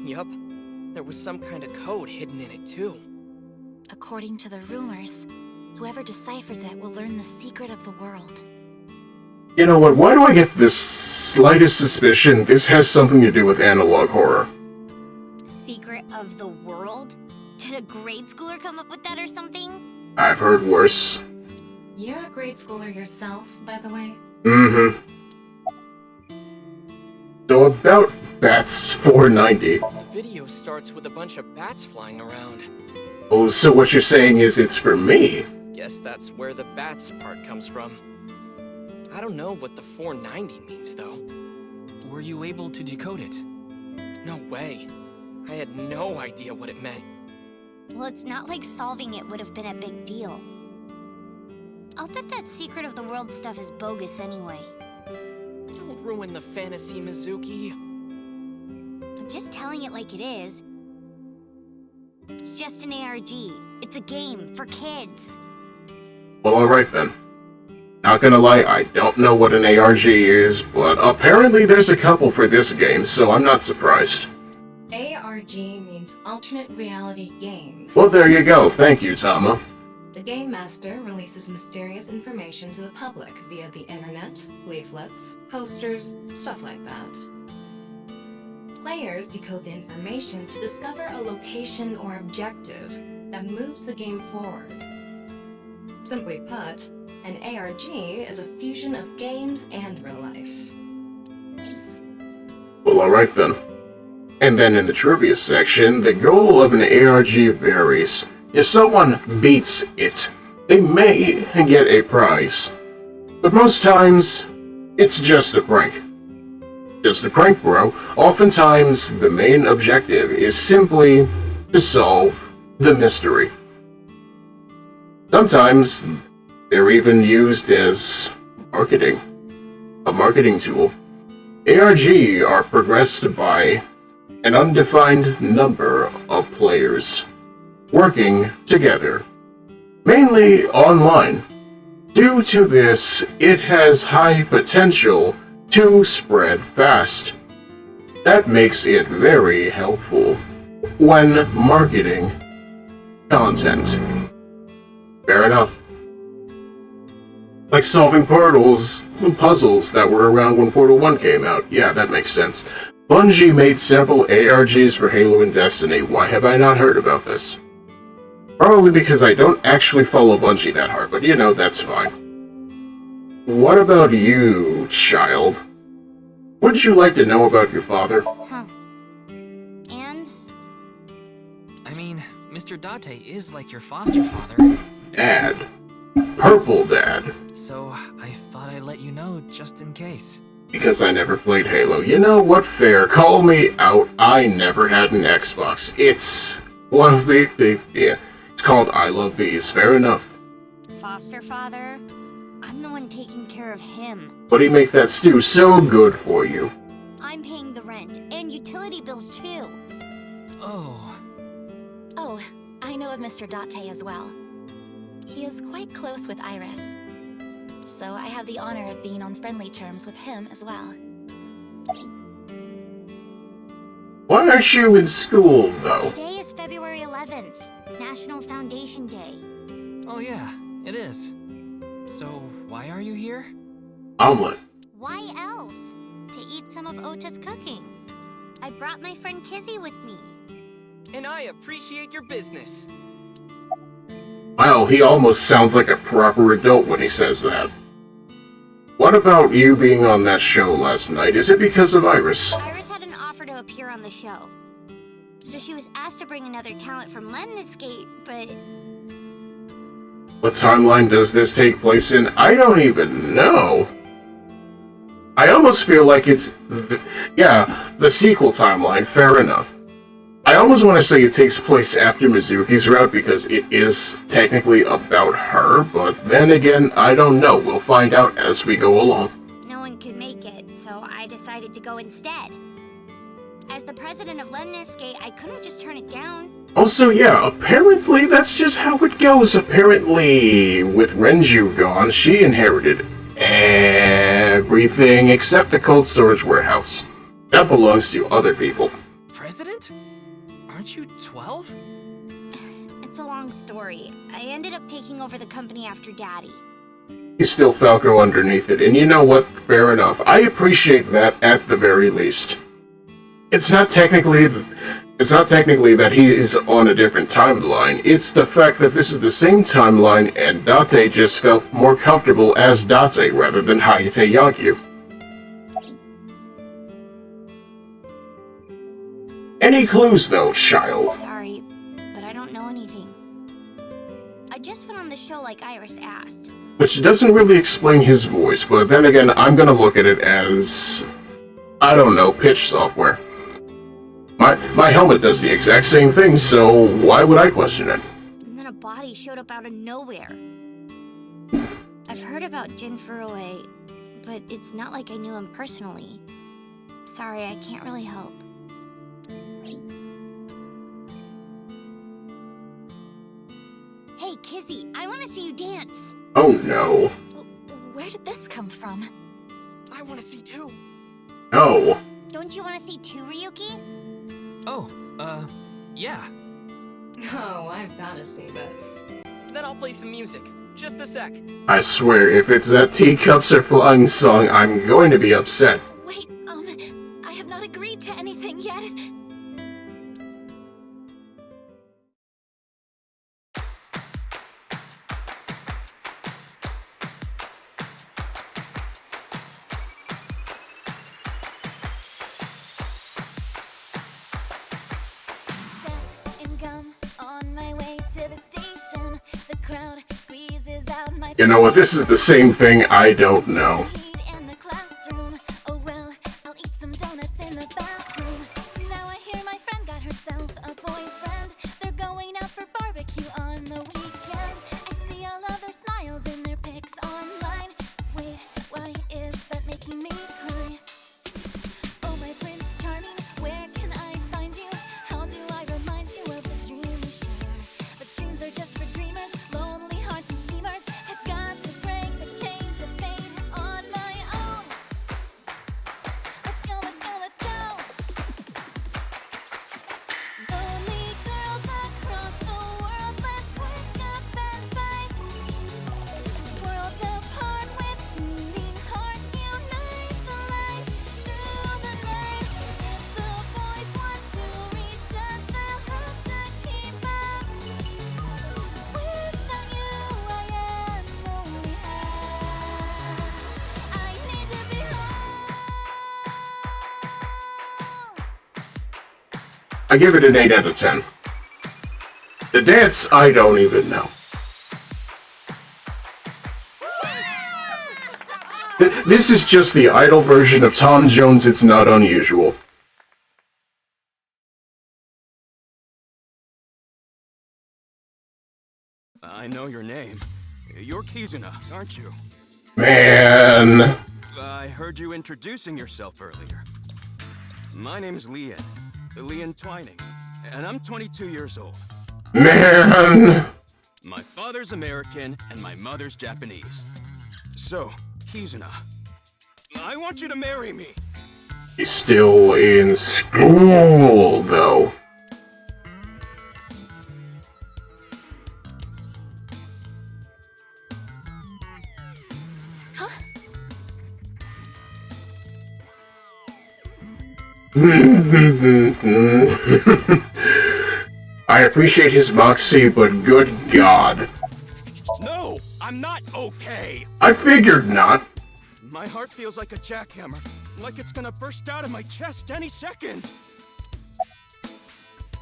Yup. There was some kind of code hidden in it, too.
According to the rumors, whoever deciphers it will learn the secret of the world.
You know what, why do I get this slightest suspicion this has something to do with analog horror?
Secret of the world? Did a grade schooler come up with that or something?
I've heard worse.
You're a grade schooler yourself, by the way.
Mm-hmm. So about Bats 490.
The video starts with a bunch of bats flying around.
Oh, so what you're saying is it's for me?
Guess that's where the bats part comes from. I don't know what the 490 means, though.
Were you able to decode it?
No way. I had no idea what it meant.
Well, it's not like solving it would have been a big deal. I'll bet that secret of the world stuff is bogus anyway.
Don't ruin the fantasy, Mizuki.
I'm just telling it like it is. It's just an ARG. It's a game for kids.
Well, alright then. Not gonna lie, I don't know what an ARG is, but apparently there's a couple for this game, so I'm not surprised.
ARG means Alternate Reality Game.
Well, there you go. Thank you, Tama.
The Game Master releases mysterious information to the public via the internet, leaflets, posters, stuff like that. Players decode the information to discover a location or objective that moves the game forward. Simply put, an ARG is a fusion of games and real life.
Well, alright then. And then in the trivia section, the goal of an ARG varies. If someone beats it, they may get a prize. But most times, it's just a prank. Just a prank, bro. Oftentimes, the main objective is simply to solve the mystery. Sometimes, they're even used as marketing. A marketing tool. ARG are progressed by an undefined number of players working together, mainly online. Due to this, it has high potential to spread fast. That makes it very helpful when marketing content. Fair enough. Like solving portals and puzzles that were around when Portal 1 came out. Yeah, that makes sense. Bungie made several ARGs for Halo and Destiny. Why have I not heard about this? Probably because I don't actually follow Bungie that hard, but you know, that's fine. What about you, child? Would you like to know about your father?
Huh. And?
I mean, Mr. Date is like your foster father.
Dad. Purple Dad.
So, I thought I'd let you know just in case.
Because I never played Halo. You know what, fair. Call me out. I never had an Xbox. It's one of the yeah. It's called I Love Bees. Fair enough.
Foster father? I'm the one taking care of him.
But he make that stew so good for you.
I'm paying the rent and utility bills too.
Oh.
Oh, I know of Mr. Date as well. He is quite close with Iris. So I have the honor of being on friendly terms with him as well.
Why aren't you in school, though?
Today is February 11th, National Foundation Day.
Oh yeah, it is. So, why are you here?
Omelet.
Why else? To eat some of Ota's cooking. I brought my friend Kizzy with me.
And I appreciate your business.
Wow, he almost sounds like a proper adult when he says that. What about you being on that show last night? Is it because of Iris?
Iris had an offer to appear on the show. So she was asked to bring another talent from Lemniscate, but...
What timeline does this take place in? I don't even know. I almost feel like it's... the sequel timeline, fair enough. I almost want to say it takes place after Mizuki's route because it is technically about her, but then again, I don't know. We'll find out as we go along.
No one could make it, so I decided to go instead. As the president of Lemniscate, I couldn't just turn it down.
Also, yeah, apparently that's just how it goes. Apparently, with Renju gone, she inherited everything except the cold storage warehouse. That belongs to other people.
President? Aren't you 12?
It's a long story. I ended up taking over the company after Daddy.
He's still Falco underneath it, and you know what? Fair enough. I appreciate that at the very least. It's not technically that he is on a different timeline. It's the fact that this is the same timeline, and Date just felt more comfortable as Date rather than Hayate Yagyu. Any clues, though, child?
Sorry, but I don't know anything. I just went on the show like Iris asked.
Which doesn't really explain his voice, but then again, I'm gonna look at it as... I don't know, pitch software. My helmet does the exact same thing, so why would I question it?
And then a body showed up out of nowhere. I've heard about Jin Furue, but it's not like I knew him personally. Sorry, I can't really help. Hey, Kizzy, I want to see you dance.
Oh no.
Where did this come from?
I want to see too.
No.
Don't you want to see too, Ryuki?
Oh, yeah.
Oh, I've gotta see this.
Then I'll play some music. Just a sec.
I swear, if it's that teacups are flying song, I'm going to be upset.
Wait, I have not agreed to anything yet.
You know what, this is the same thing I don't know. I give it an 8 out of 10. The dance, I don't even know. This is just the idol version of Tom Jones' It's Not Unusual.
I know your name. You're Kizuna, aren't you?
Man.
I heard you introducing yourself earlier. My name's Lian Twining, and I'm 22 years old.
Man!
My father's American, and my mother's Japanese. So, Kizuna, I want you to marry me.
He's still in school, though. I appreciate his moxie, but good God.
No, I'm not okay.
I figured not.
My heart feels like a jackhammer, like it's gonna burst out of my chest any second.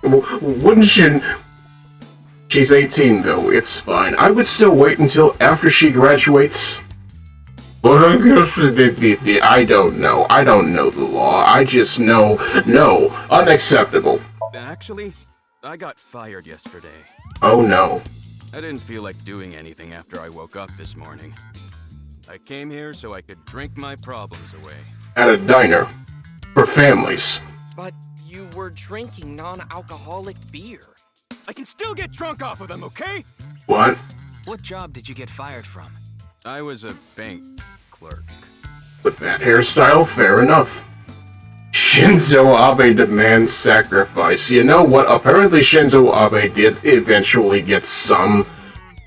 Wouldn't you... She's 18 though, it's fine. I would still wait until after she graduates. But I guess I don't know. I don't know the law. I just know, no, unacceptable.
Actually, I got fired yesterday.
Oh no.
I didn't feel like doing anything after I woke up this morning. I came here so I could drink my problems away.
At a diner. For families.
But you were drinking non-alcoholic beer. I can still get drunk off of them, okay?
What?
What job did you get fired from?
I was a bank clerk.
With that hairstyle, fair enough. Shinzo Abe demands sacrifice. You know what? Apparently Shinzo Abe did eventually get some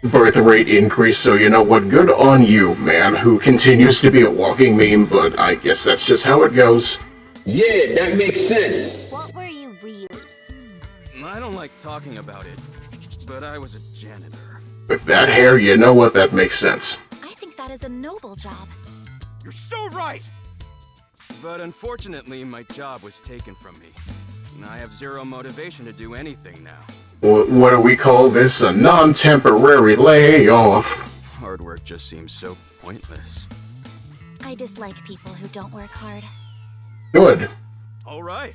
birth rate increase, so you know what? Good on you, man, who continues to be a walking meme, but I guess that's just how it goes.
Yeah, that makes sense.
What were you really?
I don't like talking about it, but I was a janitor.
With that hair, you know what? That makes sense.
I think that is a noble job.
You're so right!
But unfortunately, my job was taken from me. And I have zero motivation to do anything now.
What do we call this? A non-temporary layoff.
Hard work just seems so pointless.
I dislike people who don't work hard.
Good.
All right.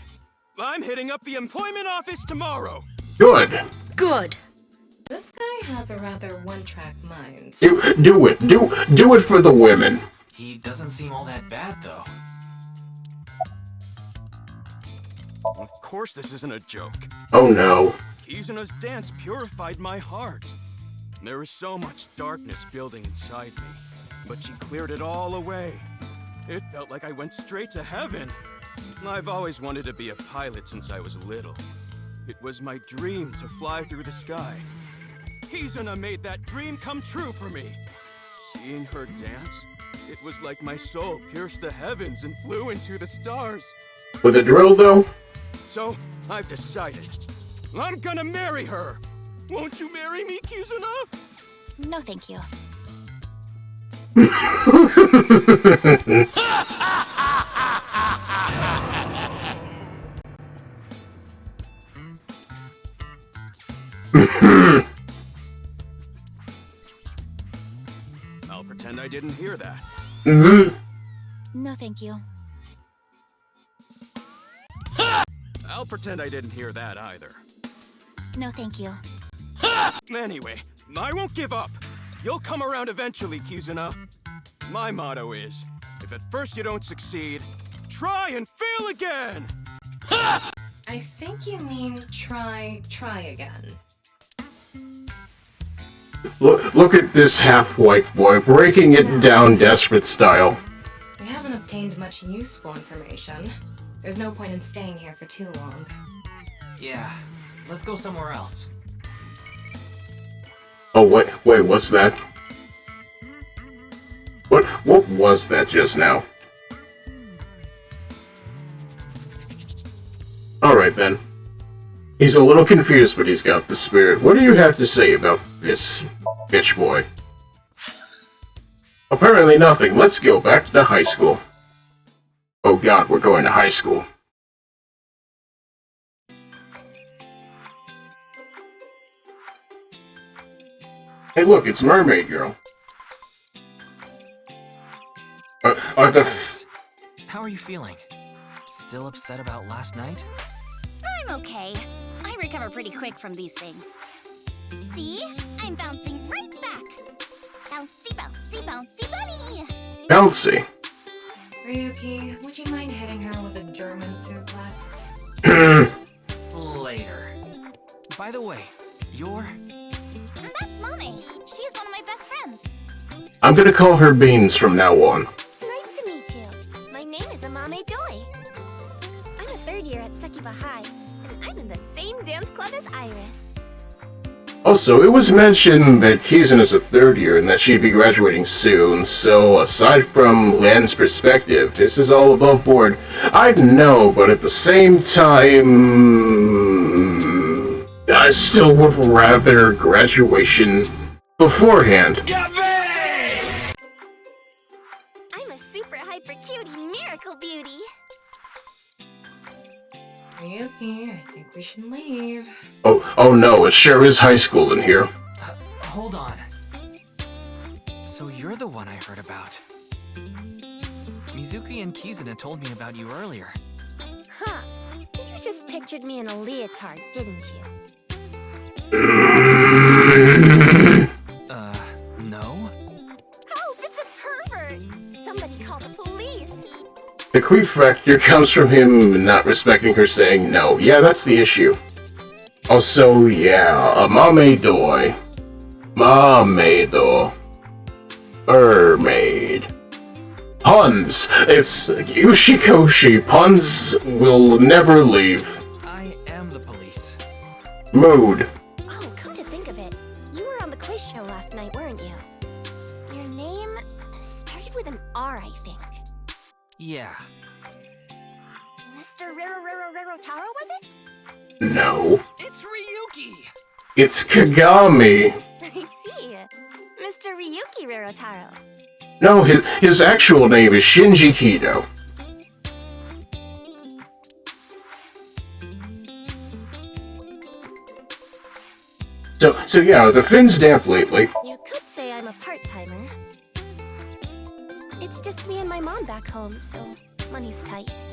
I'm hitting up the employment office tomorrow.
Good.
Good. This guy has a rather one-track mind.
Do it. Do it for the women.
He doesn't seem all that bad, though.
Of course this isn't a joke.
Oh no.
Kizuna's dance purified my heart. There was so much darkness building inside me, but she cleared it all away. It felt like I went straight to heaven. I've always wanted to be a pilot since I was little. It was my dream to fly through the sky. Kizuna made that dream come true for me. Seeing her dance, it was like my soul pierced the heavens and flew into the stars.
With a drill, though?
So, I've decided. I'm gonna marry her! Won't you marry me, Kizuna?
No, thank you.
I'll pretend I didn't hear that.
No, thank you.
I'll pretend I didn't hear that either.
No, thank you.
Anyway, I won't give up. You'll come around eventually, Kizuna. My motto is, if at first you don't succeed, try and fail again!
I think you mean try again.
Look at this half-white boy breaking it down desperate style.
We haven't obtained much useful information. There's no point in staying here for too long.
Yeah, let's go somewhere else.
Oh, wait, what's that? What was that just now? Alright then. He's a little confused, but he's got the spirit. What do you have to say about this bitch boy? Apparently nothing. Let's go back to high school. Oh god, we're going to high school. Hey look, it's Mermaid Girl. Are the...
How are you feeling? Still upset about last night?
I'm okay. I recover pretty quick from these things. See? I'm bouncing right back. Bouncy, bouncy, bouncy bunny!
Bouncy.
Ryuki, would you mind hitting her with a German suplex?
Later. By the way, you're...
That's Mommy. She's one of my best friends.
I'm gonna call her Beans from now on.
Nice to meet you. My name is Amame Doi. I'm a third year at Sekiba High, and I'm in the same dance club as Iris.
Also, it was mentioned that Kizuna is a third year and that she'd be graduating soon, so aside from Lan's perspective, this is all above board. I know, but at the same time, I still would rather graduation beforehand.
I'm a super hyper cutie miracle beauty.
Ryuki, I think
We should leave.
Oh no, it sure is high school in here.
Hold on. So you're the one I heard about. Mizuki and Kizuna told me about you earlier.
Huh. You just pictured me in a leotard, didn't you?
No?
Help! It's a pervert! Somebody call the police!
The creep factor comes from him not respecting her saying no. Yeah, that's the issue. Also, yeah, a Mameidoi. Mermaid. Puns! It's Yushikoshi. Puns will never leave.
I am the police.
Mood.
Oh, come to think of it, you were on the quiz show last night, weren't you? Your name started with an R, I think.
Yeah.
Mr. Rero Taro, was it?
No.
It's Ryuki!
It's Kagami.
I see. Mr. Ryuki Rerotaro.
No, his actual name is Shinji Kido. So yeah, the Finn's damp lately.
You could say I'm a part-timer. It's just me and my mom back home, so money's tight.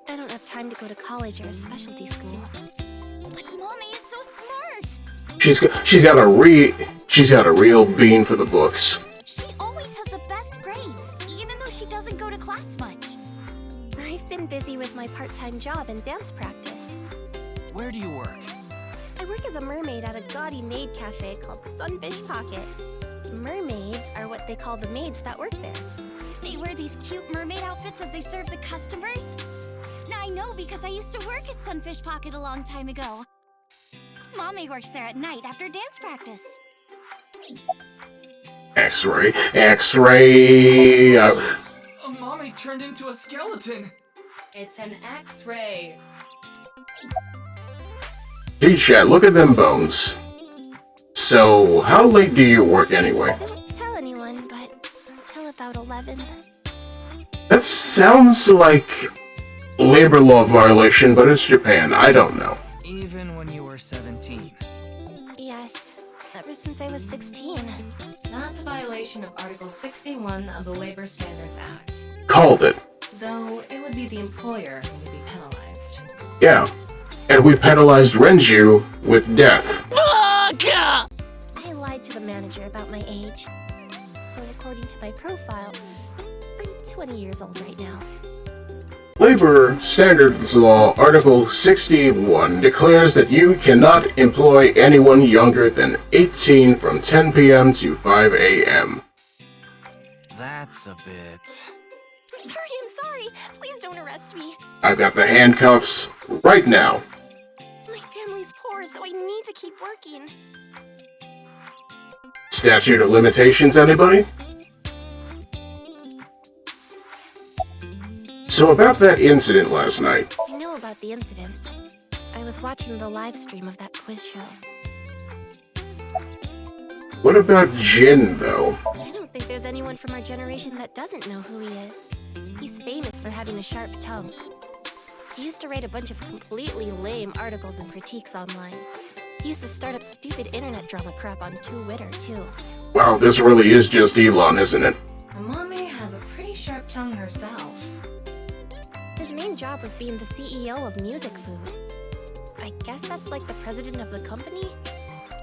I don't have time to go to college or a specialty school.
But Mommy is so smart!
She's got a real bean for the books.
She always has the best grades, even though she doesn't go to class much.
I've been busy with my part-time job and dance practice.
Where do you work?
I work as a mermaid at a gaudy maid cafe called Sunfish Pocket. Mermaids are what they call the maids that work there.
They wear these cute mermaid outfits as they serve the customers? I know because I used to work at Sunfish Pocket a long time ago. Mommy works there at night after dance practice.
X-ray.
Mommy turned into a skeleton.
It's an X-ray.
Gee, chat, look at them bones. So, how late do you work anyway?
Don't tell anyone, but until about 11.
That sounds like labor law violation, but it's Japan. I don't know.
Even when you were 17.
Yes, ever since I was 16.
That's a violation of Article 61 of the Labor Standards Act.
Called it.
Though it would be the employer who would be penalized.
Yeah. And we penalized Renju with death.
I lied to the manager about my age. So according to my profile, I'm 20 years old right now.
Labor Standards Law Article 61 declares that you cannot employ anyone younger than 18 from 10 p.m. to 5 a.m.
That's a bit...
I'm sorry. Please don't arrest me.
I've got the handcuffs right now.
My family's poor, so I need to keep working.
Statute of limitations, anybody? So about that incident last night.
I know about the incident. I was watching the live stream of that quiz show.
What about Jin, though?
I don't think there's anyone from our generation that doesn't know who he is. He's famous for having a sharp tongue. He used to write a bunch of completely lame articles and critiques online. He used to start up stupid internet drama crap on Twitter, too.
Wow, this really is just Elon, isn't it?
Mommy has a pretty sharp tongue herself.
His main job was being the CEO of Music Food. I guess that's like the president of the company?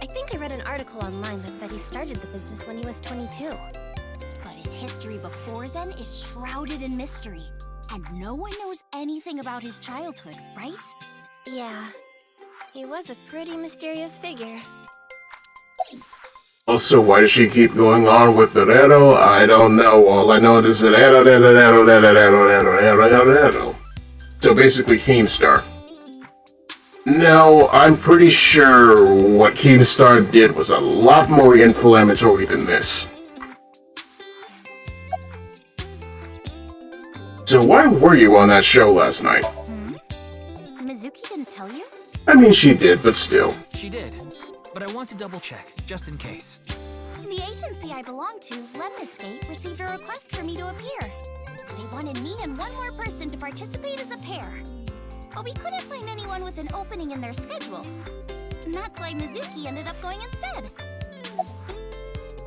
I think I read an article online that said he started the business when he was 22.
But his history before then is shrouded in mystery. And no one knows anything about his childhood, right?
Yeah. He was a pretty mysterious figure.
Also, why does she keep going on with the Rero? I don't know. All I know is that So basically, Keemstar. No, I'm pretty sure what Keemstar did was a lot more inflammatory than this. So why were you on that show last night?
Mizuki didn't tell you?
I mean, she did, but still.
She did. But I want to double check, just in case.
The agency I belong to, Lemniscape, received a request for me to appear. They wanted me and one more person to participate as a pair. but we couldn't find anyone with an opening in their schedule. And that's why Mizuki ended up going instead.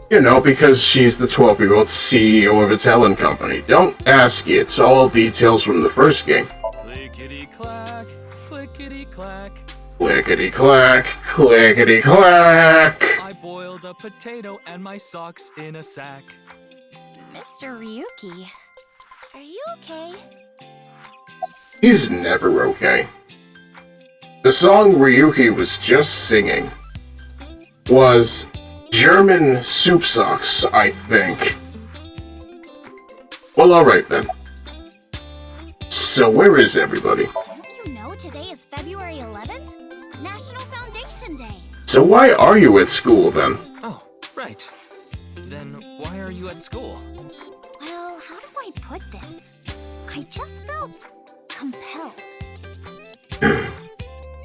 You know, because she's the 12-year-old CEO of a talent company. Don't ask, it's all details from the first game.
Clickety-clack, clickety-clack.
Clickety-clack, clickety-clack.
I boiled a potato and my socks in a sack.
Mr. Ryuki, are you okay?
He's never okay. The song Ryuki was just singing was German Soup Socks, I think. Well, alright then. So where is everybody?
Don't you know today is February 11th? National Foundation Day.
So why are you at school then?
Oh, right. Then why are you at school?
Well, how do I put this? I just felt compelled.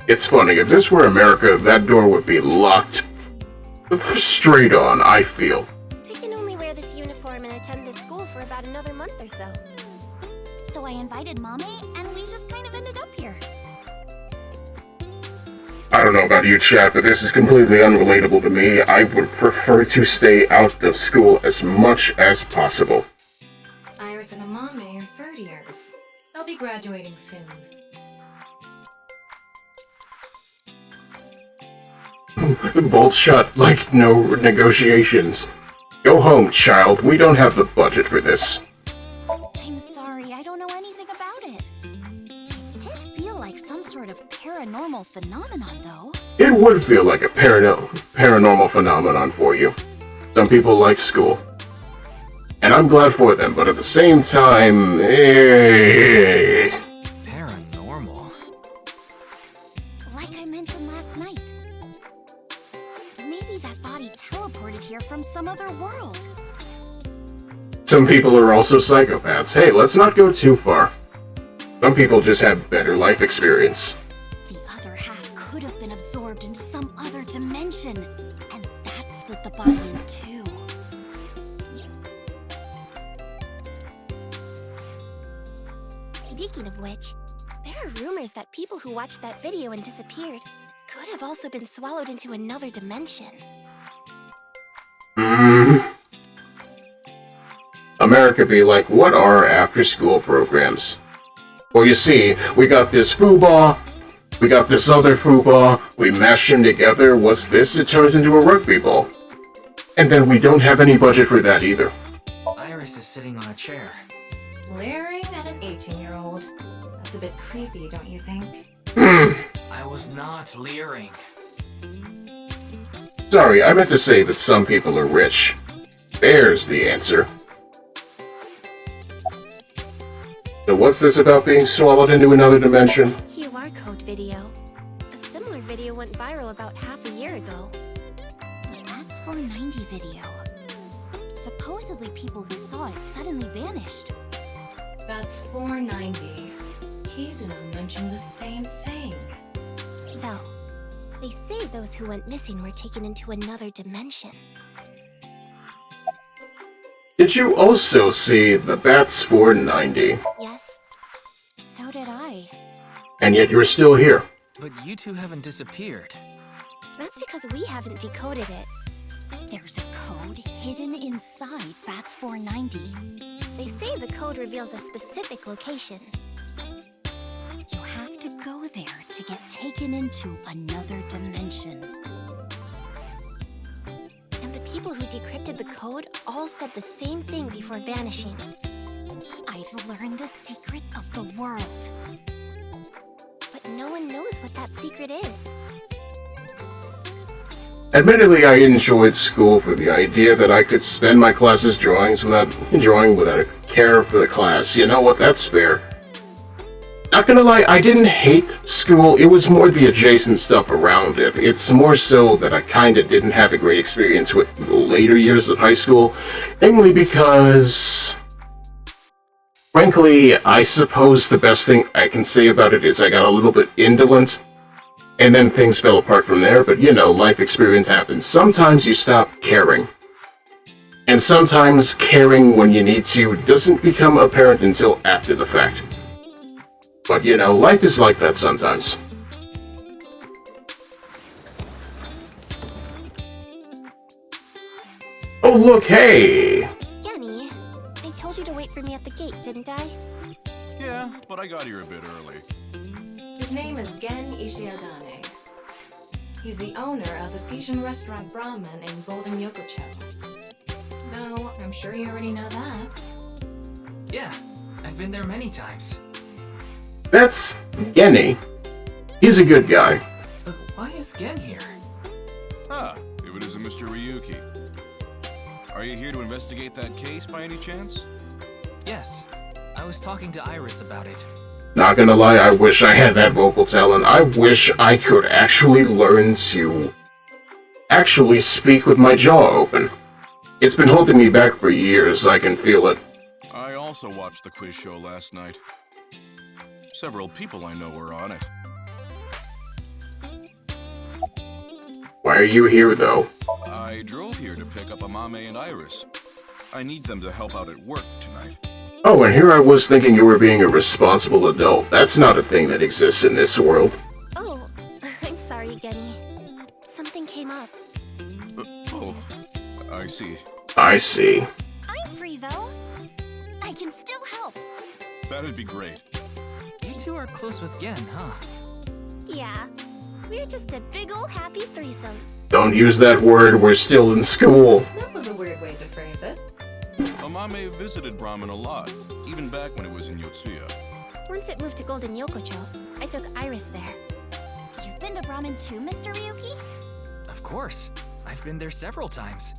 It's funny, if this were America, that door would be locked straight on, I feel.
I can only wear this uniform and attend this school for about another month or so.
So I invited Mommy, and we just kind of ended up here.
I don't know about you, chat, but this is completely unrelatable to me. I would prefer to stay out of school as much as possible.
Iris and Amame are third years. They'll be graduating soon.
Both shut like no negotiations. Go home, child. We don't have the budget for this.
I'm sorry, I don't know anything about it. It did feel like some sort of paranormal phenomenon, though.
It would feel like a paranormal phenomenon for you. Some people like school. And I'm glad for them, but at the same time,
Paranormal?
Like I mentioned last night. Maybe that body teleported here from some other world.
Some people are also psychopaths. Hey, let's not go too far. Some people just have better life experience.
The other half could have been absorbed into some other dimension, and that split the body in two.
Speaking of which, there are rumors that people who watched that video and disappeared could have also been swallowed into another dimension.
America be like, what are after-school programs? Well, you see, we got this football, we got this other football, we mash them together, what's this? It turns into a rugby ball. And then we don't have any budget for that either.
Iris is sitting on a chair.
Leering at an 18-year-old. That's a bit creepy, don't you think?
I was not leering.
Sorry, I meant to say that some people are rich. There's the answer. So what's this about being swallowed into another dimension?
QR code video. A similar video went viral about half a year ago.
That's 490 video. Supposedly people who saw it suddenly vanished.
That's 490. Kizuna mentioned the same thing.
So, they say those who went missing were taken into another dimension.
Did you also see the Bats 490?
Yes.
So did I.
And yet you're still here.
But you two haven't disappeared.
That's because we haven't decoded it.
There's a code hidden inside Bats 490.
They say the code reveals a specific location.
You have to go there to get taken into another dimension.
And the people who decrypted the code all said the same thing before vanishing.
I've learned the secret of the world.
But no one knows what that secret is.
Admittedly, I enjoyed school for the idea that I could spend my classes drawing without a care for the class. You know what? That's fair. Not gonna lie, I didn't hate school. It was more the adjacent stuff around it. It's more so that I kinda didn't have a great experience with the later years of high school. Namely because, frankly, I suppose the best thing I can say about it is I got a little bit indolent. And then things fell apart from there, but you know, life experience happens. Sometimes you stop caring. And sometimes caring when you need to doesn't become apparent until after the fact. But you know, life is like that sometimes. Oh look, hey!
Yenny, I told you to wait for me at the gate, didn't I?
Yeah, but I got here a bit early.
His name is Gen Ishiagane. He's the owner of the fusion restaurant Brahmin in Golden Yokocho. No, I'm sure you already know that.
Yeah, I've been there many times.
That's Genny. He's a good guy.
But why is Gen here?
Ah, if it isn't Mr. Ryuki. Are you here to investigate that case by any chance?
Yes, I was talking to Iris about it.
Not gonna lie, I wish I had that vocal talent. I wish I could actually learn to actually speak with my jaw open. It's been holding me back for years, I can feel it.
I also watched the quiz show last night. Several people I know were on it.
Why are you here, though?
I drove here to pick up Amame and Iris. I need them to help out at work tonight.
Oh, and here I was thinking you were being a responsible adult. That's not a thing that exists in this world.
Oh, I'm sorry, Genny. Something came up.
Oh, I see.
I see.
I'm free, though. I can still help.
That'd be great.
You two are close with Gen, huh?
Yeah, we're just a big ol' happy threesome.
Don't use that word, we're still in school.
That was a weird way to phrase it.
Amame visited Brahmin a lot, even back when it was in Yotsuya.
Once it moved to Golden Yokocho, I took Iris there.
You've been to Brahmin too, Mr. Ryuki?
Of course. I've been there several times.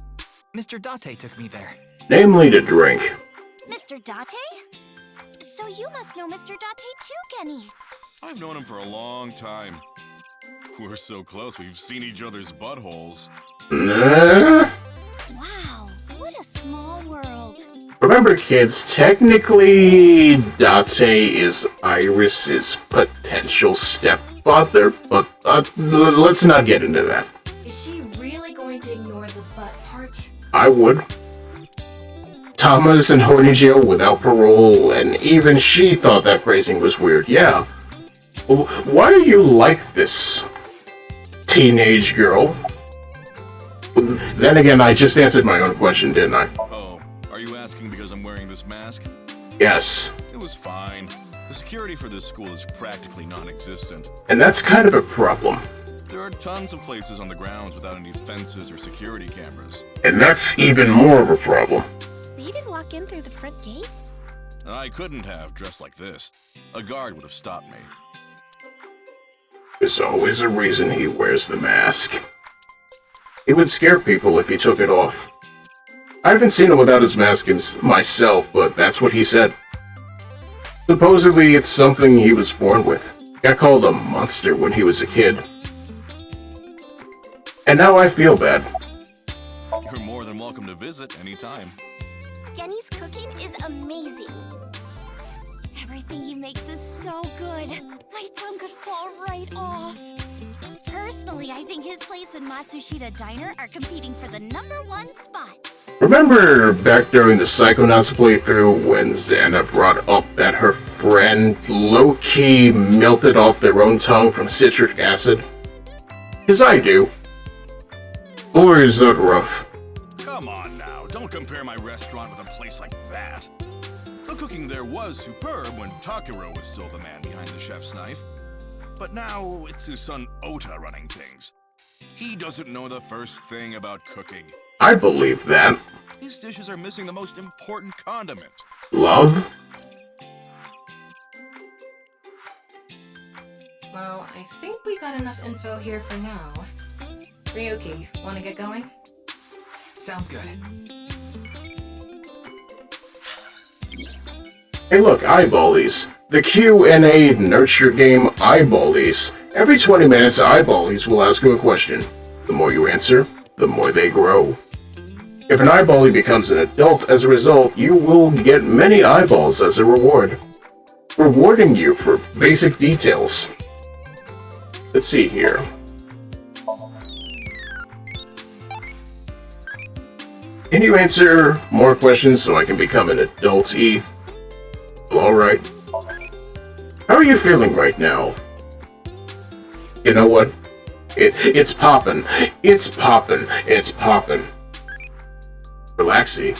Mr. Date took me there.
Namely to drink.
Mr. Date? So you must know Mr. Date too, Genny.
I've known him for a long time. We're so close, we've seen each other's buttholes.
Nah.
Wow, what a small world.
Remember, kids, technically, Date is Iris's potential stepfather, but let's not get into that.
Is she really going to ignore the butt part?
I would. Thomas and Honijio without parole, and even she thought that phrasing was weird, yeah. Why are you like this, teenage girl? Then again, I just answered my own question, didn't I?
Oh, are you asking because I'm wearing this mask?
Yes.
It was fine. The security for this school is practically non-existent.
And that's kind of a problem.
There are tons of places on the grounds without any fences or security cameras.
And that's even more of a problem.
So you didn't walk in through the front gate?
I couldn't have, dressed like this. A guard would have stopped me.
There's always a reason he wears the mask. It would scare people if he took it off. I haven't seen him without his mask myself, but that's what he said. Supposedly, it's something he was born with. Got called a monster when he was a kid. And now I feel bad.
You're more than welcome to visit anytime.
Genny's cooking is amazing.
Everything he makes is so good. My tongue could fall right off. Personally, I think his place and Matsushita Diner are competing for the #1 spot.
Remember back during the Psychonauts playthrough when Xana brought up that her friend low-key melted off their own tongue from citric acid? 'Cause I do. Or is that rough?
Come on now, don't compare my restaurant with a place like that. The cooking there was superb when Takiro was still the man behind the chef's knife. But now it's his son Ota running things. He doesn't know the first thing about cooking.
I believe that.
His dishes are missing the most important condiment.
Love?
Well, I think we got enough info here for now. Ryuki, wanna get going?
Sounds good.
Hey look, eyeballies. The Q&A nurture game eyeballies. Every 20 minutes, eyeballies will ask you a question. The more you answer, the more they grow. If an eyeballie becomes an adult as a result, you will get many eyeballs as a reward. Rewarding you for basic details. Let's see here. Can you answer more questions so I can become an adult-y? Well, alright. How are you feeling right now? You know what? It's poppin'. It's poppin'. It's poppin'. Relaxy.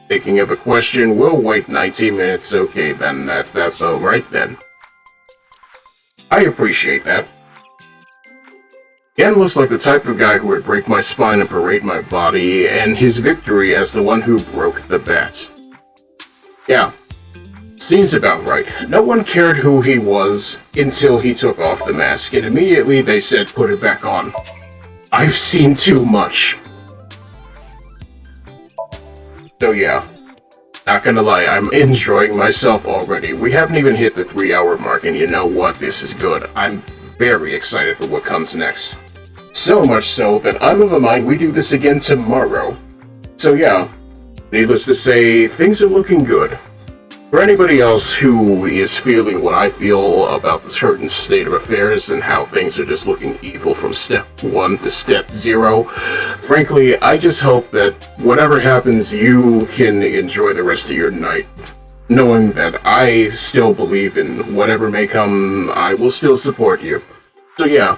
Thinking of a question, we'll wait 19 minutes. Okay, then that's all right then. I appreciate that. Ken looks like the type of guy who would break my spine and parade my body, and his victory as the one who broke the bat. Yeah, seems about right. No one cared who he was until he took off the mask, and immediately they said put it back on. I've seen too much. So yeah, not gonna lie, I'm enjoying myself already. We haven't even hit the 3-hour mark, and you know what? This is good. I'm very excited for what comes next. So much so that I'm of a mind we do this again tomorrow. So yeah, needless to say, things are looking good. For anybody else who is feeling what I feel about the certain state of affairs and how things are just looking evil from step 1 to step 0, frankly, I just hope that whatever happens, you can enjoy the rest of your night, knowing that I still believe in whatever may come, I will still support you. So yeah,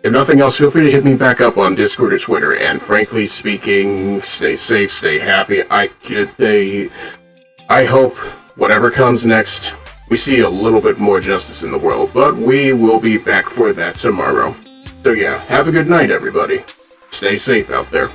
if nothing else, feel free to hit me back up on Discord or Twitter, and frankly speaking, stay safe, stay happy. I hope whatever comes next, we see a little bit more justice in the world, but we will be back for that tomorrow. So yeah, have a good night, everybody. Stay safe out there.